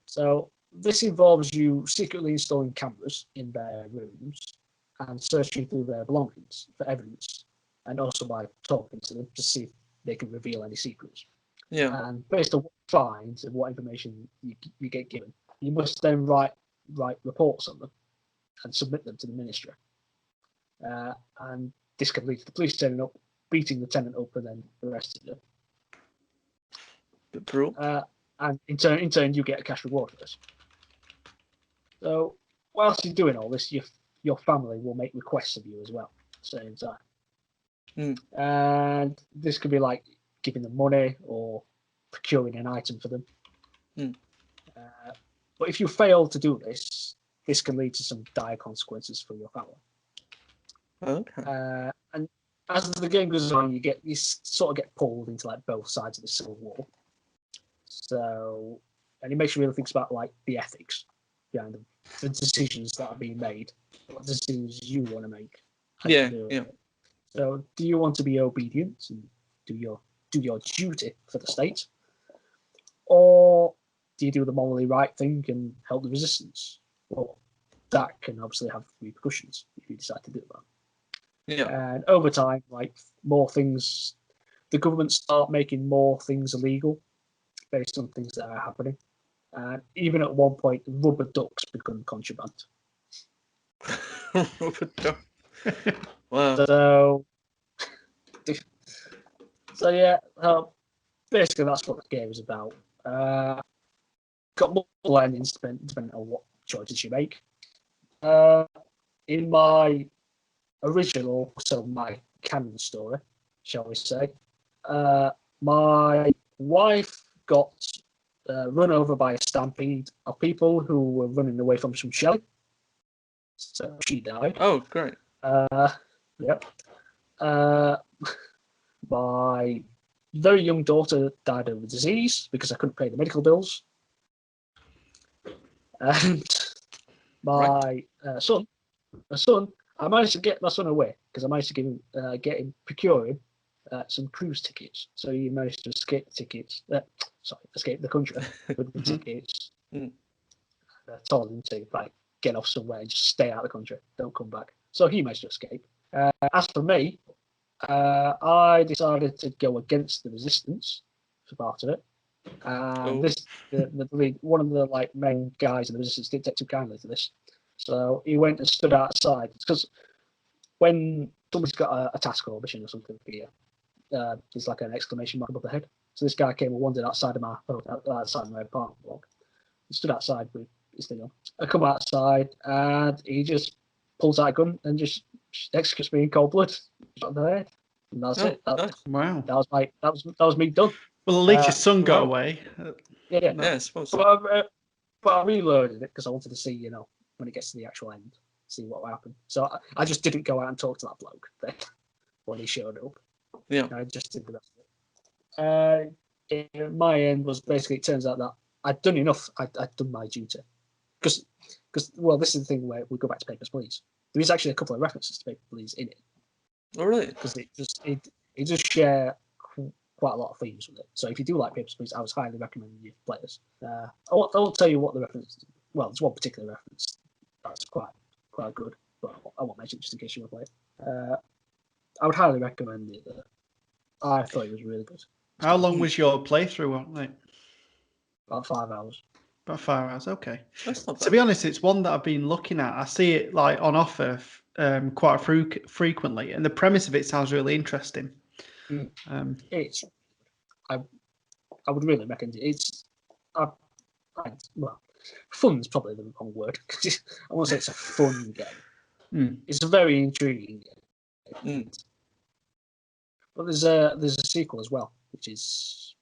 So this involves you secretly installing cameras in their rooms and searching through their belongings for evidence, and also by talking to them to see if they can reveal any secrets. Yeah. And based on what you find and what information you get given, you must then write reports on them and submit them to the ministry. And this can lead to the police turning up, beating the tenant up, and then arresting them. Bit brutal. And in turn, you get a cash reward for this. So whilst you're doing all this, your family will make requests of you as well at the same time. And this could be like giving them money or procuring an item for them. But if you fail to do this, this can lead to some dire consequences for your family. Okay. And as the game goes on, you sort of get pulled into like both sides of the civil war. So, and it makes you really think about like the ethics behind the decisions that are being made, what decisions you want to make. Yeah. So, do you want to be obedient and do your duty for the state, or do you do the morally right thing and help the resistance? Well, that can obviously have repercussions if you decide to do that. Yeah. And over time, like more things, the government start making more things illegal based on things that are happening. And even at one point, rubber ducks become contraband. Rubber duck. Wow. So yeah, basically that's what the game is about. Got multiple endings depending on what choices you make. In my original, so my canon story, shall we say, my wife got run over by a stampede of people who were running away from some shelling. So she died. Oh, great. Yep. My very young daughter died of a disease because I couldn't pay the medical bills. And my son, I managed to get my son away because I managed to procure him some cruise tickets. So he managed to escape the tickets. Escape the country with the tickets. I told him to get off somewhere and just stay out of the country. Don't come back. So he managed to escape. As for me, I decided to go against the resistance for part of it. One of the main guys in the resistance didn't take too kindly to this. So he went and stood outside because when somebody's got a task or a mission or something for you, there's like an exclamation mark above the head. So this guy came and wandered outside of my apartment block. He stood outside with his thing on. I come outside and he just pulls out a gun and just executes me in cold blood. Shot in the head. And that's it. Wow. That was me done. Well, at least your son got away. Yeah. I suppose so. But I reloaded it because I wanted to see, when it gets to the actual end, see what will happen. So I just didn't go out and talk to that bloke then when he showed up. Yeah. I just did the rest of it. My end was basically, it turns out that I'd done enough. I'd done my duty. Because this is the thing where we go back to Papers, Please. There is actually a couple of references to Papers, Please in it. Oh, really? Because it does share quite a lot of themes with it. So if you do like Papers, Please, I would highly recommend you play this. I won't tell you what the reference is. Well, there's one particular reference that's quite good, but I won't mention it just in case you want to play it. I would highly recommend it. I thought it was really good. How long was your playthrough? About 5 hours. About 5 hours, okay. That's not bad. To be honest, it's one that I've been looking at. I see it on offer quite frequently, and the premise of it sounds really interesting. It's I would really recommend it. It's well, fun's probably the wrong word. I want to say it's a fun game. It's a very intriguing game. But there's a sequel as well, which is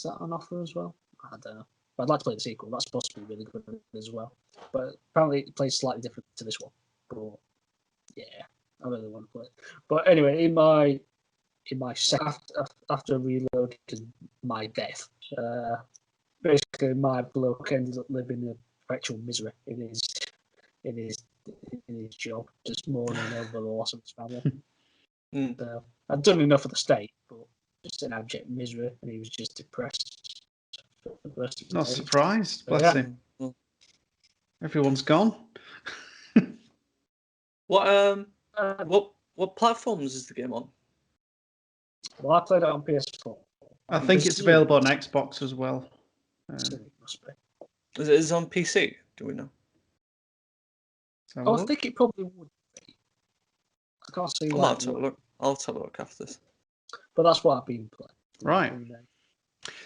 that on offer as well? I don't know. But I'd like to play the sequel. That's supposed to be really good as well. But apparently it plays slightly different to this one. But yeah, I really want to play it. But anyway, in my after reloading my death, basically my bloke ended up living in perpetual misery in his job, just mourning over the loss of his family. So I'd done enough for the state, but just in abject misery, and he was just depressed for the rest of his Not days. surprised. Bless him. Everyone's gone. What platforms is the game on? Well, I played it on PS4. I think it's available on Xbox as well. It must be. Is it on PC? Do we know? I think it probably would be. I can't see. I'll have a look. I'll have a look after this. But that's what I've been playing. Right.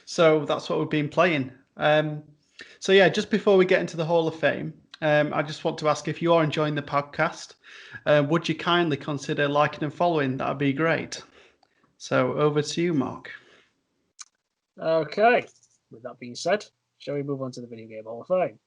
So that's what we've been playing. So yeah, just before we get into the Hall of Fame, I just want to ask if you are enjoying the podcast, would you kindly consider liking and following? That'd be great. So over to you, Mark. Okay. With that being said, shall we move on to the Video Game Hall of Fame?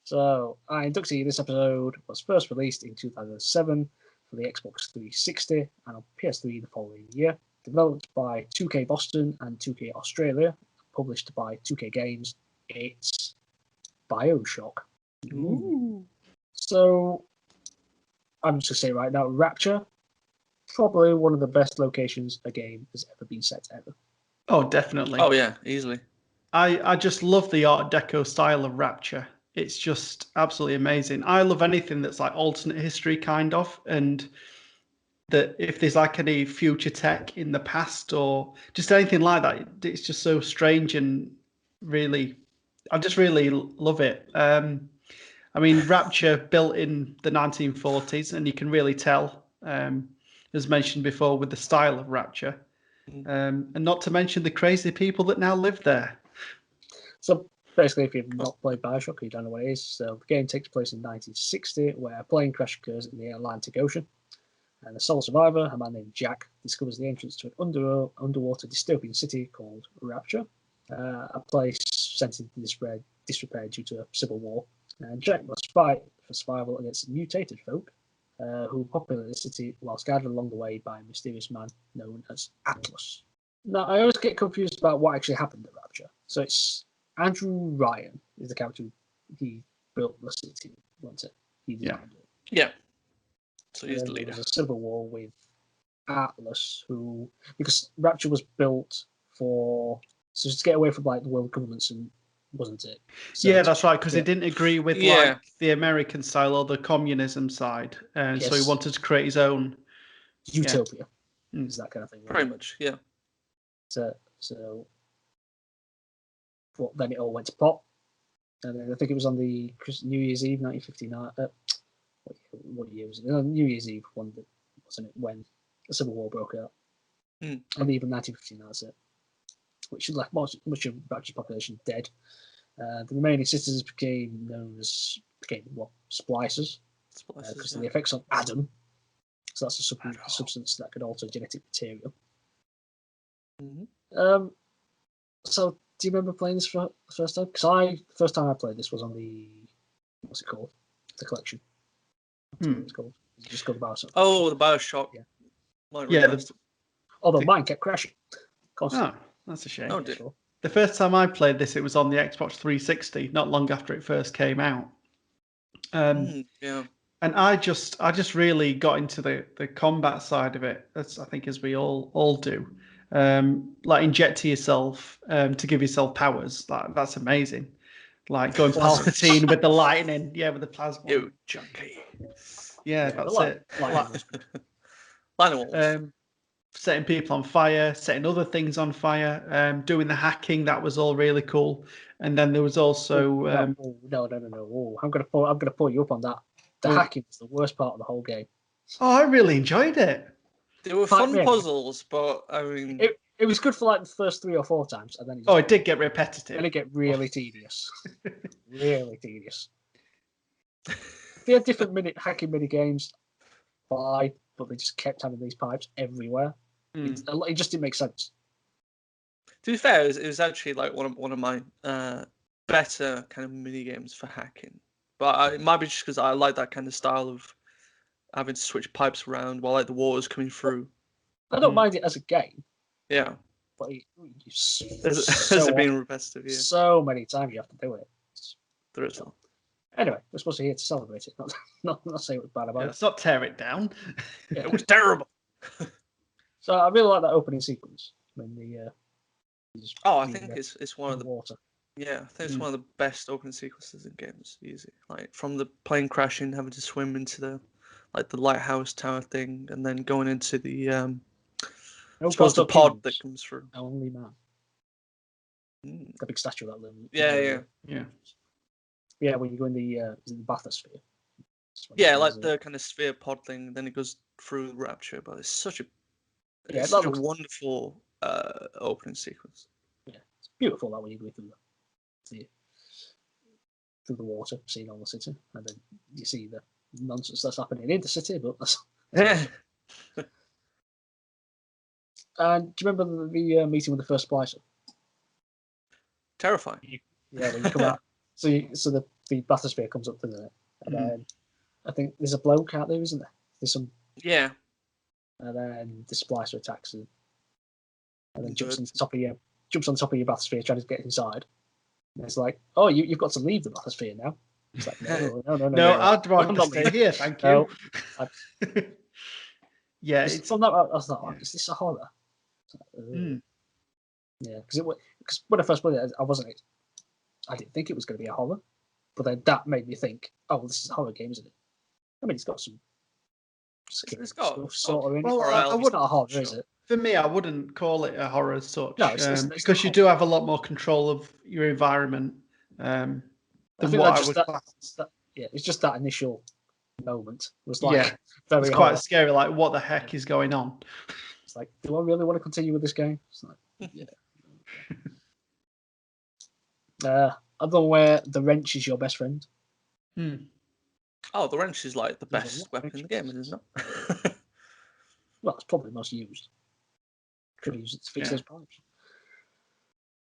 So, our inductee this episode was first released in 2007 for the Xbox 360 and on PS3 the following year. Developed by 2K Boston and 2K Australia, published by 2K Games, it's BioShock. Ooh. So, I'm just going to say right now, Rapture, probably one of the best locations a game has ever been set ever. Oh, definitely. Oh, yeah, easily. I just love the Art Deco style of Rapture. It's just absolutely amazing. I love anything that's like alternate history kind of, and that if there's like any future tech in the past or just anything like that, it's just so strange and really, I just really love it. I mean, Rapture built in the 1940s, and you can really tell, as mentioned before, with the style of Rapture, and not to mention the crazy people that now live there. So basically, if you've not played BioShock, you don't know what it is. So the game takes place in 1960, where a plane crash occurs in the Atlantic Ocean. And the sole survivor, a man named Jack, discovers the entrance to an underwater dystopian city called Rapture, a place sent into disrepair due to a civil war. And Jack must fight for survival against mutated folk who populate the city whilst guided along the way by a mysterious man known as Atlas. Now, I always get confused about what actually happened at Rapture. So it's Andrew Ryan is the character he built the city, wasn't it? He designed it. Yeah. So he's the leader. There was a civil war with Atlas, because Rapture was built to get away from like the world governments, and wasn't it? So yeah, that's right, because he didn't agree with like the American style or the communism side, and so he wanted to create his own utopia. Is that kind of thing? Right? Pretty much, yeah. So, but then it all went to pot, and then I think it was on the New Year's Eve, 1959. What year was it? New Year's Eve, wasn't it? When the Civil War broke out, and even 1959, that's it. Which left much of Rapture's population dead. The remaining citizens became splicers, because of the effects of Adam. So that's a substance that could alter genetic material. So do you remember playing this for the first time? Because the first time I played this was on the what's it called? The collection. It's called. It's just called BioShock. Oh, the BioShock. Yeah. Although mine kept crashing constantly. Oh, that's a shame. Oh, dear. The first time I played this, it was on the Xbox 360, not long after it first came out. Yeah. And I just really got into the combat side of it. That's, I think, as we all do. Like injecting yourself to give yourself powers. That's amazing. Like going Palpatine with the lightning, with the plasma. You junkie. Yeah, that's it. Lightning setting people on fire, setting other things on fire, doing the hacking. That was all really cool. And then there was also no. I'm gonna pull you up on that. The hacking is the worst part of the whole game. Oh, I really enjoyed it. They were fun puzzles, but I mean, It was good for like the first 3 or 4 times, and then it did get repetitive. Then it get really tedious. Really tedious. They had different hacking mini games, fine, but they just kept having these pipes everywhere. It just didn't make sense. To be fair, it was actually like one of my better kind of mini games for hacking. But it might be just because I like that kind of style of having to switch pipes around while like the water's coming through. I don't mind it as a game. Yeah. But Has it been repetitive? Yeah. So many times you have to do it. There is. Anyway, we're supposed to be here to celebrate it, not say it was bad about it. Let's not tear it down. Yeah, it was terrible. So I really like that opening sequence when the. I think it's one of the water. Yeah, I think it's one of the best opening sequences in games. Easy, like from the plane crashing, having to swim into the lighthouse tower thing, and then going into the I suppose the pod that comes through. Only man. The big statue of that little. Yeah, when you go in the bathysphere. Yeah, like the kind of sphere pod thing. Then it goes through Rapture, but it's such a wonderful opening sequence. Yeah, it's beautiful that when you go through the water, seeing all the city, and then you see the nonsense that's happening in the city. But that's And do you remember the meeting with the first splicer? Terrifying. Yeah, when you come out, so the bathysphere comes up, doesn't it? And then I think there's a bloke out there, isn't there? There's some. Yeah. And then the splicer attacks him, and then jumps on top of your bathysphere, trying to get inside. And it's like, oh, you've got to leave the bathysphere now. It's like, no. I'd rather to stay here, thank you. Yeah, it's not. I was like, is this a horror? Yeah, because when I first played it, I didn't think it was going to be a horror, but then that made me think, oh, well, this is a horror game, isn't it? I mean, it's got some. It's got sort of in it. Well, it's not a horror, is it? For me, I wouldn't call it a horror as such. No, because you do have a lot more control of your environment than what I would class. It's just that initial moment was like very it's quite scary. Like, what the heck is going on? It's like, do I really want to continue with this game? It's like, I don't know where the wrench is your best friend. Oh, the wrench is like the best weapon in the game, isn't it? Well, it's probably the most used. Could use it to fix those pipes.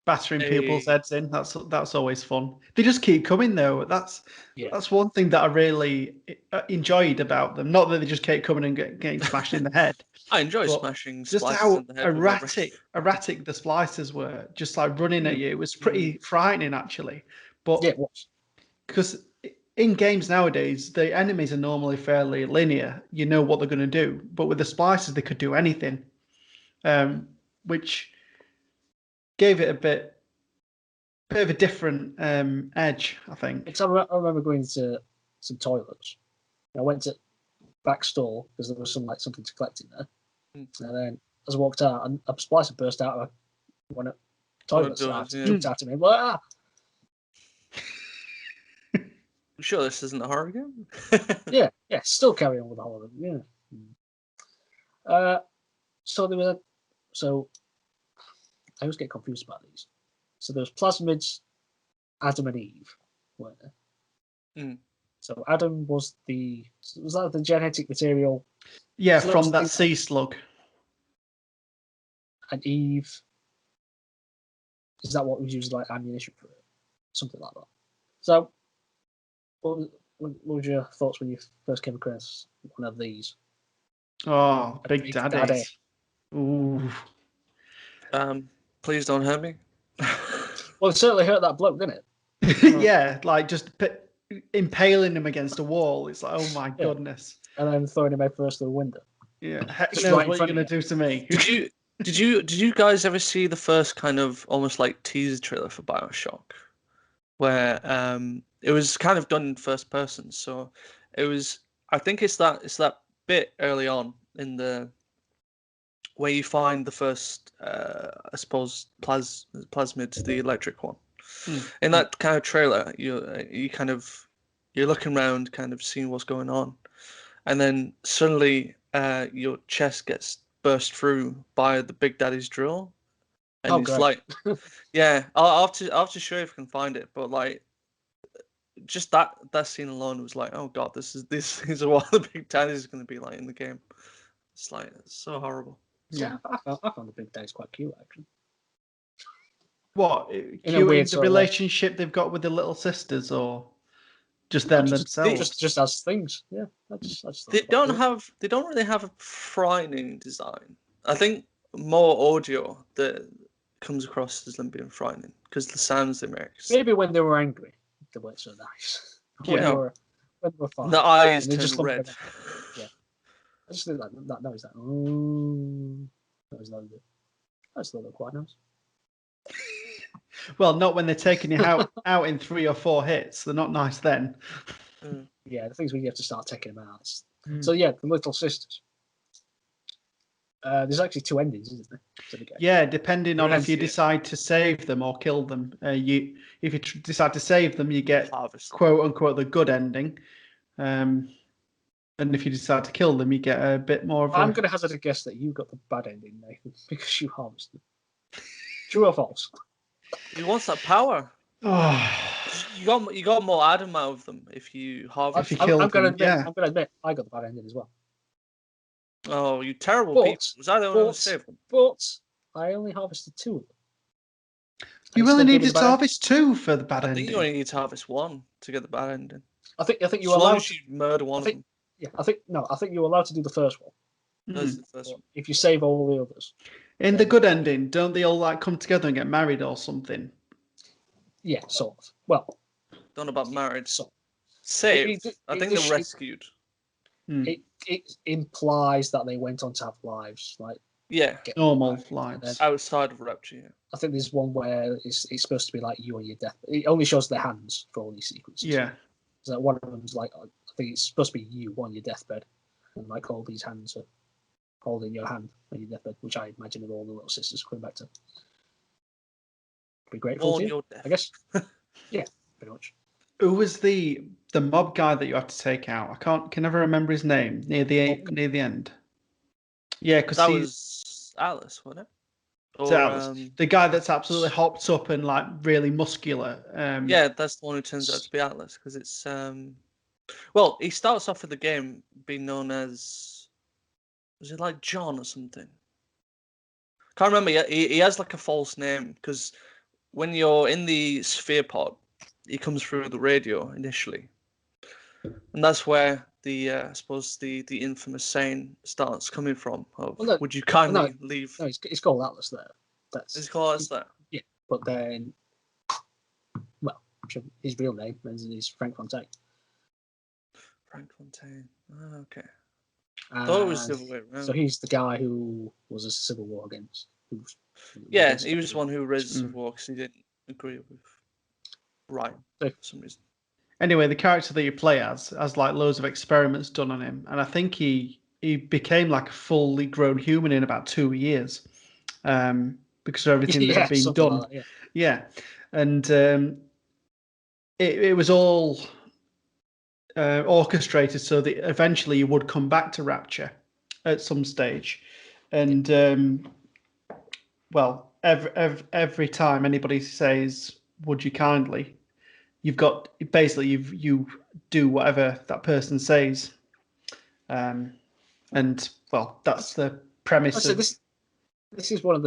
Battering people's heads in. That's always fun. They just keep coming though. That's one thing that I really enjoyed about them. Not that they just keep coming and getting smashed in the head. I enjoy smashing. Just how erratic the splicers were, just like running at you. It was pretty frightening actually. But it was, because in games nowadays the enemies are normally fairly linear. You know what they're going to do. But with the splicers, they could do anything, which gave it a bit of a different edge, I think. I remember going to some toilets. I went to back store because there was something to collect in there. And then as I walked out, a splicer burst out of one of the toilets. Jumped out at me. Like, I'm sure this isn't a horror game. yeah, still carry on with the horror. Yeah. So I always get confused about these. So there's plasmids, Adam and Eve, weren't there? So Adam was that the genetic material? Yeah, from that sea slug. And Eve, is that what was used like ammunition for it? Something like that. So, what were your thoughts when you first came across one of these? Oh, Big Daddy. Ooh. Please don't hurt me. Well, it certainly hurt that bloke, didn't it? Yeah, like just impaling him against a wall. It's like, oh my goodness. And then throwing him headfirst through the window. Yeah, heck knows what you're going to do to me. Did you guys ever see the first kind of almost like teaser trailer for BioShock, where it was kind of done in first person? So it was. I think it's that bit early on in the where you find the first, I suppose, plasmid, the electric one. In that kind of trailer, you're looking around, kind of seeing what's going on, and then suddenly your chest gets burst through by the Big Daddy's drill, And it's great. like, yeah, I'll have to show you if I can find it. But like, just that scene alone was like, oh god, this is what the Big Daddy is going to be like in the game. It's like it's so horrible. Yeah. I found the Big Daddies quite cute, actually. What? In a Cute weird the sort of way. relationship they've got with the little sisters, or just them themselves? Just as things. Yeah, I just thought They it quite don't cute. they don't really have a frightening design. I think more audio that comes across as them being frightening because the sounds they make. Maybe when they were angry, they weren't so nice. When Yeah. they were fine, The eyes and they turn just looked red. at yeah. I just think that noise, that noise, that's a little quite nice. Well, not when they're taking you out in 3 or 4 hits. They're not nice then. Yeah, the things when you have to start taking them out. Mm. So yeah, the little sisters. There's actually 2 endings, isn't there? To the game. Yeah, depending on if you Yeah. decide to save them or kill them. If you decide to save them, you get Harvest. quote unquote the good ending. And if you decide to kill them, you get a bit more of I'm going to hazard a guess that you got the bad ending, Nathan, because you harvested. True or false? He wants that power. Oh, You got more Adam out of them if you harvest. If you kill I'm going to them, admit, yeah. I'm going to admit, I got the bad ending as well. Oh, you terrible But- people! Was I the one who saved them? But I only harvested 2 of them. You And it only still gave me needed the to bad harvest 2 for the bad I think ending. you only need to harvest 1 to get the bad ending. I think As you were long allowed. as you murder one of them. Yeah, I think you were allowed to do the first one. That's Mm. the first one. If you save all the others. In the good ending, don't they all like come together and get married or something? Yeah, sort of. Well, Don't know about marriage. sort of. Saved. I think they're it- rescued. It implies that they went on to have lives, like Yeah, Normal married, lives. and then outside of Rapture. Yeah. I think there's one where it's supposed to be like you on your death. It only shows their hands for all these sequences. Yeah. So one of them's like, I think it's supposed to be you on your deathbed, and like all these hands are holding your hand on your deathbed, which I imagine are all the little sisters coming back to be grateful On to you, your death. I guess. Yeah, pretty much. Who was the mob guy that you had to take out? I can never remember his name near the end. Yeah, because That was Alice, wasn't it? Or Alice, the guy that's absolutely hopped up and like really muscular. yeah, that's the one who turns out to be Atlas because it's well, he starts off with the game being known as was it like John or something? Can't remember. He has like a false name because when you're in the sphere pod, he comes through the radio initially, and that's where the I suppose the infamous saying starts coming from. Of, Well, no- would you kindly leave? No, it's called Atlas there. That's Is it called Atlas there? yeah, but then, well, his real name is Frank Fontaine. Frank Fontaine. Oh, okay. And Thought it was the other way around. so he's the guy who was a civil war against. Yeah, he was the one who raised the Mm. war because he didn't agree with Ryan So- for some reason. Anyway, the character that you play has like loads of experiments done on him, and I think he became like a fully grown human in about 2 years, because of everything that had been something done. like that, Yeah, and it was all orchestrated so that eventually you would come back to Rapture at some stage, and well, every time anybody says "Would you kindly," you've got basically you do whatever that person says, and well, that's the premise So of. this is one of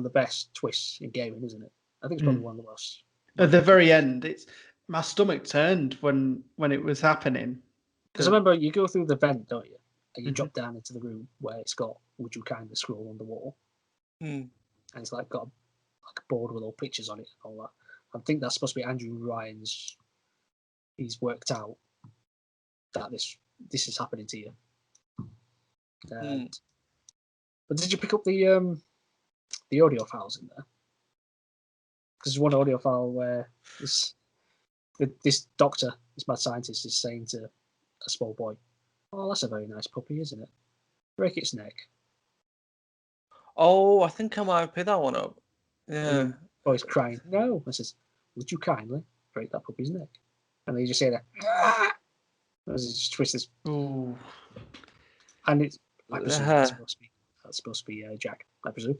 the best twists in gaming, isn't it? I think it's probably one of the most. At the very end, my stomach turned when it was happening. Because remember, you go through the vent, don't you? And you Mhm. drop down into the room where it's got "Would you kindly" scroll on the wall, Hmm. and it's like got a board with all pictures on it and all that. I think that's supposed to be Andrew Ryan's. He's worked out that this is happening to you. And, But did you pick up the audio files in there? Because there's one audio file where this doctor, this mad scientist, is saying to a small boy, "Oh, that's a very nice puppy, isn't it? Break its neck." Oh, I think I might have picked that one up. Yeah. And the boy's crying. No, I says, "Would you kindly break that puppy's neck?" And they just say that. As he just twists his, Ooh. and it's I presume Uh-huh. that's supposed to be Jack. I presume.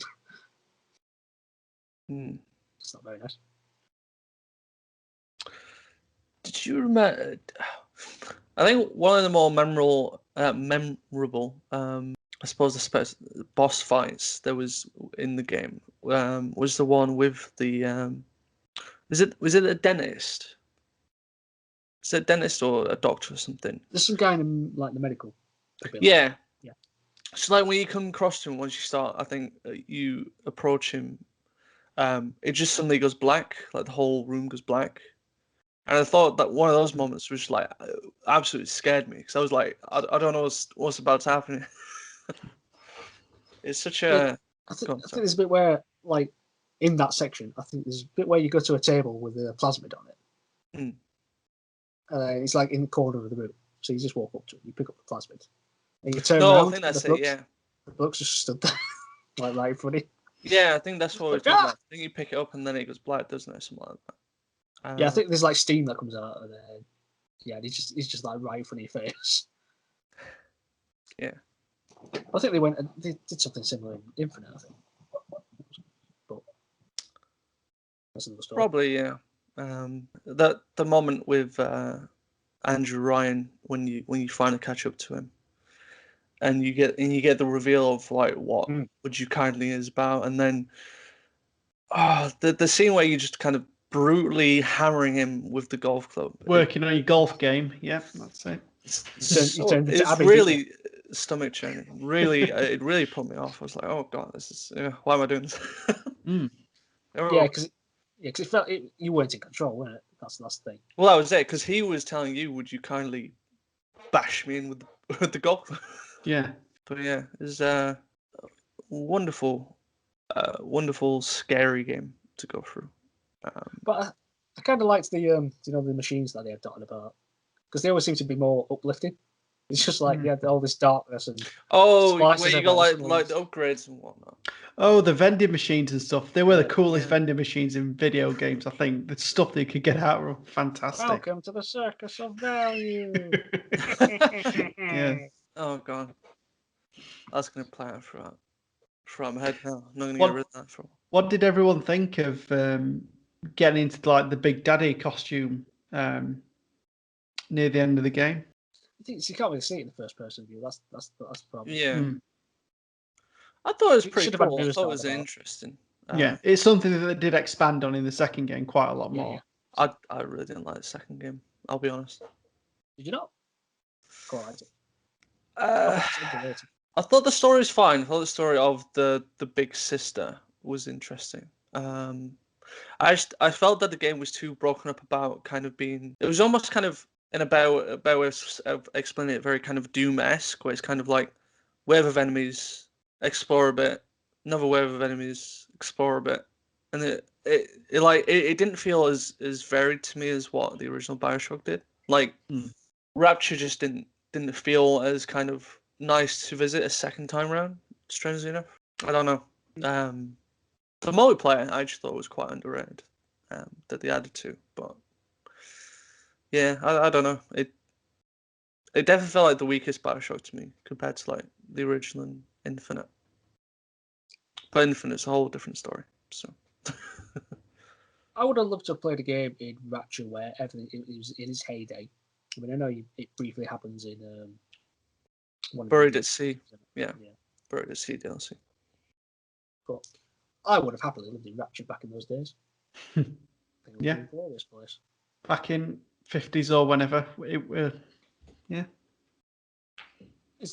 It's not very nice. Did you remember? I think one of the more memorable, I suppose, the boss fights there was in the game was the one with the. Was it a dentist? Is it a dentist or a doctor or something? There's some guy in like the medical. Yeah. Yeah. So like when you come across him, once you start, I think you approach him, it just suddenly goes black, like the whole room goes black. And I thought that one of those moments was like absolutely scared me because I was like, I don't know what's about to happen. It's such a. I think there's a bit where, like, in that section, I think there's a bit where you go to a table with a plasmid on it. It's like in the corner of the room. So you just walk up to it, you pick up the plasmid, and you turn around. I think that's it. Yeah. The book's just stood there, like right in front of you. Yeah, I think that's what it's doing. I think you pick it up and then it goes black, doesn't it? Something like that. Yeah, I think there's like steam that comes out of there. Yeah, he's just like right in front of your face. Yeah. I think they did something similar in Infinite, I think. But that's another story. Probably, yeah. That the moment with Andrew Ryan when you finally catch up to him, and you get the reveal of like what Would You Kindly is about, and then the scene where you just kind of brutally hammering him with the golf club, working on your golf game. Yeah, that's it. It's really stomach churning. Really, it really put me off. I was like, oh god, this is why am I doing this? Yeah, because it felt you weren't in control, weren't it? That's the thing. Well, that was it, because he was telling you, "Would you kindly bash me in with the golf club?" Yeah, but yeah, it's a wonderful, scary game to go through. But I kind of liked the the machines that they had dotted about, because they always seem to be more uplifting. It's just like you had all this darkness and where you got like the upgrades and whatnot. Oh, the vending machines and stuff. They were the coolest vending machines in video games, I think. The stuff they could get out of fantastic. Welcome to the circus of value. Yeah. Oh god. That's gonna play out throughout my head now. I'm not gonna get rid of that for a while. What did everyone think of getting into like the Big Daddy costume near the end of the game? You can't really see it in the first person view. That's the problem. Yeah. I thought it was pretty cool. I thought it was interesting. Yeah, it's something that they did expand on in the second game quite a lot more. I really didn't like the second game. I'll be honest. Did you not? Quite liked it. I thought the story was fine. I thought the story of the big sister was interesting. I felt that the game was too broken up about kind of being. It was almost kind of in a better way of explaining it, very kind of Doom-esque, where it's kind of like wave of enemies, explore a bit, another wave of enemies, explore a bit, and it didn't feel as varied to me as what the original BioShock did. Like Rapture just didn't feel as kind of nice to visit a second time round. Strangely enough, I don't know. The multiplayer I just thought was quite underrated that they added to, but yeah, I don't know. It definitely felt like the weakest BioShock to me compared to like the original and Infinite. But Infinite's a whole different story. So I would have loved to have played a game in Rapture where everything it was in its heyday. I mean, I know it briefly happens in Buried at Sea. Yeah. Buried at Sea DLC. But I would have happily lived in Rapture back in those days. Yeah. Glorious place. Back in 50s or whenever. Yeah.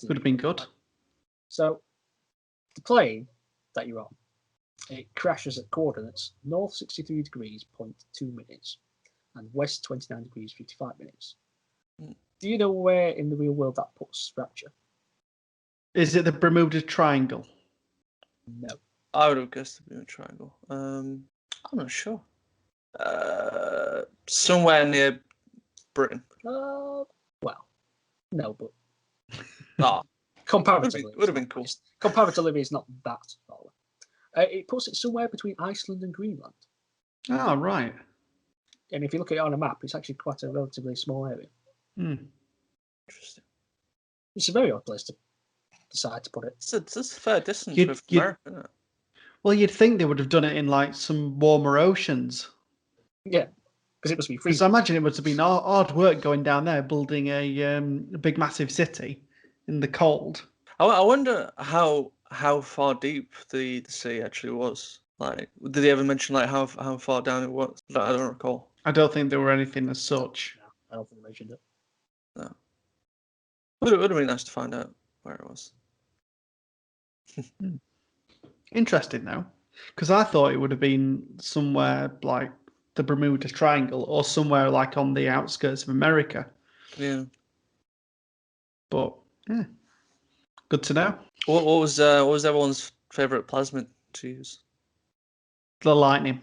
Would have been good. So, the plane that you're on, it crashes at coordinates north 63 degrees, 0.2 minutes, and west 29 degrees, 55 minutes. Do you know where in the real world that puts Rapture? Is it the Bermuda Triangle? No. I would have guessed the Bermuda Triangle. I'm not sure. Somewhere near Britain. Well, no, but comparatively, would have been cool. Comparatively, it's not that far away. It puts it somewhere between Iceland and Greenland. Oh, right. And if you look at it on a map, it's actually quite a relatively small area. Interesting. It's a very odd place to decide to put it. It's a fair distance with America, isn't it? Well, you'd think they would have done it in like some warmer oceans. Yeah, because it must be Because freezing. I imagine it must have been hard work going down there, building a big, massive city in the cold. I wonder how far deep the sea actually was. Like, did they ever mention like how far down it was? I don't recall. I don't think there were anything as such. No, I don't think they mentioned it. No. Would have been nice to find out where it was. Interesting though, because I thought it would have been somewhere like the Bermuda Triangle or somewhere like on the outskirts of America. Yeah. But yeah, good to know. What was everyone's favorite plasmid to use? The lightning.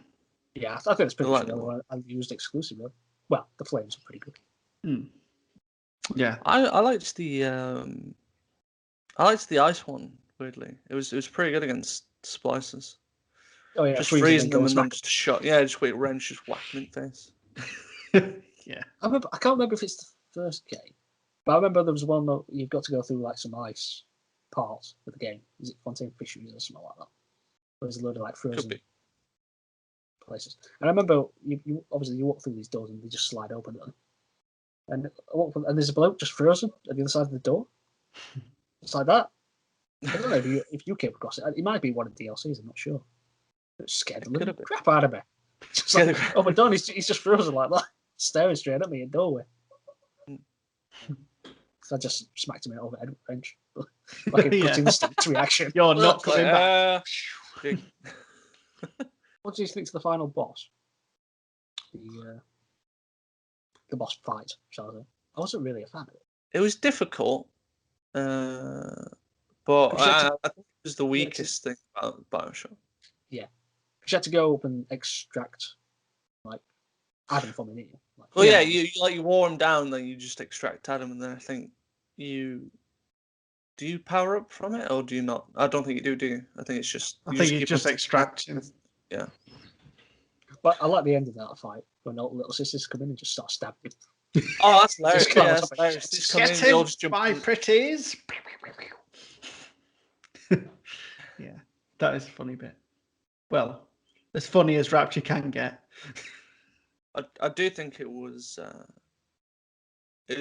Yeah, I think it's pretty The much the lightning other one I've used exclusively. Well, the flames are pretty good. Yeah, I liked the ice one. Weirdly, it was pretty good against splices. Oh yeah, Just freezing freezing them go and then smack. just shot. Yeah, just wait, wrench, just whack them in the face. yeah. I can't remember if it's the first game, but I remember there was one that you've got to go through like some ice parts of the game. Is it Fontaine Fisheries or something like that? There's a load of like Could frozen be. places. And I remember you obviously you walk through these doors and they just slide open them. And there's a bloke just frozen at the other side of the door. It's like that. I don't know if you came across it. It might be one of the DLCs. I'm not sure. It scared the Could living have been. crap out of me. Just like, oh my god, he's just frozen like that, staring straight at me in the doorway. So I just smacked him in over the head with a wrench. Like a Yeah. gut instinct reaction. You're not It's like, coming back. big. What do you think to the final boss? The boss fight, shall I say? I wasn't really a fan of it. It was difficult, but I think it was the weakest thing about BioShock. Yeah. Because you had to go up and extract, like, Adam from an ear. Like, Well, yeah, you wore him down, then you just extract Adam, and then I think do you power up from it or do you not? I don't think you do you? I think it's just I think you just extract. Yeah. But I like the end of that fight when all the little sisters come in and just start stabbing. Oh, that's hilarious! Just Yeah, climb on that's top of hilarious. it. Just come Get in, they all him, just jump my in. pretties. Yeah, that is a funny bit. Well, as funny as Rapture can get. I do think it was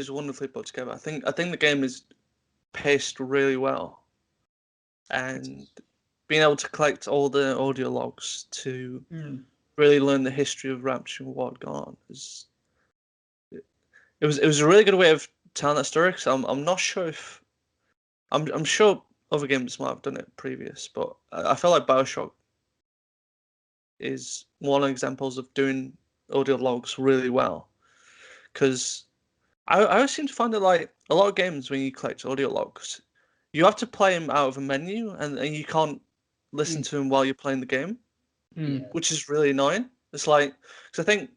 wonderfully put together. I think the game is paced really well, and being able to collect all the audio logs to really learn the history of Rapture and what had gone on it was a really good way of telling that story. Because I'm not sure if I'm sure other games might have done it previous, but I feel like BioShock is one of the examples of doing audio logs really well. Because I always seem to find that like a lot of games when you collect audio logs, you have to play them out of a menu and you can't listen to them while you're playing the game, which is really annoying. It's like because I think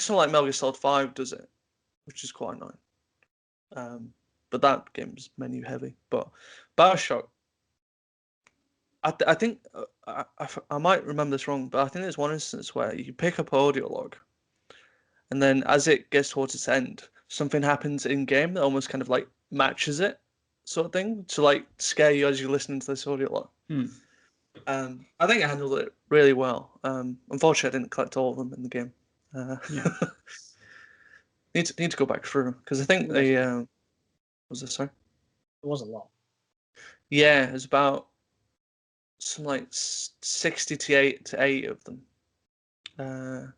something like Metal Gear Solid 5 does it, which is quite annoying. But that game's menu heavy. But BioShock, I think I might remember this wrong, but I think there's one instance where you pick up an audio log, and then as it gets towards its end, something happens in game that almost kind of like matches it, sort of thing, to like scare you as you're listening to this audio log. I think I handled it really well. Unfortunately, I didn't collect all of them in the game. Need to go back through because I think they was this sorry? It was a lot. Yeah, it's about some like 60 to 8 of them. And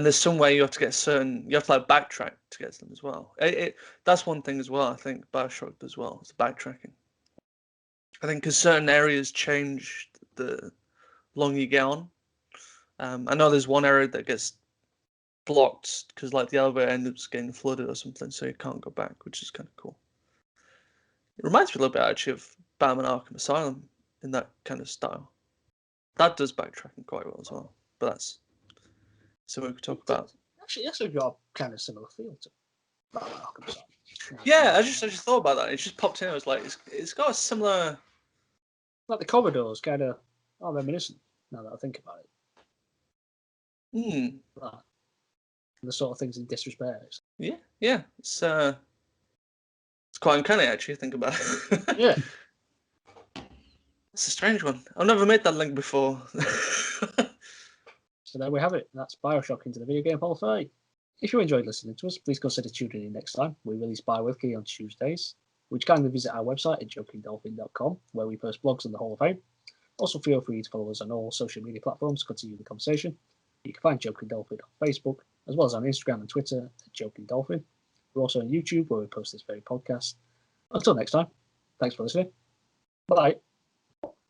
there's some way you have to get you have to like backtrack to get to them as well. That's one thing as well. I think BioShock does well. It's backtracking. I think because certain areas change the longer you get on. I know there's one area that gets blocked because like the elevator ends up getting flooded or something, so you can't go back, which is kind of cool. It reminds me a little bit actually of Batman Arkham Asylum in that kind of style. That does backtracking quite well as well, but that's something we could talk about. Actually, that's got a kind of similar feel to Batman Arkham Asylum. Yeah, I just thought about that. It just popped in. I was like, it's got a similar. Like the corridors, kind of are reminiscent. Now that I think about it, and the sort of things in disrespect. Yeah, it's quite uncanny actually. Think about it. Yeah. It's a strange one. I've never made that link before. So there we have it. That's BioShock into the Video Game Hall of Fame. If you enjoyed listening to us, please consider tuning in next time. We release bi-weekly on Tuesdays, which kindly visit our website at jokingdolphin.com, where we post blogs on the Hall of Fame. Also, feel free to follow us on all social media platforms to continue the conversation. You can find Joking Dolphin on Facebook, as well as on Instagram and Twitter at Joking Dolphin. We're also on YouTube, where we post this very podcast. Until next time, thanks for listening. Bye.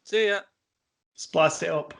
See ya. Splice it up.